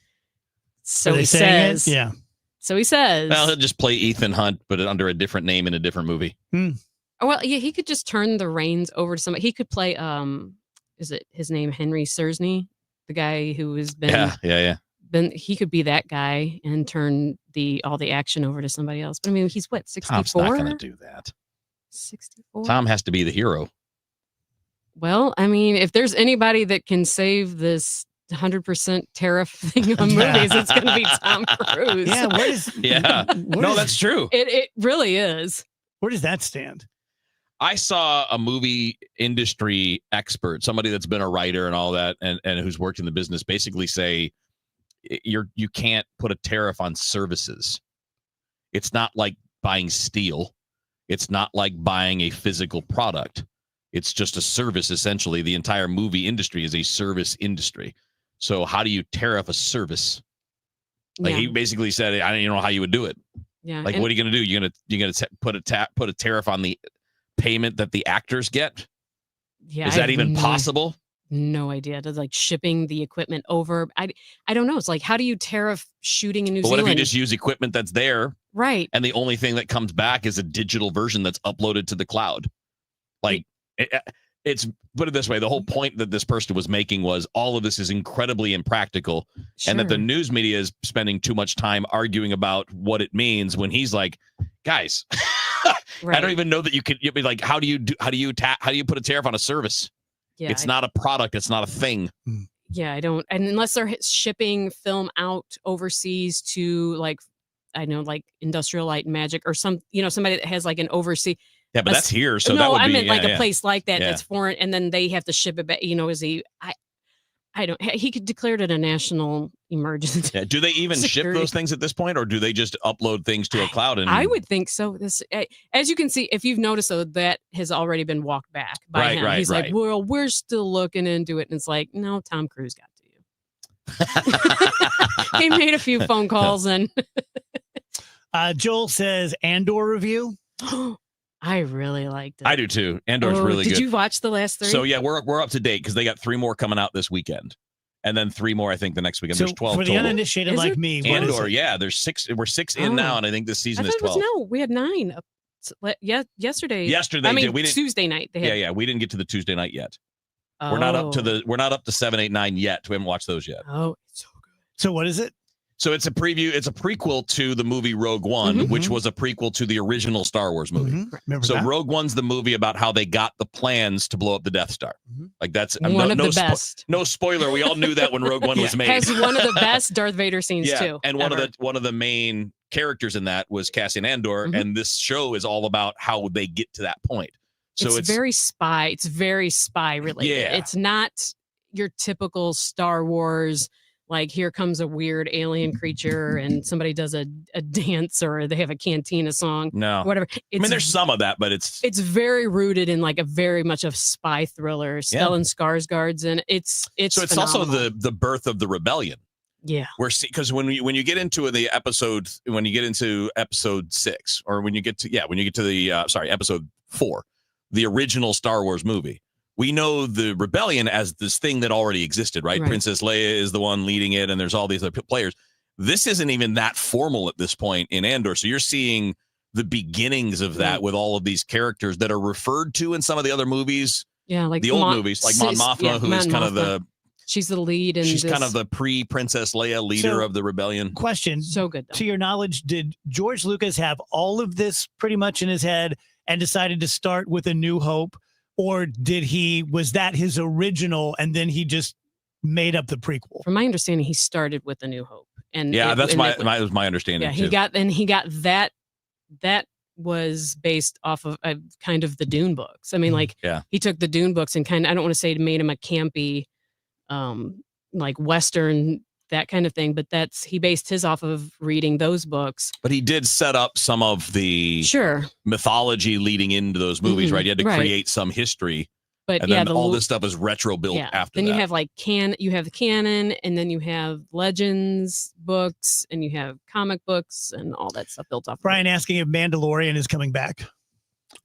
So he says. Yeah. So he says. Well, he'll just play Ethan Hunt, but under a different name in a different movie. Well, yeah, he could just turn the reins over to somebody. He could play. Is it his name Henry Sersney, the guy who has been? Yeah. He could be that guy and turn all the action over to somebody else. But I mean, he's what, 64? Tom's not going to do that. 64. Tom has to be the hero. Well, I mean, if there's anybody that can save this 100% tariff thing on movies, it's going to be Tom Cruise. Yeah. Yeah. No, that's true. It really is. Where does that stand? I saw a movie industry expert, somebody that's been a writer and all that, and who's worked in the business, basically say you can't put a tariff on services. It's not like buying steel. It's not like buying a physical product. It's just a service, essentially. The entire movie industry is a service industry. So how do you tariff a service? Like he basically said, I don't even know how you would do it. Yeah. Like, what are you going to do? You're going to put a tariff on the payment that the actors get? Yeah. Is that even possible? No idea. To like shipping the equipment over. I don't know. It's like, how do you tariff shooting in New But Zealand? what if you just use equipment that's there? Right. And the only thing that comes back is a digital version that's uploaded to the cloud. Like it's put it this way. The whole point that this person was making was all of this is incredibly impractical and that the news media is spending too much time arguing about what it means when he's like, guys, I don't even know that you'd be like, how do you put a tariff on a service? Yeah, it's not a product. It's not a thing. Yeah, I don't. And unless they're shipping film out overseas to like, I know, like Industrial Light and Magic or somebody that has like an overseas. Yeah, but that's here. So no, that would I be, meant like a place like that Yeah. that's foreign, and then they have to ship it back. Is he? I don't. He could declare it a national emergency. Yeah. Do they even ship those things at this point, or do they just upload things to a cloud? And I would think so. This, as you can see, if you've noticed, though, that has already been walked back by him. He's like, "Well, we're still looking into it," and it's like, "No, Tom Cruise got to you." He made a few phone calls, and Joel says Andor review. I really liked it. I do too. Andor's really good. Did you watch the last 3? So yeah, we're up to date because they got 3 more coming out this weekend, and then 3 more I think the next weekend. So There's 12 for the total. uninitiated like me, what is Andor, it? yeah, there's 6. We're 6 in now, and I think this season is 12. We had 9. Yesterday. Yesterday, I mean, we didn't, Tuesday night. They had, yeah, we didn't get to the Tuesday night yet. We're not up to 7, 8, 9 yet. We haven't watched those yet. Oh, it's so good. So what is it? So it's a preview. It's a prequel to the movie Rogue One, which was a prequel to the original Star Wars movie. Remember So that? Rogue One's the movie about how they got the plans to blow up the Death Star. Like that's One of the best. No spoiler. We all knew that when Rogue One was made. Has one of the best Darth Vader scenes Yeah, too. and one of the main characters in that was Cassian Andor, and this show is all about how they get to that point. So it's very spy. It's very spy related. Yeah. It's not your typical Star Wars. Like, here comes a weird alien creature and somebody does a dance or they have a cantina song. No. Whatever. I mean, there's some of that, but it's very rooted in like a very much of spy thriller. Stellan Skarsgård's and it's so it's phenomenal. also the birth of the rebellion. Yeah. Because when you get into episode 6, or when you get to the episode 4, the original Star Wars movie, we know the rebellion as this thing that already existed, right? Princess Leia is the one leading it, and there's all these other players. This isn't even that formal at this point in Andor. So you're seeing the beginnings of that with all of these characters that are referred to in some of the other movies. Yeah, like the old movies, like Mon Mothma, who is kind of she's the lead, and she's kind of the pre-Princess Leia leader of the rebellion. Question. So good. To your knowledge, did George Lucas have all of this pretty much in his head and decided to start with A New Hope? Or was that his original and then he just made up the prequel? From my understanding, he started with A New Hope. And that's my understanding. Yeah, he got that was based off of kind of the Dune books. I mean, he took the Dune books and I don't want to say it made him a campy, like Western, that kind of thing, but he based his off of reading those books. But he did set up some of the mythology leading into those movies, right? You had to create some history. But and then all this stuff is retro built after then that. you have you have the canon, and then you have legends books, and you have comic books, and all that stuff built off. Brian asking if Mandalorian is coming back.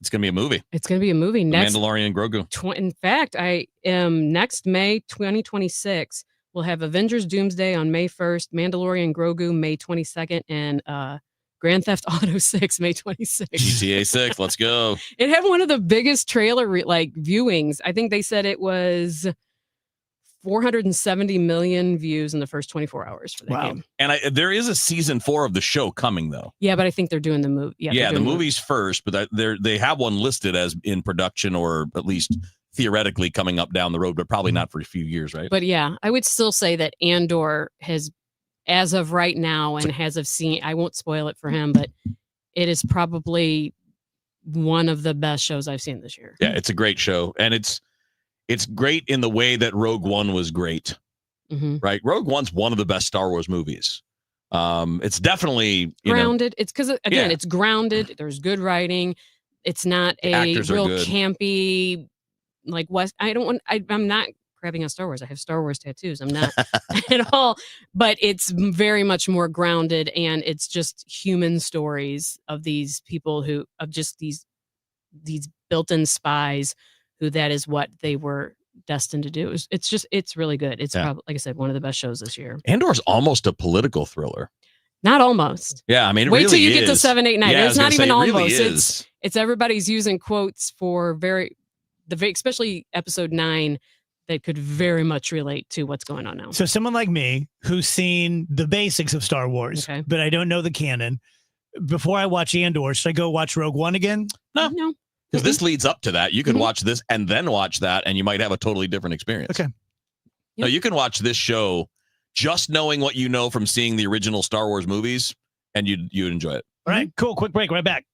It's going to be a movie. It's going to be a movie next. Mandalorian and Grogu. In fact, I am next May 2026. We'll have Avengers Doomsday on May 1st, Mandalorian Grogu May 22nd, and Grand Theft Auto 6 May 26th. GTA 6, let's go. It had one of the biggest trailer viewings. I think they said it was 470 million views in the first 24 hours for that game. And there is a season 4 of the show coming, though. Yeah, but I think they're doing the movie. Yeah, the movie's first, but they have one listed as in production, or at least theoretically coming up down the road, but probably not for a few years, right? But yeah, I would still say that Andor has, as of right now, and as of seeing, I won't spoil it for him, but it is probably one of the best shows I've seen this year. Yeah, it's a great show. And it's great in the way that Rogue One was great. Mm-hmm. Right? Rogue One's one of the best Star Wars movies. It's definitely grounded. It's because, again, it's grounded. There's good writing. It's not a real campy, like West. I'm not crapping on Star Wars. I have Star Wars tattoos. I'm not at all. But it's very much more grounded, and it's just human stories of these people of just these built-in spies who that is what they were destined to do. It's really good. It's probably, like I said, one of the best shows this year. Andor's almost a political thriller. Not almost. Yeah, I mean, wait till you get to 7, 8, 9. Yeah, it's not even almost. Really it's everybody's using quotes for especially episode 9 that could very much relate to what's going on now. So someone like me who's seen the basics of Star Wars, but I don't know the canon, before I watch Andor, should I go watch Rogue One again? No. Because this leads up to that. You could watch this and then watch that, and you might have a totally different experience. Okay. No, you can watch this show just knowing what you know from seeing the original Star Wars movies, and you'd enjoy it. All right, cool. Quick break. Right back.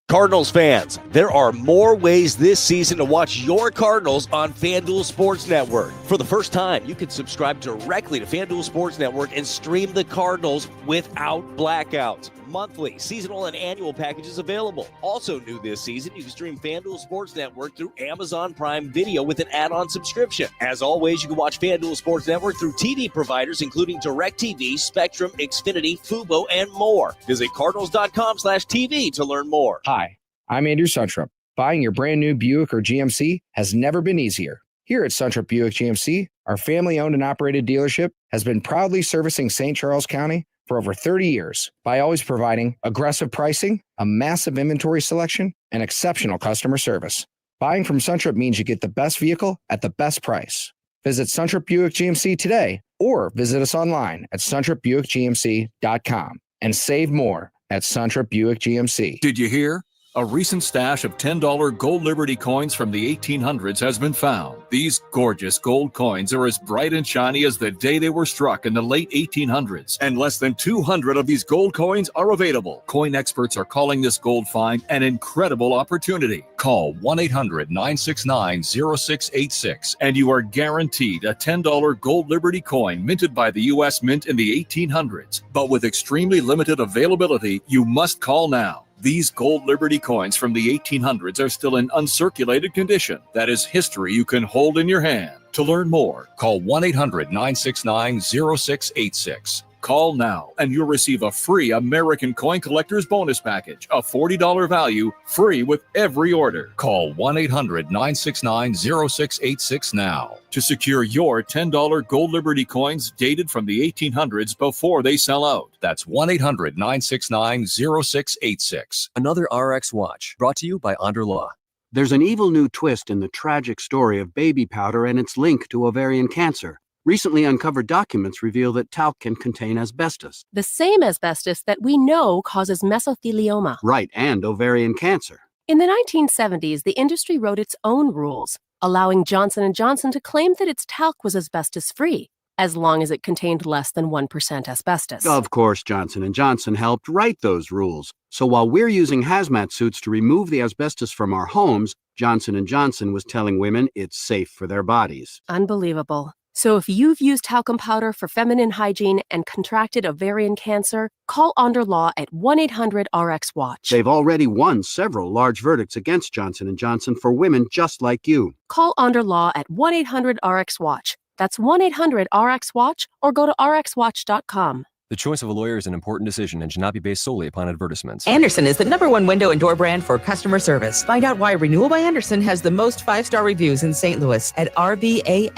Cardinals fans, there are more ways this season to watch your Cardinals on FanDuel Sports Network. For the first time, you can subscribe directly to FanDuel Sports Network and stream the Cardinals without blackouts. Monthly, seasonal, and annual packages available. Also new this season, you can stream FanDuel Sports Network through Amazon Prime Video with an add-on subscription. As always, you can watch FanDuel Sports Network through TV providers including DirecTV, Spectrum, Xfinity, Fubo, and more. Visit Cardinals.com/TV to learn more. Hi, I'm Andrew Suntrup. Buying your brand new Buick or GMC has never been easier. Here at Suntrup Buick GMC, our family-owned and operated dealership has been proudly servicing St. Charles County for over 30 years by always providing aggressive pricing, a massive inventory selection, and exceptional customer service. Buying from Suntrup means you get the best vehicle at the best price. Visit Suntrup Buick GMC today or visit us online at suntrupbuickgmc.com and save more at Suntrup Buick GMC. Did you hear? A recent stash of $10 gold Liberty coins from the 1800s has been found. These gorgeous gold coins are as bright and shiny as the day they were struck in the late 1800s, and less than 200 of these gold coins are available. Coin experts are calling this gold find an incredible opportunity. Call 1-800-969-0686 and you are guaranteed a $10 gold Liberty coin minted by the U.S. Mint in the 1800s. But with extremely limited availability, you must call now. These gold Liberty coins from the 1800s are still in uncirculated condition. That is history you can hold in your hand. To learn more, call 1-800-969-0686. Call now and you'll receive a free American Coin Collector's Bonus Package, a $40 value, free with every order. Call 1-800-969-0686 now to secure your $10 gold Liberty coins dated from the 1800s before they sell out. That's 1-800-969-0686. Another RX Watch, brought to you by Onder Law. There's an evil new twist in the tragic story of baby powder and its link to ovarian cancer. Recently uncovered documents reveal that talc can contain asbestos. The same asbestos that we know causes mesothelioma. Right, and ovarian cancer. In the 1970s, the industry wrote its own rules, allowing Johnson & Johnson to claim that its talc was asbestos-free, as long as it contained less than 1% asbestos. Of course, Johnson & Johnson helped write those rules. So while we're using hazmat suits to remove the asbestos from our homes, Johnson & Johnson was telling women it's safe for their bodies. Unbelievable. So if you've used talcum powder for feminine hygiene and contracted ovarian cancer, call Onder Law at 1-800-RX-WATCH. They've already won several large verdicts against Johnson & Johnson for women just like you. Call Onder Law at 1-800-RX-WATCH. That's 1-800-RX-WATCH or go to rxwatch.com. The choice of a lawyer is an important decision and should not be based solely upon advertisements. Anderson is the #1 window and door brand for customer service. Find out why Renewal by Anderson has the most 5-star reviews in St. Louis at rbastl.com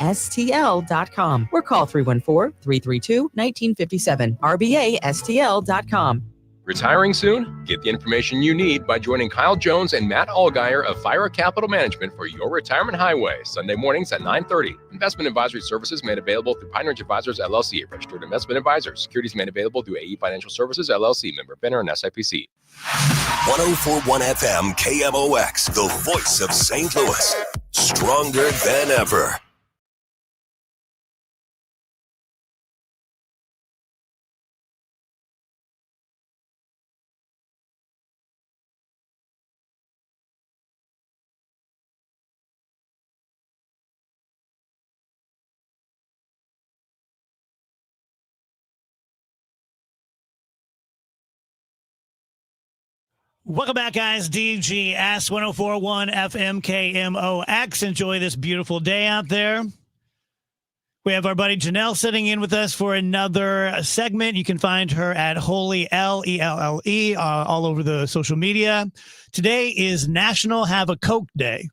or call 314-332-1957. rbastl.com. Retiring soon? Get the information you need by joining Kyle Jones and Matt Allgeier of Fira Capital Management for Your Retirement Highway, Sunday mornings at 9:30. Investment advisory services made available through Pine Ridge Advisors, LLC, a registered investment advisor. Securities made available through AE Financial Services, LLC, member FINRA and SIPC. 104.1 FM KMOX, the voice of St. Louis. Stronger than ever. Welcome back, guys. DGS 1041 FM KMOX. Enjoy this beautiful day out there. We have our buddy Janelle sitting in with us for another segment. You can find her at Holy L-E-L-L-E all over the social media. Today is National Have a Coke Day.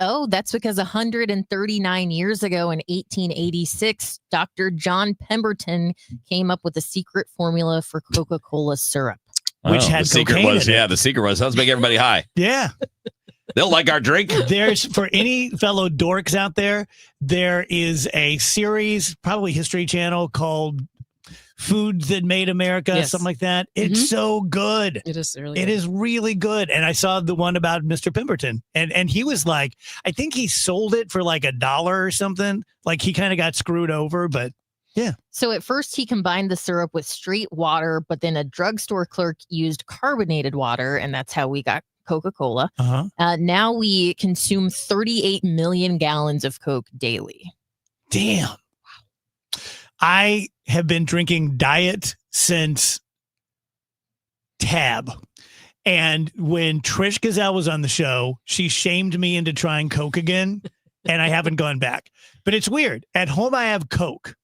Oh, that's because 139 years ago in 1886, Dr. John Pemberton came up with a secret formula for Coca-Cola syrup. Which had the secret cocaine was, in it. yeah, the secret was, let's make everybody high. Yeah. They'll like our drink. There's, for any fellow dorks out there, there is a series, probably History Channel, called Foods That Made America, Yes. something like that. It's so good. It is really It good. is really good. And I saw the one about Mr. Pemberton. And he was like, I think he sold it for like $1 or something. Like he kind of got screwed over, but yeah. So at first he combined the syrup with straight water, but then a drugstore clerk used carbonated water, and that's how we got Coca-Cola. Now we consume 38 million gallons of Coke daily. Damn. I have been drinking diet since Tab. And when Trish Gazelle was on the show, she shamed me into trying Coke again, and I haven't gone back. But it's weird. At home, I have Coke.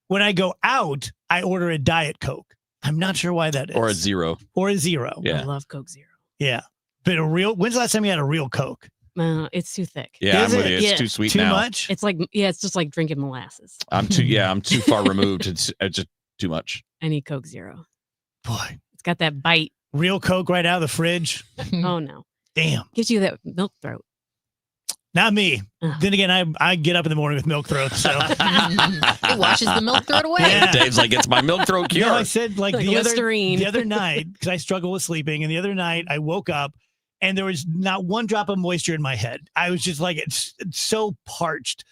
When I go out, I order a Diet Coke. I'm not sure why that is. Or a zero. Or a zero. Yeah. I love Coke Zero. Yeah. But when's the last time you had a real Coke? It's too thick. Yeah, Is I'm with it? you. It's too sweet Too now. much? It's like, it's just like drinking molasses. I'm too far removed. It's just too much. I need Coke Zero. Boy. It's got that bite. Real Coke right out of the fridge. Oh, no. Damn. Gives you that milk throat. Not me. Then again, I get up in the morning with milk throat, so It washes the milk throat away. Yeah. Dave's like, it's my milk throat cure. No, I said like Like the Listerine. other night, because I struggle with sleeping, and the other night I woke up and there was not one drop of moisture in my head. I was just like, it's so parched.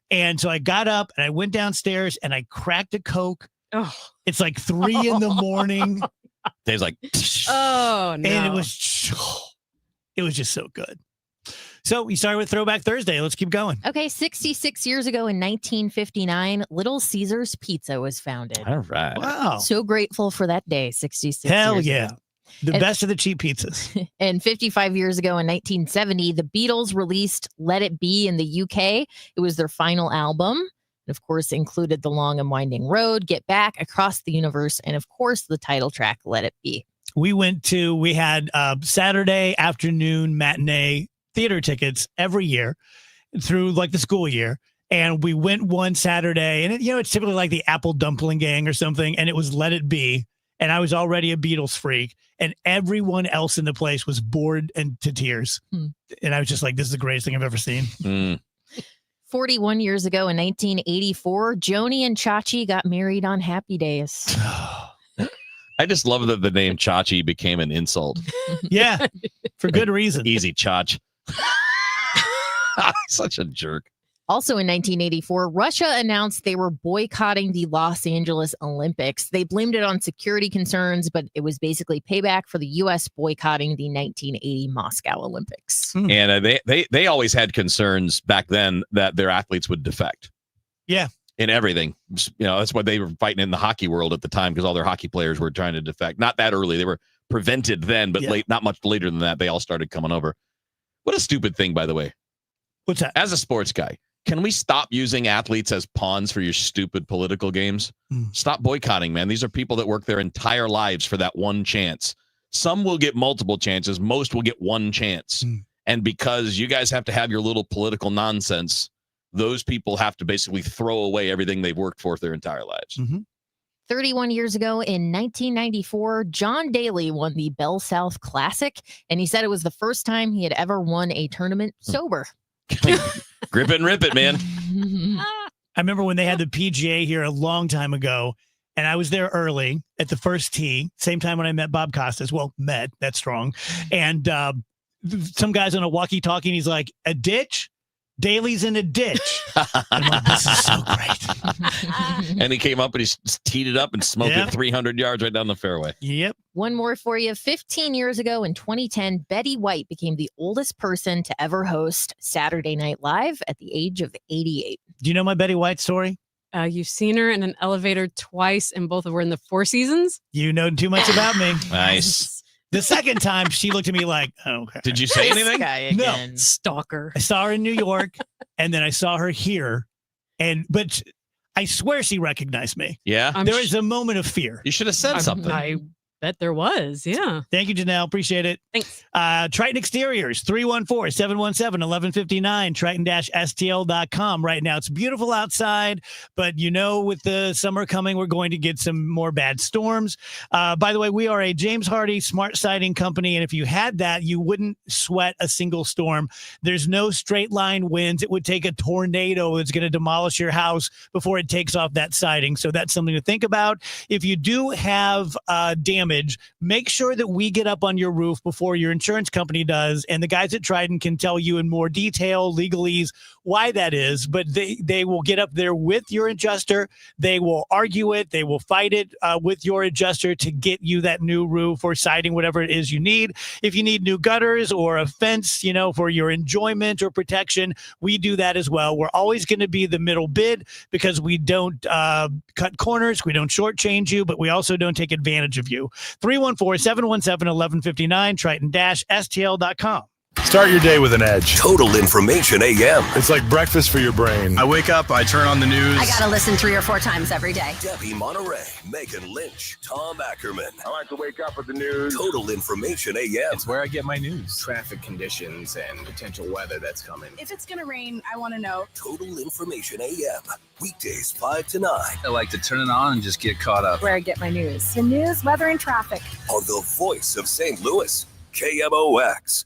And so I got up and I went downstairs and I cracked a Coke. Oh, It's like 3 in the morning. Dave's like, oh no. And it was just so good. So we started with Throwback Thursday. Let's keep going. Okay, 66 years ago in 1959, Little Caesars Pizza was founded. all right. Wow. So grateful for that day, 66 Hell years yeah. ago. The And- best of the cheap pizzas. And 55 years ago in 1970, the Beatles released Let It Be in the UK. It was their final album. And of course, included The Long and Winding Road, Get Back, Across the Universe, and of course, the title track, Let It Be. We had Saturday afternoon matinee theater tickets every year through like the school year. And we went one Saturday, and it's typically like the Apple Dumpling Gang or something. And it was Let It Be. And I was already a Beatles freak, and everyone else in the place was bored and to tears. And I was just like, this is the greatest thing I've ever seen. 41 years ago in 1984, Joni and Chachi got married on Happy Days. I just love that the name Chachi became an insult. Yeah, for good reason. Easy, Chach. Such a jerk. Also in 1984, Russia announced they were boycotting the Los Angeles Olympics. They blamed it on security concerns, but it was basically payback for the U.S. boycotting the 1980 Moscow Olympics. And they always had concerns back then that their athletes would defect. Yeah. In everything. That's why they were fighting in the hockey world at the time, because all their hockey players were trying to defect. Not that early. They were prevented then, but not much later than that, they all started coming over. What a stupid thing, by the way. What's that? As a sports guy, can we stop using athletes as pawns for your stupid political games? Stop boycotting, man. These are people that work their entire lives for that one chance. Some will get multiple chances. Most will get one chance. And because you guys have to have your little political nonsense, those people have to basically throw away everything they've worked for their entire lives. 31 years ago in 1994, John Daly won the Bell South Classic, and he said it was the first time he had ever won a tournament sober. Grip it and rip it, man. I remember when they had the PGA here a long time ago, and I was there early at the first tee, same time when I met Bob Costas. Well, that's strong. And some guy's on a walkie-talkie, and he's like, a ditch? Daly's in a ditch. I'm like, this is so great. And he came up and he teed it up and smoked it 300 yards right down the fairway. Yep. One more for you. 15 years ago in 2010, Betty White became the oldest person to ever host Saturday Night Live at the age of 88. Do you know my Betty White story? You've seen her in an elevator twice, and both of her in the Four Seasons. You know too much about me. Nice. The second time, she looked at me like, oh, okay. Did you say anything? No. Stalker. I saw her in New York, and then I saw her here, but I swear she recognized me. Yeah. There is a moment of fear. You should have said something. I bet there was. Yeah. Thank you, Janelle. Appreciate it. Thanks. Triton Exteriors, 314-717-1159, triton-stl.com. Right now, it's beautiful outside, but with the summer coming, we're going to get some more bad storms. By the way, we are a James Hardy smart siding company, and if you had that, you wouldn't sweat a single storm. There's no straight line winds. It would take a tornado that's going to demolish your house before it takes off that siding. So that's something to think about. If you do have damage, make sure that we get up on your roof before your insurance company does, and the guys at Trident can tell you in more detail, legalese, why that is, but they will get up there with your adjuster. They will argue it. They will fight it with your adjuster to get you that new roof or siding, whatever it is you need. If you need new gutters or a fence, for your enjoyment or protection, we do that as well. We're always going to be the middle bid because we don't cut corners. We don't shortchange you, but we also don't take advantage of you. 314-717-1159, triton-stl.com. Start your day with an edge. Total Information AM. It's like breakfast for your brain. I wake up, I turn on the news. I gotta listen 3 or 4 times every day. Debbie Monterey, Megan Lynch, Tom Ackerman. I like to wake up with the news. Total Information AM. It's where I get my news. Traffic conditions and potential weather that's coming. If it's gonna rain, I want to know. Total Information AM. Weekdays 5 to 9. I like to turn it on and just get caught up. Where I get my news. The news, weather, and traffic. On the voice of St. Louis, KMOX.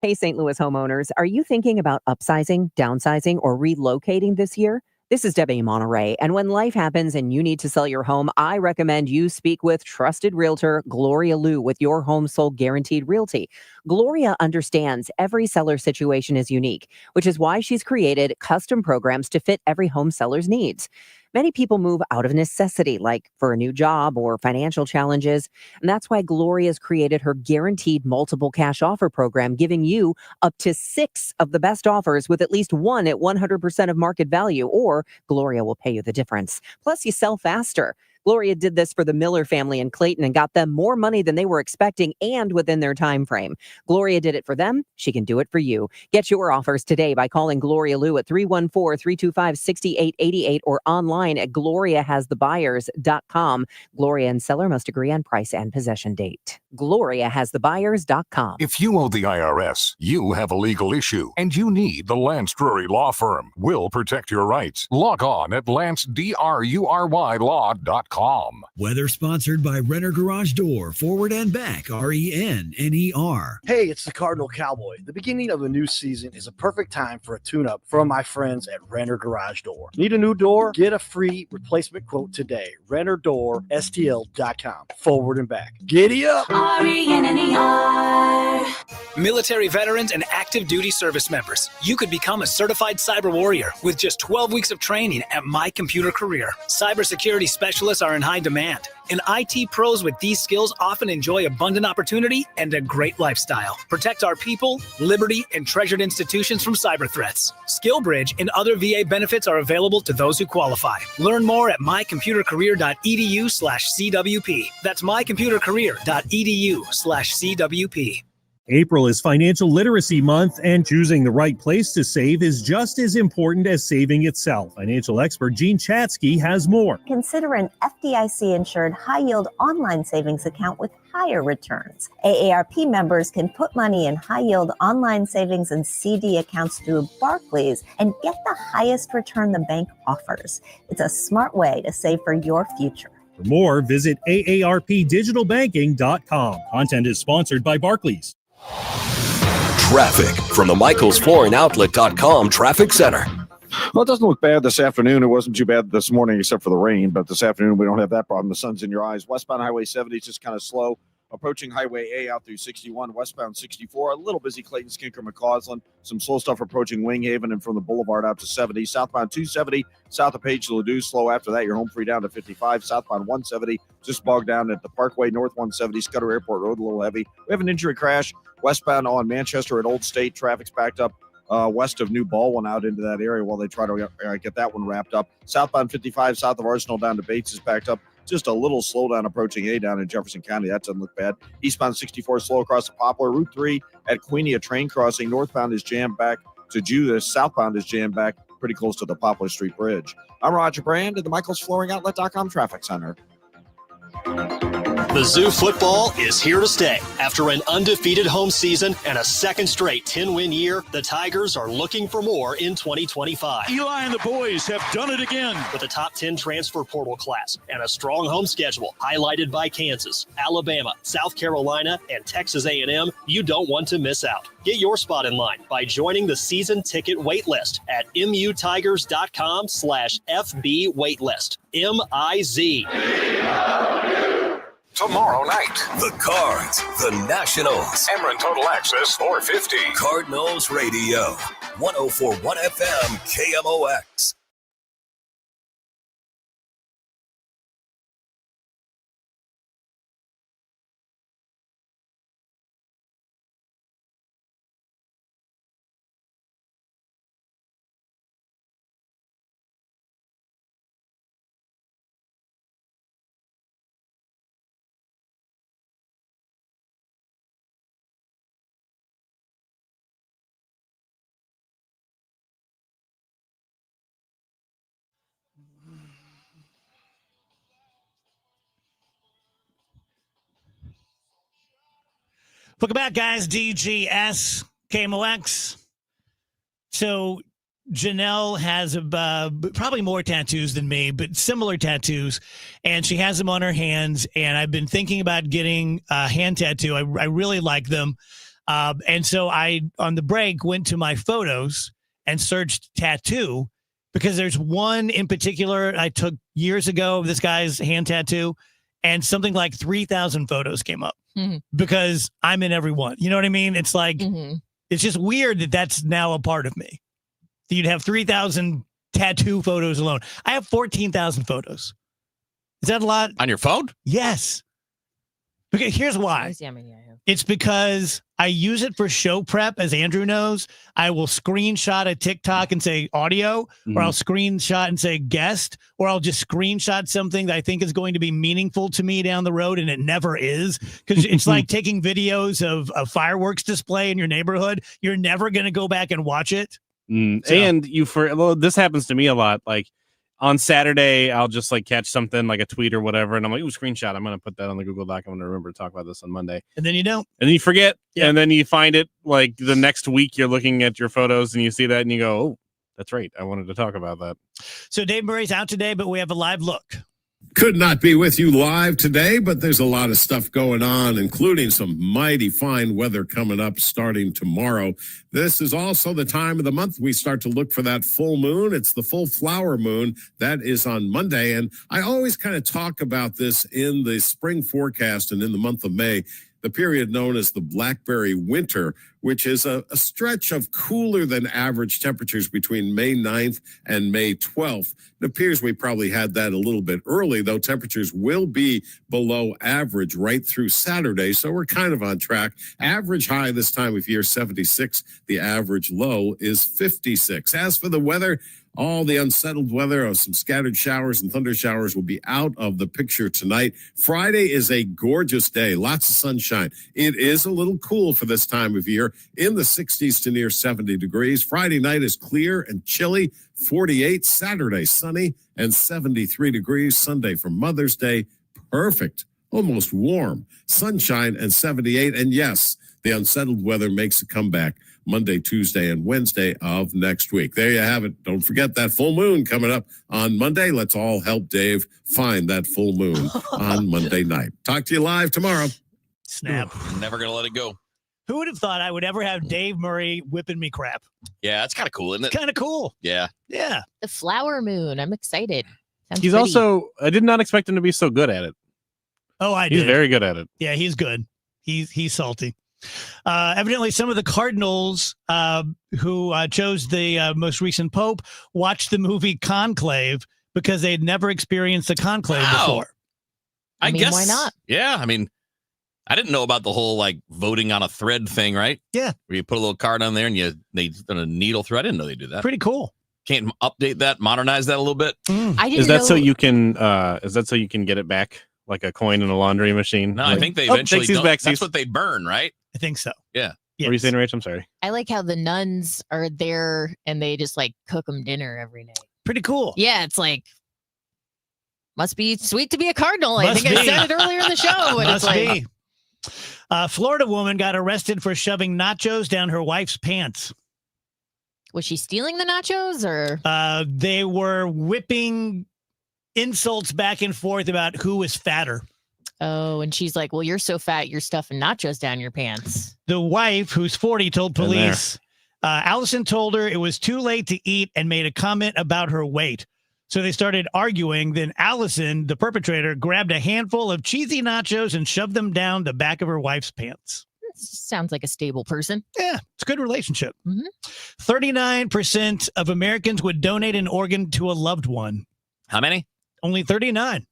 Hey, St. Louis homeowners, are you thinking about upsizing, downsizing, or relocating this year? This is Debbie Monterey, and when life happens and you need to sell your home, I recommend you speak with trusted realtor Gloria Liu with Your Home Sold Guaranteed Realty. Gloria understands every seller situation is unique, which is why she's created custom programs to fit every home seller's needs. Many people move out of necessity, like for a new job or financial challenges. And that's why Gloria's created her guaranteed multiple cash offer program, giving you up to 6 of the best offers with at least 1 at 100% of market value, or Gloria will pay you the difference. Plus, you sell faster. Gloria did this for the Miller family in Clayton and got them more money than they were expecting and within their time frame. Gloria did it for them. She can do it for you. Get your offers today by calling Gloria Liu at 314-325-6888 or online at gloriahasthebuyers.com. Gloria and seller must agree on price and possession date. gloriahasthebuyers.com. If you owe the IRS, you have a legal issue, and you need the Lance Drury Law Firm. We'll protect your rights. Log on at lancedrurylaw.com. Weather sponsored by Renner Garage Door, forward and back, RENNER. Hey, it's the Cardinal Cowboy. The beginning of a new season is a perfect time for a tune-up from my friends at Renner Garage Door. Need a new door? Get a free replacement quote today. RennerDoorSTL.com. Forward and back. Giddy up! RENNER. Military veterans and active duty service members, you could become a certified cyber warrior with just 12 weeks of training at My Computer Career. Cybersecurity specialists are in high demand, and IT pros with these skills often enjoy abundant opportunity and a great lifestyle. Protect our people, liberty, and treasured institutions from cyber threats. SkillBridge and other VA benefits are available to those who qualify. Learn more at mycomputercareer.edu/CWP. That's mycomputercareer.edu/CWP. April is Financial Literacy Month, and choosing the right place to save is just as important as saving itself. Financial expert Jean Chatzky has more. Consider an FDIC-insured high-yield online savings account with higher returns. AARP members can put money in high-yield online savings and CD accounts through Barclays and get the highest return the bank offers. It's a smart way to save for your future. For more, visit aarpdigitalbanking.com. Content is sponsored by Barclays. Traffic from the michaelsflooringoutlet.com traffic center. Well, it doesn't look bad this afternoon. It wasn't too bad this morning except for the rain, but this afternoon we don't have that problem. The sun's in your eyes. Westbound Highway 70 is just kind of slow. Approaching Highway A out through 61, westbound 64, a little busy Clayton, Skinker, McCausland. Some slow stuff approaching Wing Haven and from the Boulevard out to 70. Southbound 270, south of Page to Ladue, slow after that. You're home free down to 55. Southbound 170, just bogged down at the Parkway, north 170, Scudder Airport Road, a little heavy. We have an injury crash westbound on Manchester at Old State. Traffic's backed up west of New Baldwin out into that area while they try to get that one wrapped up. Southbound 55, south of Arsenal down to Bates is backed up Just a little slowdown approaching A down in Jefferson County. That doesn't look bad. Eastbound 64 slow across the Poplar. Route 3 at Queenie, a train crossing. Northbound is jammed back to Judas. Southbound is jammed back pretty close to the Poplar Street Bridge. I'm Roger Brand at the Michaels Flooring Outlet.com Traffic Center. Mizzou football is here to stay. After an undefeated home season and a second straight 10-win year, the Tigers are looking for more in 2025. Eli and the boys have done it again. With a top 10 transfer portal class and a strong home schedule highlighted by Kansas, Alabama, South Carolina, and Texas A&M, you don't want to miss out. Get your spot in line by joining the season ticket waitlist at mutigers.com/FB waitlist. MIZ. Tomorrow night. The Cards, the Nationals. Emron Total Access 450. Cardinals Radio, 104.1 FM, KMOX. Welcome back, guys. DGS, KMOX. So Janelle has probably more tattoos than me, but similar tattoos, and she has them on her hands, and I've been thinking about getting a hand tattoo. I really like them. And so I, on the break, went to my photos and searched tattoo, because there's one in particular I took years ago of this guy's hand tattoo, and something like 3,000 photos came up because I'm in every one. You know what I mean? It's like, it's just weird that that's now a part of me. You'd have 3,000 tattoo photos alone. I have 14,000 photos. Is that a lot? On your phone? Yes. Okay, here's why. It's because I use it for show prep, as Andrew knows. I will screenshot a TikTok and say audio, or I'll screenshot and say guest, or I'll just screenshot something that I think is going to be meaningful to me down the road, and it never is. Because it's like taking videos of a fireworks display in your neighborhood. You're never going to go back and watch it. And this happens to me a lot. Like on Saturday, I'll just like catch something like a tweet or whatever, and I'm like, "Ooh, screenshot! I'm gonna put that on the Google Doc. I'm gonna remember to talk about this on Monday." And then you don't, and then you forget, and then you find it like the next week. You're looking at your photos and you see that, and you go, "Oh, that's right. I wanted to talk about that." So Dave Murray's out today, but we have a live look. Could not be with you live today, but there's a lot of stuff going on, including some mighty fine weather coming up starting tomorrow. This is also the time of the month we start to look for that full moon. It's the full flower moon. That is on Monday. And I always kind of talk about this in the spring forecast and in the month of May, the period known as the Blackberry winter, which is a stretch of cooler than average temperatures between May 9th and May 12th. It appears we probably had that a little bit early, though temperatures will be below average right through Saturday, so we're kind of on track. Average high this time of year, 76. The average low is 56. As for the weather, all the unsettled weather of some scattered showers and thunder showers will be out of the picture tonight. Friday is a gorgeous day, lots of sunshine. It is a little cool for this time of year, in the 60s to near 70 degrees. Friday night is clear and chilly, 48. Saturday, sunny and 73 degrees. Sunday for Mother's Day, perfect, almost warm, sunshine and 78. And yes, the unsettled weather makes a comeback Monday, Tuesday, and Wednesday of next week. There you have it. Don't forget that full moon coming up on Monday. Let's all help Dave find that full moon on Monday night. Talk to you live tomorrow. Snap. Never going to let it go. Who would have thought I would ever have Dave Murray whipping me crap? Yeah, that's kind of cool, isn't it? Kind of cool. Yeah. Yeah. The flower moon. I'm excited. Sounds He's pretty. also, I did not expect him to be so good at it. Oh, I He's did. very good at it. Yeah, he's good. He's salty. Evidently, some of the Cardinals who chose the most recent pope watched the movie Conclave because they had never experienced a conclave before. I mean, guess. why not? Yeah, I mean, I didn't know about the whole like voting on a thread thing, right? Yeah. Where you put a little card on there and they run a needle through. I didn't know they do that. Pretty cool. can't update that, modernize that a little bit? I didn't Is that know. so you can? Is that so you can get it back like a coin in a laundry machine? No, Like, I think they oh, eventually takesies, don't. backsies. That's what they burn, right? I think so. Yeah. What were you saying, Rach? I'm sorry. I like how the nuns are there and they just like cook them dinner every night. Pretty cool. Yeah, it's like must be sweet to be a cardinal. I Must think I be. said it earlier in the show. But it's Must like, be. Florida woman got arrested for shoving nachos down her wife's pants. was she stealing the nachos or? They were whipping insults back and forth about who was fatter. Oh, and she's like, well, you're so fat, you're stuffing nachos down your pants. The wife, who's 40, told Been there. police Allison told her it was too late to eat and made a comment about her weight. So they started arguing. Then Allison, the perpetrator, grabbed a handful of cheesy nachos and shoved them down the back of her wife's pants. Sounds like a stable person. Yeah, it's a good relationship. Mhm. 39% of Americans would donate an organ to a loved one. How many? Only 39.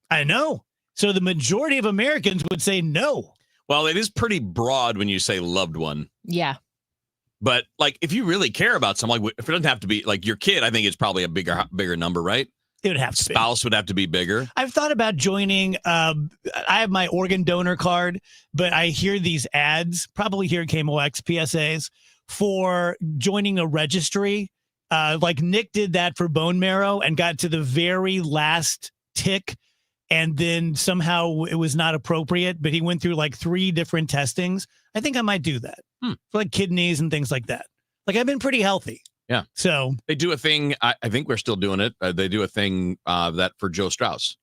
I know. So the majority of Americans would say no. Well, it is pretty broad when you say loved one. Yeah. But like, if you really care about someone, like, if it doesn't have to be like your kid, I think it's probably a bigger number, right? It would have to be. Spouse would have to be bigger. I've thought about joining. I have my organ donor card, but I hear these ads, probably here at KMOX PSAs, for joining a registry. Like Nick did that for bone marrow and got to the very last tick. And then somehow it was not appropriate, but he went through like 3 different testings. I think I might do that for like kidneys and things like that. Like I've been pretty healthy. Yeah. So they do a thing. I think we're still doing it. They do a thing that for Joe Strauss.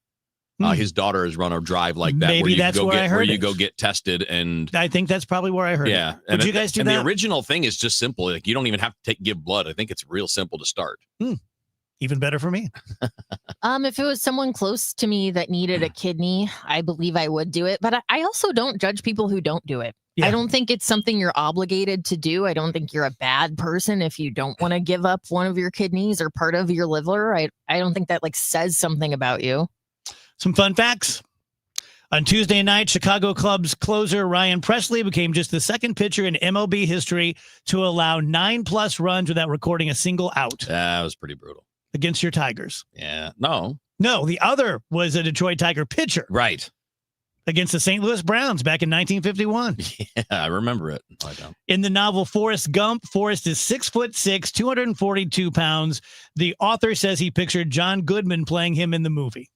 His daughter has run a drive like that. Maybe where you that's go where I heard where you it. go get tested, and I think that's probably where I heard yeah. it. Would you guys do and that? the original thing is just simple. Like you don't even have to give blood. I think it's real simple to start. Even better for me. If it was someone close to me that needed a kidney, I believe I would do it. But I also don't judge people who don't do it. Yeah. I don't think it's something you're obligated to do. I don't think you're a bad person if you don't want to give up one of your kidneys or part of your liver. I don't think that like says something about you. Some fun facts. On Tuesday night, Chicago Cubs closer Ryan Presley became just the second pitcher in MLB history to allow 9+ runs without recording a single out That was pretty brutal. against your Tigers. Yeah. No. No, the other was a Detroit Tiger pitcher Right. against the St. Louis Browns back in 1951. Yeah, I remember it. I don't. In the novel Forrest Gump, Forrest is 6'6", 242 pounds. The author says he pictured John Goodman playing him in the movie.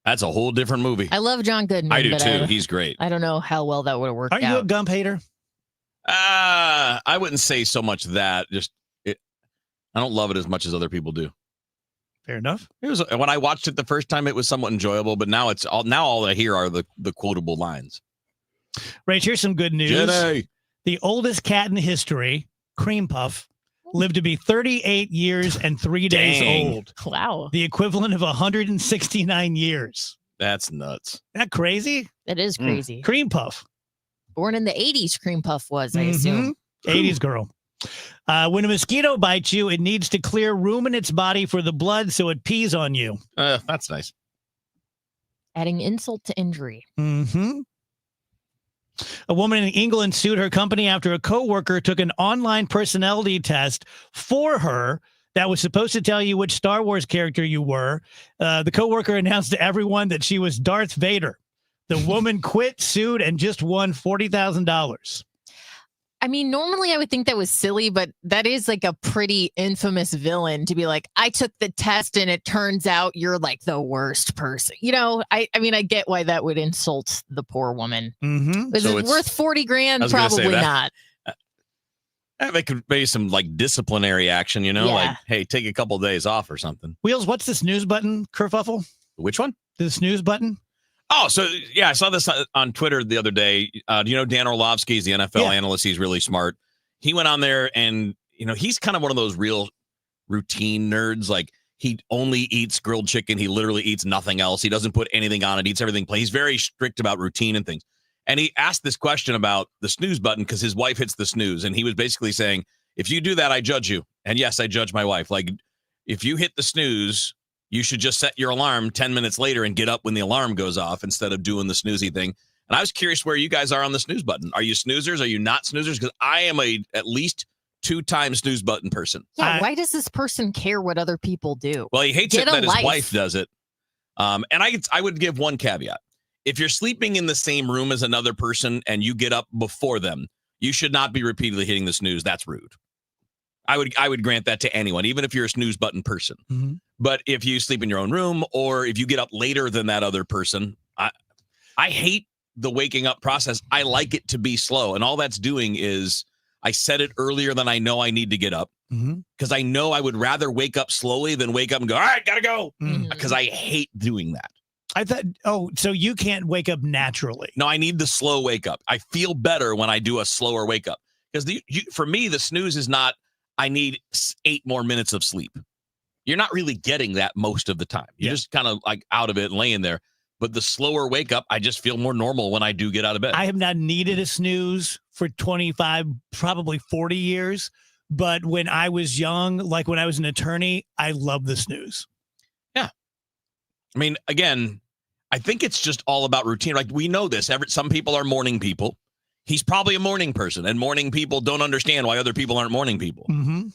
That's a whole different movie. I love John Goodman. I do but too. He's great. I don't know how well that would have worked Are you a out. Gump hater? I wouldn't say so much that. I don't love it as much as other people do. Fair enough. It was when I watched it the first time, it was somewhat enjoyable, but now all I hear are the quotable lines. Right, here's some good news. Jenny. The oldest cat in history, Cream Puff, lived to be 38 years and 3 days Dang. old. Wow. The equivalent of 169 years. That's nuts. Isn't that crazy? That is crazy. Cream Puff. Born in the 80s, Cream Puff was, I assume. 80s girl. When a mosquito bites you, it needs to clear room in its body for the blood so it pees on you. That's nice. Adding insult to injury. Mm-hmm. A woman in England sued her company after a coworker took an online personality test for her that was supposed to tell you which Star Wars character you were. The coworker announced to everyone that she was Darth Vader. The woman quit, sued, and just won $40,000. I mean, normally I would think that was silly, but that is like a pretty infamous villain to be like, I took the test and it turns out you're like the worst person. You know, I mean, I get why that would insult the poor woman. Mm-hmm. Is it worth 40 grand? I was gonna say Probably that. not. They could be some like disciplinary action, you know, Yeah. like, hey, take a couple of days off or something. Wheels, what's the snooze button, Kerfuffle? Which one? The snooze button? Oh, so yeah, I saw this on Twitter the other day. Do you know Dan Orlovsky? He's the NFL analyst. He's really smart. He went on there and, you know, he's kind of one of those real routine nerds. Like he only eats grilled chicken. He literally eats nothing else. He doesn't put anything on it. Eats everything plain. He's very strict about routine and things. And he asked this question about the snooze button because his wife hits the snooze. And he was basically saying, if you do that, I judge you. And yes, I judge my wife. Like if you hit the snooze, you should just set your alarm 10 minutes later and get up when the alarm goes off instead of doing the snoozy thing. And I was curious where you guys are on the snooze button. Are you snoozers? Are you not snoozers? Because I am at least 2-time snooze button person. Yeah, why does this person care what other people do? Well, he hates Get it a that his life. wife does it. And I would give one caveat. If you're sleeping in the same room as another person and you get up before them, you should not be repeatedly hitting the snooze. That's rude. I would grant that to anyone, even if you're a snooze button person. Mm-hmm. But if you sleep in your own room or if you get up later than that other person, I hate the waking up process. I like it to be slow. And all that's doing is I set it earlier than I know I need to get up because I know I would rather wake up slowly than wake up and go, all right, gotta go. Because I hate doing that. I thought, so you can't wake up naturally. No, I need the slow wake up. I feel better when I do a slower wake up because for me, the snooze is not, I need 8 more minutes of sleep. You're not really getting that most of the time. You're just kind of like out of it and laying there. But the slower wake up, I just feel more normal when I do get out of bed. I have not needed a snooze for 25, probably 40 years. But when I was young, like when I was an attorney, I loved the snooze. Yeah. I mean, again, I think it's just all about routine. Like we know this. Some people are morning people. He's probably a morning person, and morning people don't understand why other people aren't morning people.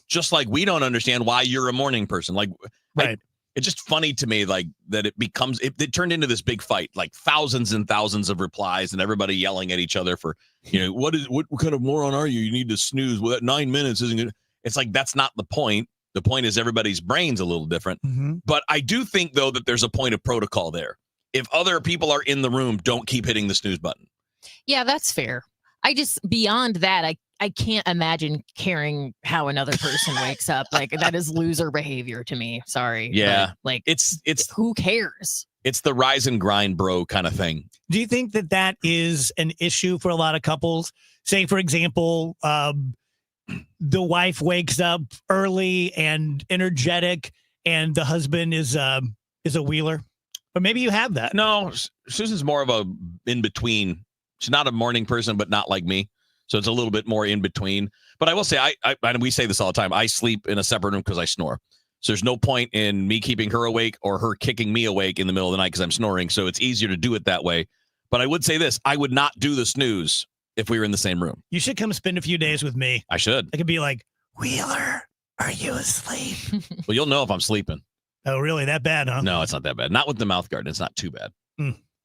Just like we don't understand why you're a morning person. Like, right. It's just funny to me, like that it turned into this big fight, like thousands and thousands of replies and everybody yelling at each other for, what kind of moron are you? You need to snooze. Well, that 9 minutes isn't good. It's like, that's not the point. The point is everybody's brain's a little different. But I do think, though, that there's a point of protocol there. If other people are in the room, don't keep hitting the snooze button. Yeah, that's fair. I just, beyond that, I can't imagine caring how another person wakes up. Like, that is loser behavior to me. Sorry. Yeah. But, like, it's who cares? It's the rise and grind bro kind of thing. Do you think that is an issue for a lot of couples? Say, for example, the wife wakes up early and energetic and the husband is a wheeler. Or maybe you have that. No, Susan's more of a in-between. She's not a morning person, but not like me. So it's a little bit more in between. But I will say, and we say this all the time, I sleep in a separate room because I snore. So there's no point in me keeping her awake or her kicking me awake in the middle of the night because I'm snoring. So it's easier to do it that way. But I would say this, I would not do the snooze if we were in the same room. You should come spend a few days with me. I should. I could be like, Wheeler, are you asleep? Well, you'll know if I'm sleeping. Oh, really? That bad, huh? No, it's not that bad. Not with the mouth guard. It's not too bad.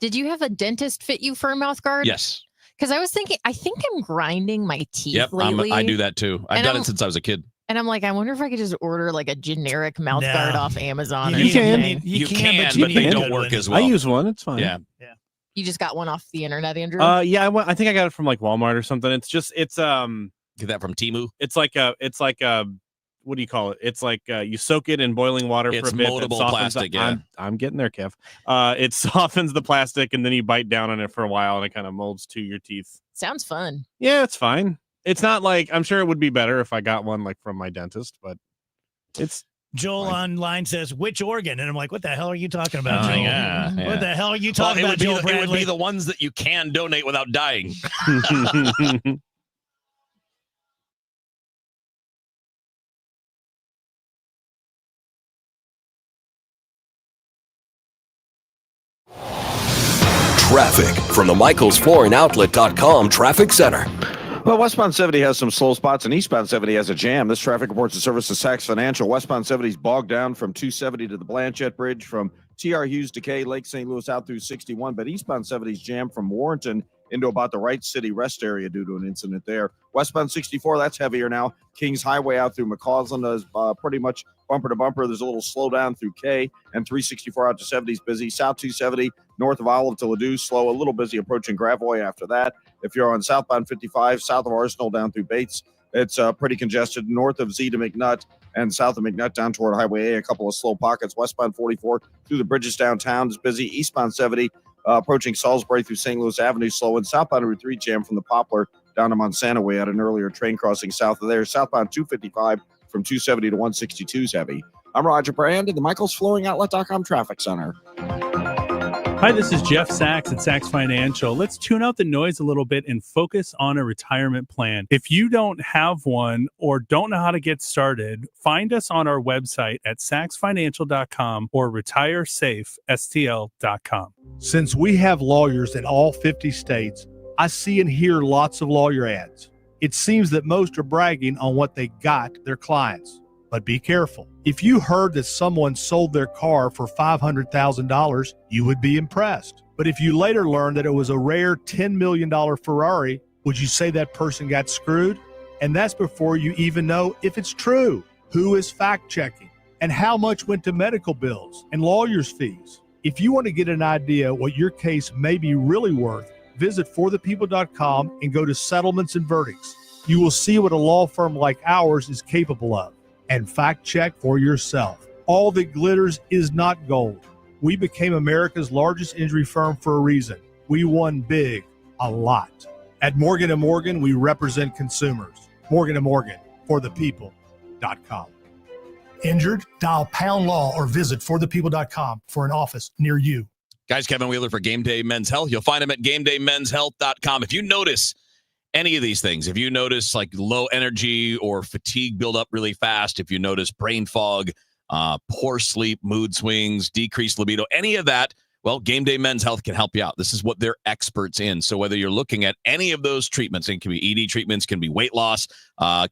Did you have a dentist fit you for a mouth guard? Yes. Because I was thinking, I think I'm grinding my teeth lately. I do that too. I've done it since I was a kid. And I'm like, I wonder if I could just order like a generic mouth guard off Amazon. You can, but they don't work as well. I use one. It's fine. Yeah. You just got one off the internet, Andrew? Yeah, I think I got it from like Walmart or something. It's get that from Temu. It's like a what do you call it? It's like you soak it in boiling water for a bit. It's moldable plastic. Yeah, I'm getting there, Kev. It softens the plastic, and then you bite down on it for a while, and it kind of molds to your teeth. Sounds fun. Yeah, it's fine. It's not like, I'm sure it would be better if I got one like from my dentist, but it's. Joel online says, which organ? And I'm like, what the hell are you talking about, Joel? Yeah. What the hell are you talking about, Joel Bradley? It would be the ones that you can donate without dying. Traffic from the MichaelsFlooringOutlet.com Traffic Center. Well, westbound 70 has some slow spots, and eastbound 70 has a jam. This traffic reports the service of Saks Financial. Westbound 70 is bogged down from 270 to the Blanchette Bridge, from T.R. Hughes to K, Lake St. Louis out through 61. But eastbound 70 is jammed from Warrenton into about the Wright City rest area due to an incident there. Westbound 64, that's heavier now. Kings Highway out through McCausland is pretty much bumper to bumper. There's a little slowdown through K, and 364 out to 70 is busy. South 270 north of Olive to Ladue, slow, a little busy approaching Gravois after that. If you're on southbound 55, south of Arsenal down through Bates, it's pretty congested. North of Z to McNutt and south of McNutt down toward Highway A, a couple of slow pockets. Westbound 44 through the bridges downtown is busy. Eastbound 70 approaching Salisbury through St. Louis Avenue, slow. And southbound Route 3 jam from the Poplar down to Monsanto Way at an earlier train crossing south of there. Southbound 255 from 270 to 162 is heavy. I'm Roger Brand in the MichaelsFlooringOutlet.com Traffic Center. Hi, this is Jeff Sachs at Sachs Financial. Let's tune out the noise a little bit and focus on a retirement plan. If you don't have one or don't know how to get started, find us on our website at saxfinancial.com or retiresafestl.com. Since we have lawyers in all 50 states, I see and hear lots of lawyer ads. It seems that most are bragging on what they got their clients. But be careful. If you heard that someone sold their car for $500,000, you would be impressed. But if you later learned that it was a rare $10 million Ferrari, would you say that person got screwed? And that's before you even know if it's true. Who is fact checking? And how much went to medical bills and lawyers' fees? If you want to get an idea what your case may be really worth, visit forthepeople.com and go to settlements and verdicts. You will see what a law firm like ours is capable of. And fact check for yourself. All that glitters is not gold. We became America's largest injury firm for a reason. We won big, a lot. At Morgan & Morgan, we represent consumers. Morgan & Morgan, forthepeople.com. Injured? Dial pound law or visit forthepeople.com for an office near you. Guys, Kevin Wheeler for Game Day Men's Health. You'll find him at GameDayMen'sHealth.com. If you notice any of these things, if you notice like low energy or fatigue build up really fast, if you notice brain fog, poor sleep, mood swings, decreased libido, any of that, well, Game Day Men's Health can help you out. This is what they're experts in. So whether you're looking at any of those treatments, it can be ED treatments, can be weight loss,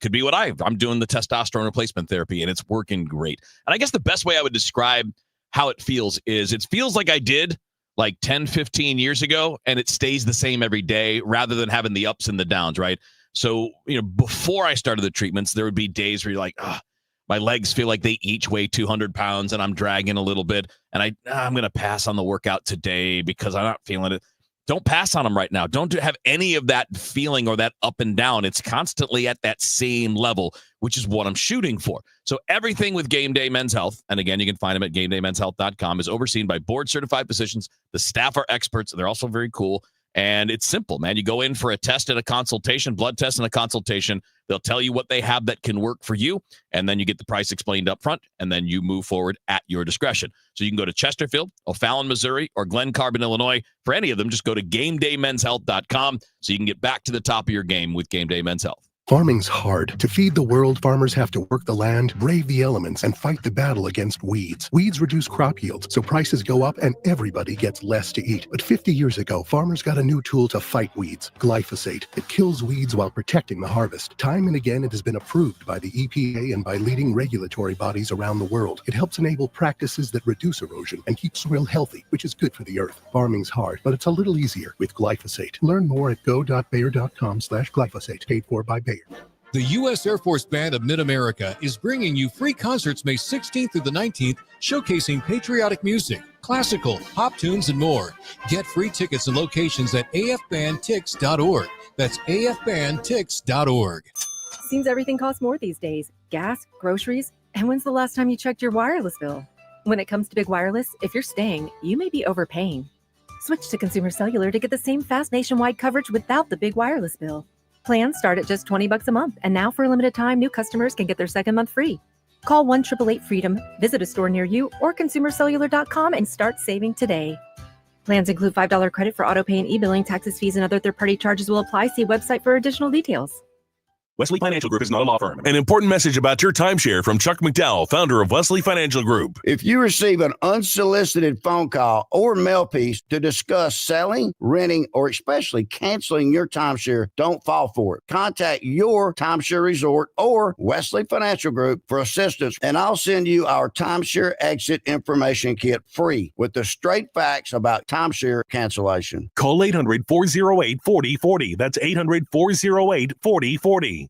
could be what I'm doing the testosterone replacement therapy, and it's working great. And I guess the best way I would describe how it feels is it feels like I did like 10, 15 years ago, and it stays the same every day rather than having the ups and the downs, right? So, before I started the treatments, there would be days where you're like, my legs feel like they each weigh 200 pounds and I'm dragging a little bit. And I'm going to pass on the workout today because I'm not feeling it. Don't pass on them right now. Don't have any of that feeling or that up and down. It's constantly at that same level, which is what I'm shooting for. So everything with Game Day Men's Health, and again, you can find them at GameDayMen'sHealth.com, is overseen by board-certified physicians. The staff are experts. They're also very cool. And it's simple, man. You go in for a test and a consultation, blood test and a consultation. They'll tell you what they have that can work for you, and then you get the price explained up front, and then you move forward at your discretion. So you can go to Chesterfield, O'Fallon, Missouri, or Glen Carbon, Illinois. For any of them, just go to GameDayMen'sHealth.com so you can get back to the top of your game with Game Day Men's Health. Farming's hard. To feed the world, farmers have to work the land, brave the elements, and fight the battle against weeds. Weeds reduce crop yields, so prices go up and everybody gets less to eat. But 50 years ago, farmers got a new tool to fight weeds, glyphosate. It kills weeds while protecting the harvest. Time and again, it has been approved by the EPA and by leading regulatory bodies around the world. It helps enable practices that reduce erosion and keep soil healthy, which is good for the earth. Farming's hard, but it's a little easier with glyphosate. Learn more at go.bayer.com/glyphosate, paid for by Bayer. The U.S. Air Force Band of Mid-America is bringing you free concerts May 16th through the 19th, showcasing patriotic music, classical, pop tunes, and more. Get free tickets and locations at afbandtix.org. That's afbandtix.org. Seems everything costs more these days. Gas, groceries, and when's the last time you checked your wireless bill? When it comes to big wireless, if you're staying, you may be overpaying. Switch to Consumer Cellular to get the same fast nationwide coverage without the big wireless bill. Plans start at just $20 a month, and now for a limited time, new customers can get their second month free. Call 1-888-FREEDOM, visit a store near you, or consumercellular.com and start saving today. Plans include $5 credit for auto pay and e-billing. Taxes, fees, and other third-party charges will apply. See website for additional details. Wesley Financial Group is not a law firm. An important message about your timeshare from Chuck McDowell, founder of Wesley Financial Group. If you receive an unsolicited phone call or mail piece to discuss selling, renting, or especially canceling your timeshare, don't fall for it. Contact your timeshare resort or Wesley Financial Group for assistance, and I'll send you our timeshare exit information kit free with the straight facts about timeshare cancellation. Call 800-408-4040. That's 800-408-4040.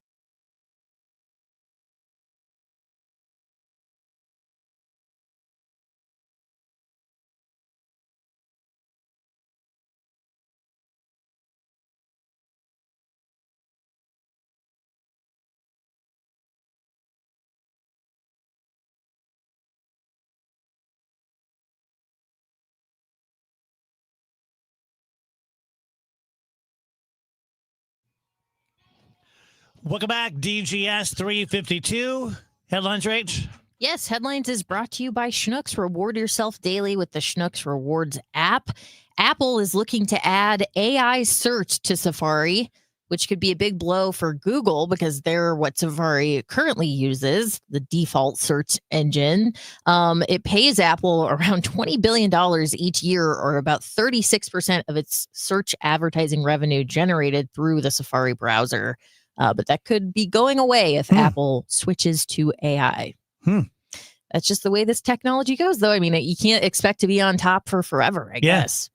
Welcome back, DGS 352. Headlines, Rach? Yes, Headlines is brought to you by Schnucks. Reward yourself daily with the Schnucks Rewards app. Apple is looking to add AI search to Safari, which could be a big blow for Google because they're what Safari currently uses, the default search engine. It pays Apple around $20 billion each year, or about 36% of its search advertising revenue generated through the Safari browser. But that could be going away if Apple switches to AI. That's just the way this technology goes, though. I mean, you can't expect to be on top for forever, I guess.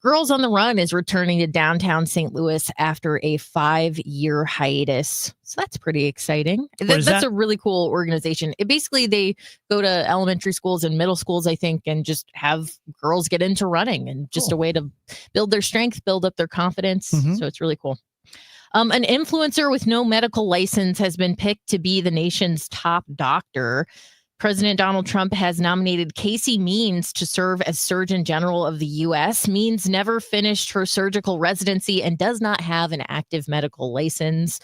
Girls on the Run is returning to downtown St. Louis after a 5-year hiatus. So that's pretty exciting. That's a really cool organization. They go to elementary schools and middle schools, I think, and just have girls get into running, and just a way to build their strength, build up their confidence. So it's really cool. An influencer with no medical license has been picked to be the nation's top doctor. President Donald Trump has nominated Casey Means to serve as Surgeon General of the U.S. Means never finished her surgical residency and does not have an active medical license.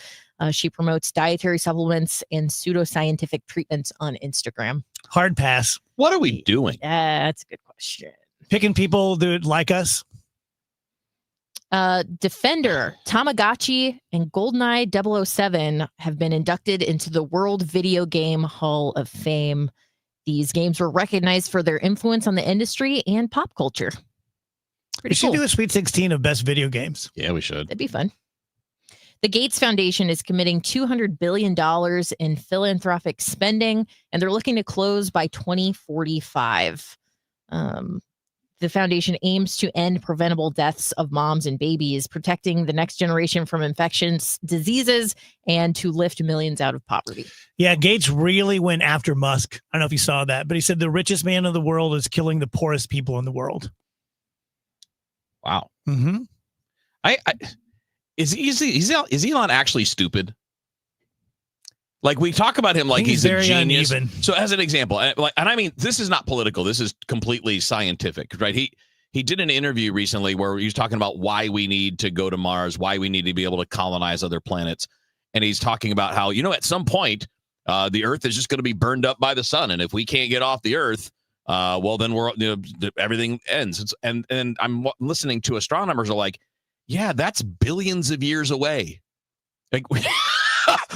She promotes dietary supplements and pseudoscientific treatments on Instagram. Hard pass. What are we doing? That's a good question. Picking people that like us? Defender, Tamagotchi, and GoldenEye 007 have been inducted into the World Video Game Hall of Fame. These games were recognized for their influence on the industry and pop culture. We should do a Sweet 16 of best video games. Yeah, we should. That'd be fun. The Gates Foundation is committing $200 billion in philanthropic spending, and they're looking to close by 2045. The foundation aims to end preventable deaths of moms and babies, protecting the next generation from infectious diseases, and to lift millions out of poverty. Yeah, Gates really went after Musk. I don't know if you saw that, but he said the richest man in the world is killing the poorest people in the world. Wow. Is Elon actually stupid? Like, we talk about him like he's a genius. Uneven. So as an example, and I mean, this is not political. This is completely scientific, right? He did an interview recently where he was talking about why we need to go to Mars, why we need to be able to colonize other planets. And he's talking about how, at some point, the Earth is just going to be burned up by the sun. And if we can't get off the Earth, well, then everything ends. And I'm listening to astronomers are like, yeah, that's billions of years away. Like,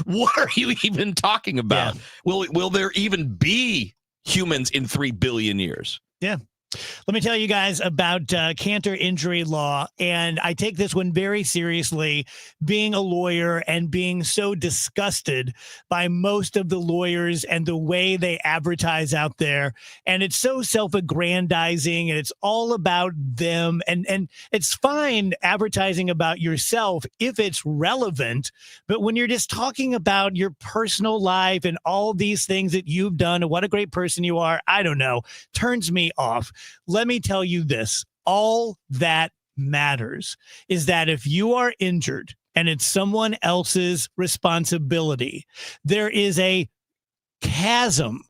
what are you even talking about? Yeah. Will there even be humans in 3 billion years? Yeah. Let me tell you guys about Cantor Injury Law, and I take this one very seriously, being a lawyer and being so disgusted by most of the lawyers and the way they advertise out there. And it's so self-aggrandizing, and it's all about them. And it's fine advertising about yourself if it's relevant, but when you're just talking about your personal life and all these things that you've done and what a great person you are, I don't know, turns me off. Let me tell you this. All that matters is that if you are injured and it's someone else's responsibility, there is a chasm,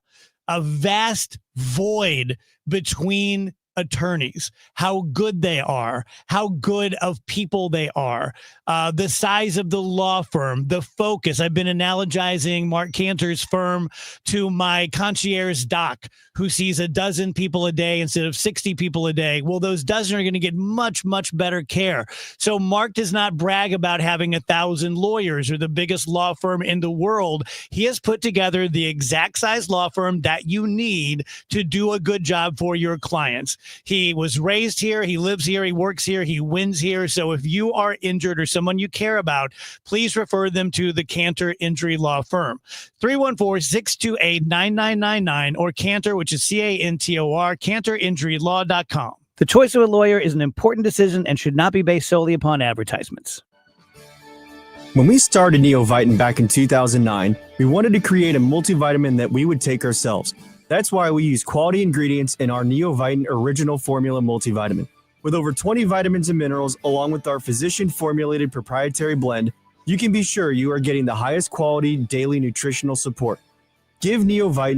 a vast void between attorneys, how good they are, how good of people they are, the size of the law firm, the focus. I've been analogizing Mark Cantor's firm to my concierge doc, who sees a dozen people a day instead of 60 people a day. Well, those dozen are going to get much, much better care. So Mark does not brag about having 1,000 lawyers or the biggest law firm in the world. He has put together the exact size law firm that you need to do a good job for your clients. He was raised here. He lives here. He works here. He wins here. So if you are injured or someone you care about, please refer them to the Cantor Injury Law Firm. 314-628-9999 or Cantor, which is CANTOR, CantorInjuryLaw.com. The choice of a lawyer is an important decision and should not be based solely upon advertisements. When we started Neovitamin back in 2009, we wanted to create a multivitamin that we would take ourselves. That's why we use quality ingredients in our Neovitamin Original Formula multivitamin. With over 20 vitamins and minerals, along with our physician-formulated proprietary blend, you can be sure you are getting the highest quality daily nutritional support. Give Neovitamin